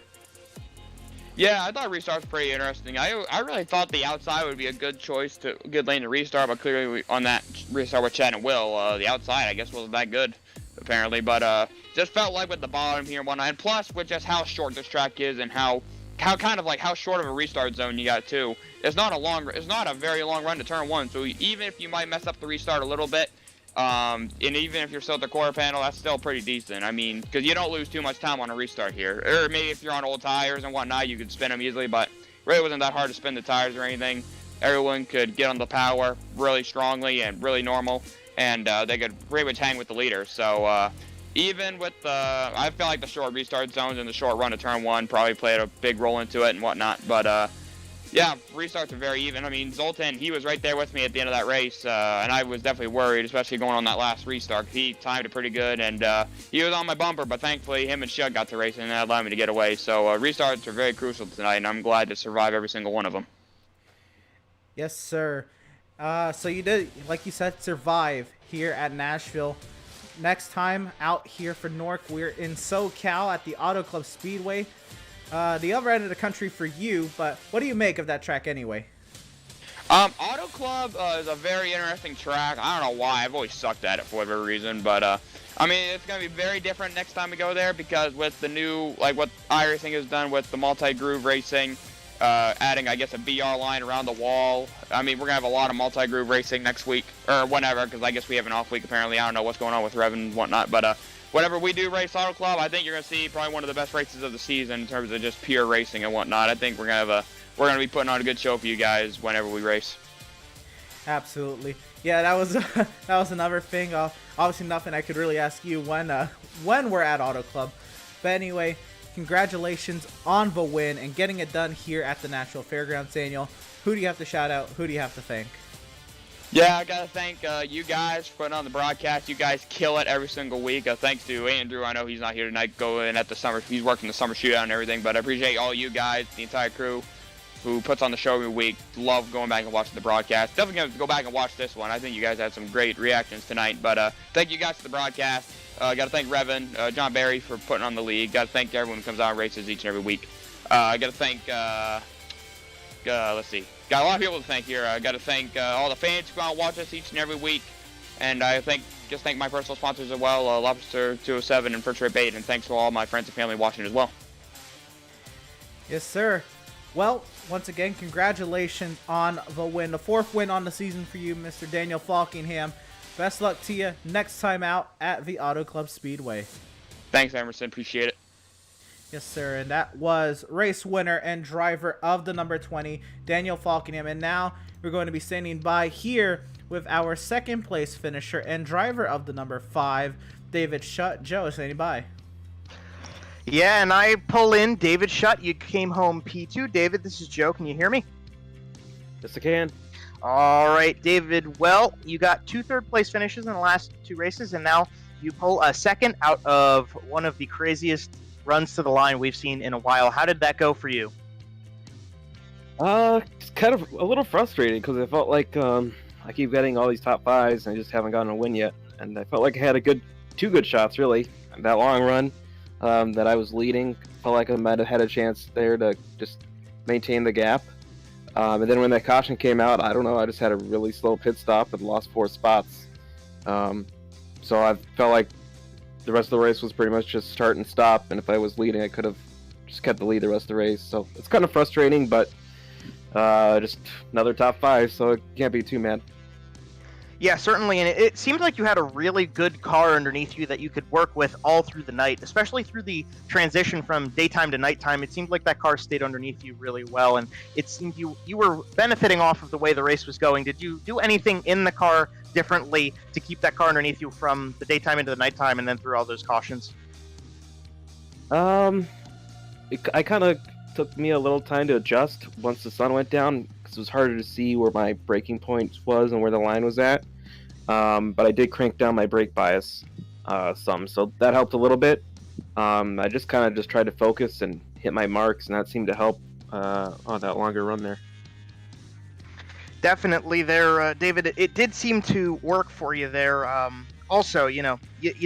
Yeah, I thought restart was pretty interesting. I really thought the outside would be a good choice, good lane to restart, but clearly on that restart with Chad and Will, the outside I guess wasn't that good apparently. But just felt like with the bottom here and whatnot, and plus with just how short this track is and how kind of like how short of a restart zone you got too. It's not a very long run to turn 1, so even if you might mess up the restart a little bit. And even if you're still at the quarter panel, that's still pretty decent. I mean, because you don't lose too much time on a restart here. Or maybe if you're on old tires and whatnot, you could spin them easily, but really wasn't that hard to spin the tires or anything. Everyone could get on the power really strongly and really normal, and they could pretty much hang with the leader. So even with I feel like the short restart zones and the short run to turn 1 probably played a big role into it and whatnot. But yeah, restarts are very even. I mean, Zoltan, he was right there with me at the end of that race, and I was definitely worried, especially going on that last restart. He timed it pretty good, and he was on my bumper, but thankfully him and Shug got to racing, and that allowed me to get away. So restarts are very crucial tonight, and I'm glad to survive every single one of them. Yes, sir. So you did, like you said, survive here at Nashville. Next time out here for NORC, we're in SoCal at the Auto Club Speedway. The other end of the country for you, but what do you make of that track anyway? Auto Club is a very interesting track. I don't know why. I've always sucked at it for whatever reason, but I mean, it's going to be very different next time we go there because with the new, like what iRacing has done with the multi-groove racing, adding, I guess, a BR line around the wall. I mean, we're going to have a lot of multi-groove racing next week, or whenever, because I guess we have an off week apparently. I don't know what's going on with Rev and whatnot, but whenever we do race Auto Club, I think you're going to see probably one of the best races of the season in terms of just pure racing and whatnot. I think we're going to be putting on a good show for you guys whenever we race. Absolutely. Yeah, that was another thing. Obviously nothing I could really ask you when we're at Auto Club. But anyway, congratulations on the win and getting it done here at the Nashville Fairgrounds, Daniel. Who do you have to shout out? Who do you have to thank? Yeah, I gotta thank you guys for putting on the broadcast. You guys kill it every single week. Thanks to Andrew. I know he's not here tonight, going at the summer. He's working the summer shootout and everything. But I appreciate all you guys, the entire crew, who puts on the show every week. Love going back and watching the broadcast. Definitely gonna go back and watch this one. I think you guys had some great reactions tonight. But thank you guys for the broadcast. Gotta thank Revan, John Barry for putting on the league. Gotta thank everyone who comes out and races each and every week. I gotta thank. Let's see. Got a lot of people to thank here. I got to thank all the fans who come out and watch us each and every week. And I just thank my personal sponsors as well, Lobster 207 and First Rate Bait. And thanks to all my friends and family watching as well. Yes, sir. Well, once again, congratulations on the win. The 4th win on the season for you, Mr. Daniel Falkingham. Best luck to you next time out at the Auto Club Speedway. Thanks, Emerson. Appreciate it. Yes, sir, and that was race winner and driver of the number 20, Daniel Falkingham. And now we're going to be standing by here with our 2nd place finisher and driver of the number 5, David Shutt. Joe, standing by. Yeah, and I pull in David Shutt. You came home P2. David, this is Joe. Can you hear me? Yes, I can. All right, David. Well, you got 2 third-place finishes in the last 2 races, and now you pull a 2nd out of one of the craziest runs to the line we've seen in a while. How did that go for you? It's kind of a little frustrating because I felt like I I keep getting all these top 5s, and I just haven't gotten a win yet. And I felt like I had two good shots, really. That long run that I was leading, felt like I might have had a chance there to just maintain the gap. And then when that caution came out, I don't know, I just had a really slow pit stop and lost 4 spots. So I felt like the rest of the race was pretty much just start and stop, and if I was leading, I could have just kept the lead the rest of the race. So it's kind of frustrating, but just another top 5, so it can't be too mad. Yeah, certainly, and it seemed like you had a really good car underneath you that you could work with all through the night, especially through the transition from daytime to nighttime. It seemed like that car stayed underneath you really well, and it seemed you were benefiting off of the way the race was going. Did you do anything in the car differently to keep that car underneath you from the daytime into the nighttime and then through all those cautions? I kind of took me a little time to adjust once the sun went down, because it was harder to see where my braking point was and where the line was at. But I did crank down my brake bias some, so that helped a little bit. I just kind of tried to focus and hit my marks, and that seemed to help on that longer run there. Definitely there, David. It did seem to work for you there. Also, you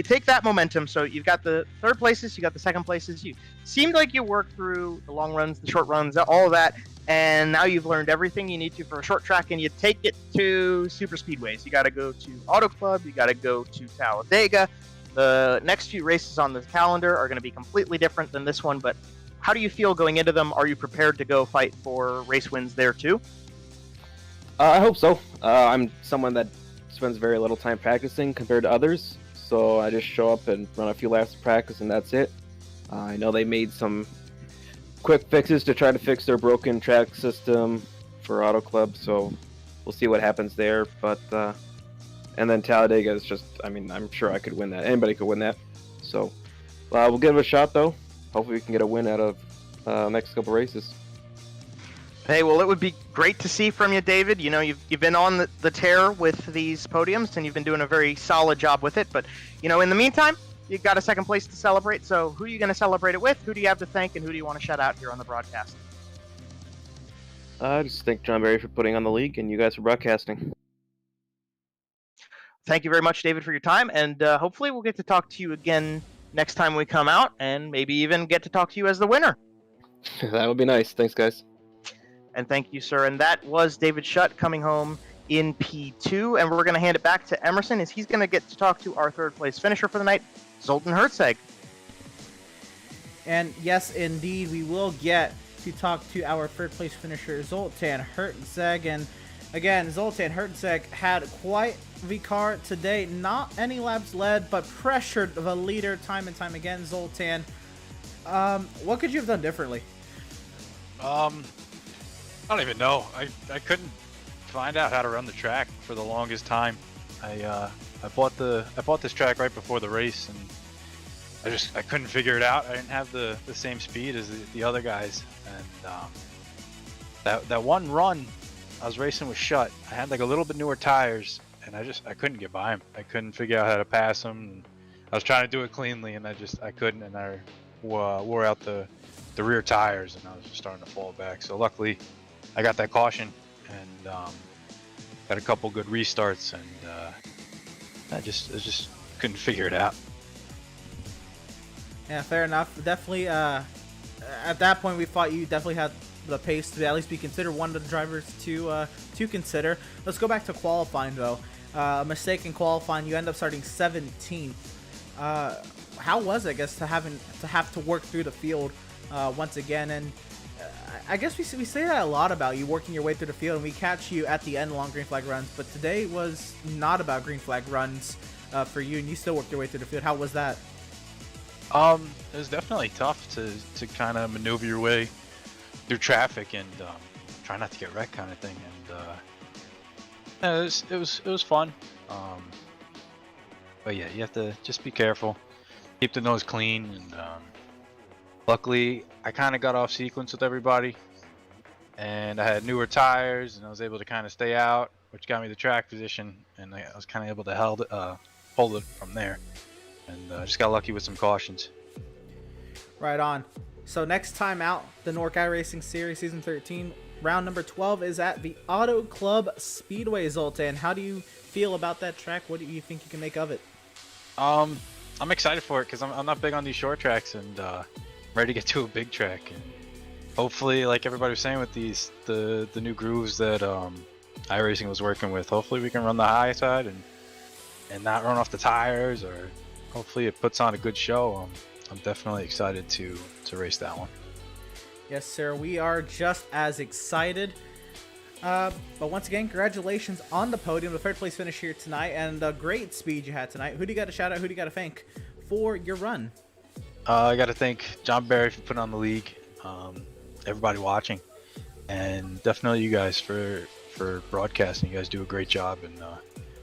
take that momentum, so you've got the third places, you got the second places. You seemed like you worked through the long runs, the short runs, all of that, and now you've learned everything you need to for a short track, and you take it to super speedways. You got to go to Auto Club, you got to go to Talladega. The next few races on the calendar are going to be completely different than this one, but how do you feel going into them? Are you prepared to go fight for race wins there too? I hope so. I'm someone that spends very little time practicing compared to others, so I just show up and run a few laps of practice, and that's it. I know they made some quick fixes to try to fix their broken track system for Auto Club, so we'll see what happens there. But and then Talladega is just, I'm sure I could win that. Anybody could win that. So we'll give it a shot, though. Hopefully we can get a win out of next couple races. Hey, well, it would be great to see from you, David. You've been on the tear with these podiums, and you've been doing a very solid job with it. But, in the meantime, you've got a second place to celebrate. So who are you going to celebrate it with? Who do you have to thank, and who do you want to shout out here on the broadcast? I just thank John Barry for putting on the league, and you guys for broadcasting. Thank you very much, David, for your time, and hopefully we'll get to talk to you again next time we come out, and maybe even get to talk to you as the winner. That would be nice. Thanks, guys. And thank you, sir. And that was David Schutt coming home in P2. And we're going to hand it back to Emerson, as he's going to get to talk to our third place finisher for the night, Zoltan Hertzeg. And yes, indeed, we will get to talk to our third place finisher, Zoltan Hertzeg. And again, Zoltan Hertzeg had quite the car today. Not any laps led, but pressured the leader time and time again. Zoltan, what could you have done differently? I don't even know. I couldn't find out how to run the track for the longest time. I bought this track right before the race, and I couldn't figure it out. I didn't have the same speed as the other guys, and that one run, I was racing with Schutt. I had like a little bit newer tires, and I couldn't get by him. I couldn't figure out how to pass him. And I was trying to do it cleanly, and I couldn't, and I wore out the rear tires, and I was just starting to fall back. So luckily, I got that caution and got a couple good restarts, and I just couldn't figure it out. Yeah, fair enough. Definitely, at that point, we thought you definitely had the pace to at least be considered one of the drivers to consider. Let's go back to qualifying, though. A mistake in qualifying, you end up starting 17th. How was it, I guess, to have to work through the field once again? And I guess we say that a lot about you working your way through the field, and we catch you at the end along green flag runs, but today was not about green flag runs for you, and you still worked your way through the field. How was that? It was definitely tough to kind of maneuver your way through traffic and try not to get wrecked, kind of thing. And it was fun. But yeah, you have to just be careful, keep the nose clean, and luckily I kind of got off sequence with everybody, and I had newer tires, and I was able to kind of stay out, which got me the track position, and I was kind of able to hold it from there, and just got lucky with some cautions. Right on. So next time out, the NORC iRacing Series Season 13, round number 12 is at the Auto Club Speedway. Zoltan, how do you feel about that track? What do you think you can make of it? I'm excited for it because I'm not big on these short tracks, and ready to get to a big track. And hopefully, like everybody was saying with the new grooves that iRacing was working with, hopefully we can run the high side and not run off the tires, or hopefully it puts on a good show. I'm definitely excited to race that one. Yes, sir. We are just as excited. But once again, congratulations on the podium, the third place finish here tonight, and the great speed you had tonight. Who do you got to shout out? Who do you got to thank for your run? I got to thank John Barry for putting on the league, everybody watching, and definitely you guys for broadcasting. You guys do a great job, and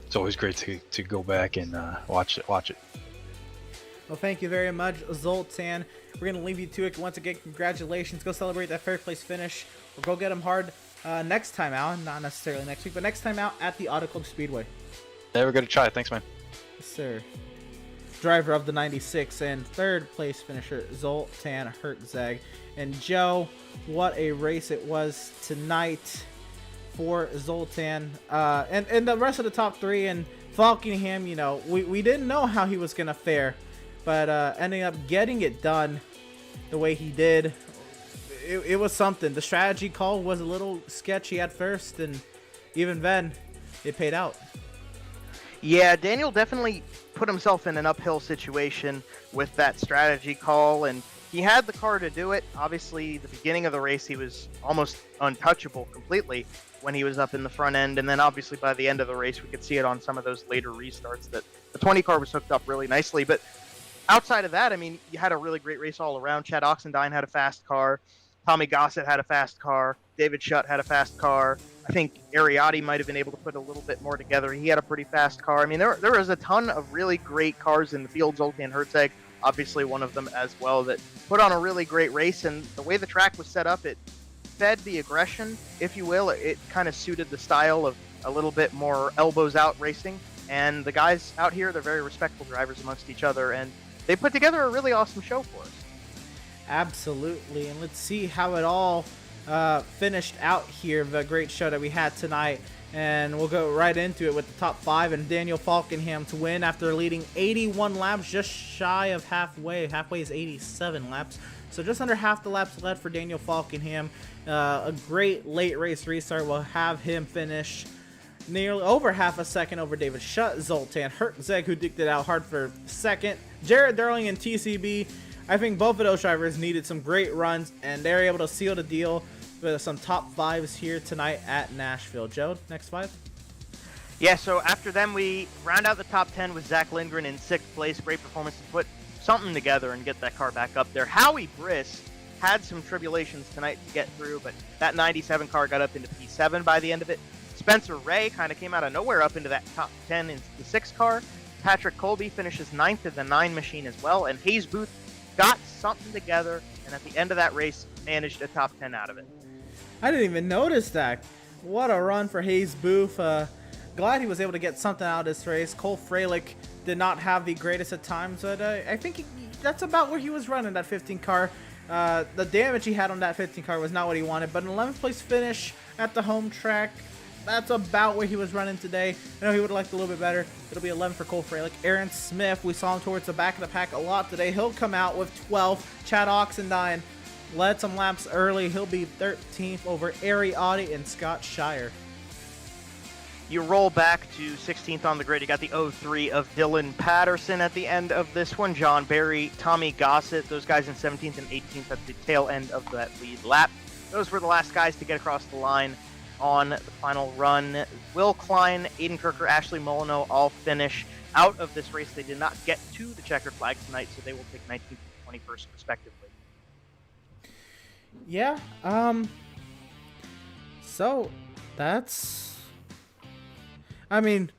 it's always great to go back and watch it. Well, thank you very much, Zoltan. We're going to leave you to it. Once again, congratulations. Go celebrate that third place finish, or go get them hard next time out. Not necessarily next week, but next time out at the Auto Club Speedway. Yeah, we're going to try. Thanks, man. Yes, sir. Driver of the 96 and third place finisher, Zoltan Hertzeg. And Joe, what a race it was tonight for Zoltan. And the rest of the top three, and Falkingham, you know, we didn't know how he was going to fare, but ending up getting it done the way he did, it was something. The strategy call was a little sketchy at first, and even then, it paid out. Yeah, Daniel definitely put himself in an uphill situation with that strategy call, and he had the car to do it. Obviously, the beginning of the race, he was almost untouchable completely when he was up in the front end, and then obviously by the end of the race, we could see it on some of those later restarts that the 20 car was hooked up really nicely. But outside of that, I mean, you had a really great race all around. Chad Oxendine had a fast car. Tommy Gossett had a fast car. David Schutt had a fast car. I think Ariotti might have been able to put a little bit more together. He had a pretty fast car. I mean, there was a ton of really great cars in the field. Zoltan Hertzeg, obviously one of them as well, that put on a really great race. And the way the track was set up, it fed the aggression, if you will. It kind of suited the style of a little bit more elbows out racing. And the guys out here, they're very respectful drivers amongst each other. And they put together a really awesome show for us. Absolutely. And let's see how it all finished out here, the great show that we had tonight. And we'll go right into it with the top five, and Daniel Falkingham to win after leading 81 laps, just shy of halfway. Halfway is 87 laps, so just under half the laps led for Daniel Falkingham. A great late race restart will have him finish nearly over half a second over David Schutt. Zoltan Hertzeg, who dicked it out hard for second. Jared Darling and TCB, I think both of those drivers needed some great runs, and they're able to seal the deal with some top fives here tonight at Nashville. Joe, next five? Yeah, so after them, we round out the top 10 with Zach Lindgren in 6th place. Great performance to put something together and get that car back up there. Howie Briss had some tribulations tonight to get through, but that 97 car got up into P7 by the end of it. Spencer Ray kind of came out of nowhere up into that top 10 in the 6 car. Patrick Colby finishes 9th in the 9 machine as well, and Hayes Booth got something together, and at the end of that race, managed a top 10 out of it. I didn't even notice that. What a run for Hayes Booth. Glad he was able to get something out of this race. Cole Freilich did not have the greatest at times, but I think that's about where he was running, that 15 car. The damage he had on that 15 car was not what he wanted, but an 11th place finish at the home track, that's about where he was running today. I know he would have liked a little bit better. It'll be 11 for Cole Freilich. Aaron Smith, we saw him towards the back of the pack a lot today. He'll come out with 12th. Chad Oxendine led some laps early. He'll be 13th over Ariotti and Scott Shire. You roll back to 16th on the grid. You got the 03 of Dylan Patterson at the end of this one. John Barry, Tommy Gossett, those guys in 17th and 18th at the tail end of that lead lap. Those were the last guys to get across the line on the final run. Will Klein, Aiden Kirker, Ashley Molyneux all finish out of this race. They did not get to the checkered flag tonight, so they will take 19th and 21st respectively. Yeah, so that's, I mean,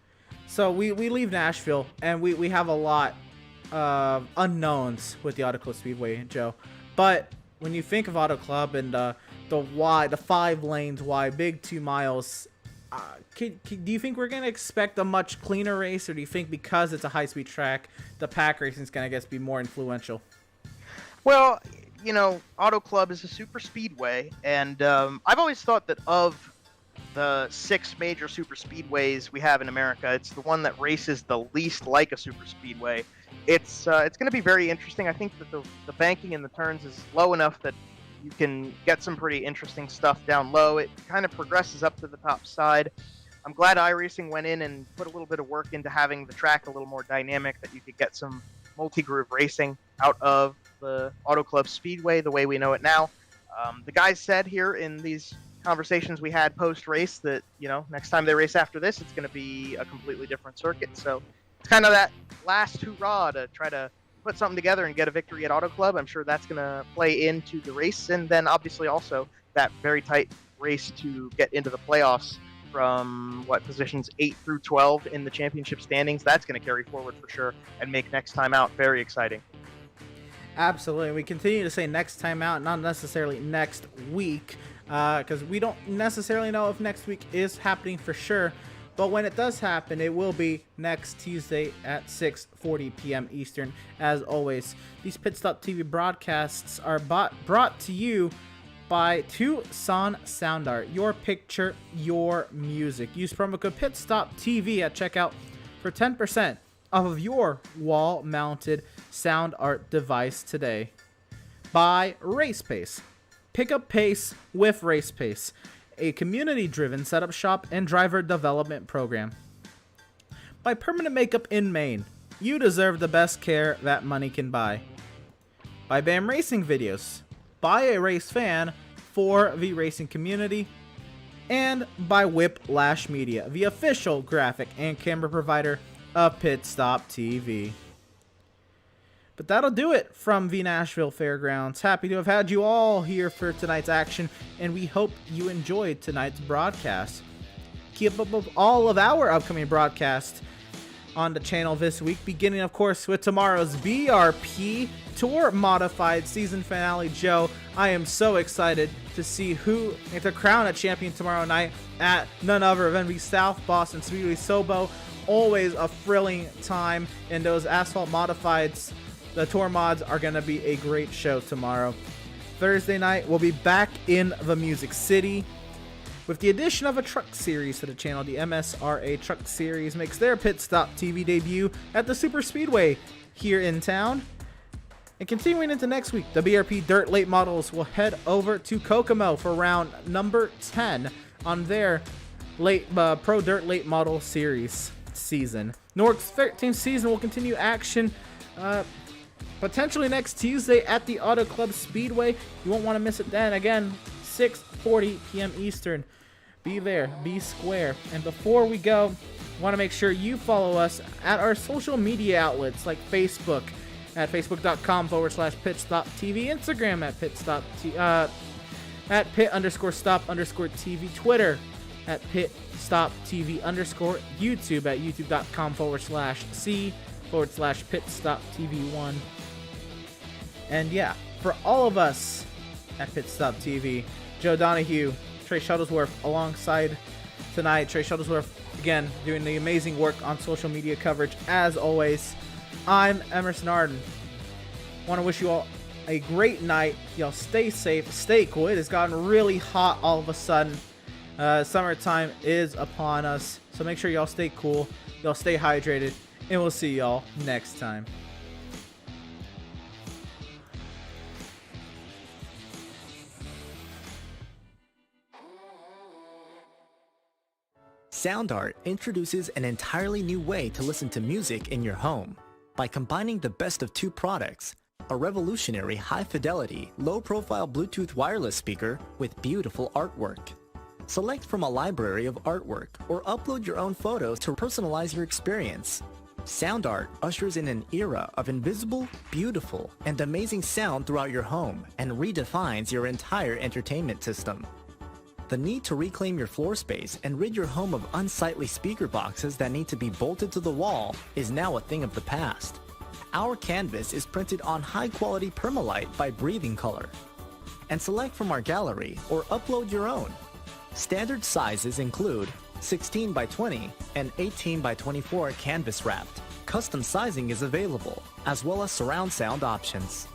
so we leave Nashville, and we have a lot of unknowns with the Auto Club Speedway, Joe. But when you think of Auto Club and the 5 lanes wide, big 2 miles, do you think we're going to expect a much cleaner race, or do you think because it's a high-speed track, the pack racing is going to be more influential? Well, Auto Club is a super speedway, and I've always thought that of the 6 major super speedways we have in America, it's the one that races the least like a super speedway. It's going to be very interesting. I think that the banking in the turns is low enough that you can get some pretty interesting stuff down low. It kind of progresses up to the top side. I'm glad iRacing went in and put a little bit of work into having the track a little more dynamic, that you could get some multi-groove racing out of the Auto Club Speedway the way we know it now. The guys said here in these conversations we had post-race that, next time they race after this, it's going to be a completely different circuit. So it's kind of that last hurrah to try to put something together and get a victory at Auto Club. I'm sure that's going to play into the race, and then obviously also that very tight race to get into the playoffs from positions 8 through 12 in the championship standings. That's going to carry forward for sure and make next time out very exciting. Absolutely. We continue to say next time out, not necessarily next week, because we don't necessarily know if next week is happening for sure. But when it does happen, it will be next Tuesday at 6:40 p.m. Eastern. As always, these Pit Stop TV broadcasts are brought to you by Tucson Sound Art. Your picture, your music. Use promo code PitStopTV at checkout for 10% off of your wall-mounted sound art device today. By Race Pace. Pick up pace with Race Pace, a community-driven setup shop and driver development program. By Permanent Makeup in Maine. You deserve the best care that money can buy. By BAM Racing Videos. By a race fan for the racing community. And by Whiplash Media, the official graphic and camera provider of Pit Stop TV. But that'll do it from the Nashville Fairgrounds. Happy to have had you all here for tonight's action, and we hope you enjoyed tonight's broadcast. Keep up with all of our upcoming broadcasts on the channel this week, beginning of course with tomorrow's BRP Tour Modified season finale. Joe, I am so excited to see who to crown a champion tomorrow night at none other than the South Boston Speedway Sobo. Always a thrilling time, and those asphalt modifieds, the tour mods, are going to be a great show tomorrow. Thursday night, we'll be back in the Music City with the addition of a truck series to the channel. The MSRA Truck Series makes their Pit Stop TV debut at the Super Speedway here in town. And continuing into next week, the BRP Dirt Late Models will head over to Kokomo for round number 10 on their Pro Dirt Late Model Series season. NORC's 13th season will continue action potentially next Tuesday at the Auto Club Speedway. You won't want to miss it then. Again, 6:40 p.m. Eastern. Be there, be square. And before we go, I want to make sure you follow us at our social media outlets like Facebook at facebook.com/pitstoptv, Instagram at pit_stop_TV, Twitter at pitstoptv_, YouTube at youtube.com/c/pitstoptv1. And yeah, for all of us at Pit Stop TV, Joe Donahue, Trey Shuttlesworth alongside tonight. Trey Shuttlesworth, again, doing the amazing work on social media coverage as always. I'm Emerson Arden. Want to wish you all a great night. Y'all stay safe, stay cool. It has gotten really hot all of a sudden. Summertime is upon us, so make sure y'all stay cool, y'all stay hydrated, and we'll see y'all next time. Sound Art introduces an entirely new way to listen to music in your home. By combining the best of 2 products, a revolutionary high-fidelity, low-profile Bluetooth wireless speaker with beautiful artwork. Select from a library of artwork or upload your own photos to personalize your experience. Sound Art ushers in an era of invisible, beautiful, and amazing sound throughout your home and redefines your entire entertainment system. The need to reclaim your floor space and rid your home of unsightly speaker boxes that need to be bolted to the wall is now a thing of the past. Our canvas is printed on high-quality permalite by Breathing Color. And select from our gallery or upload your own. Standard sizes include 16 by 20 and 18 by 24 canvas wrapped. Custom sizing is available, as well as surround sound options.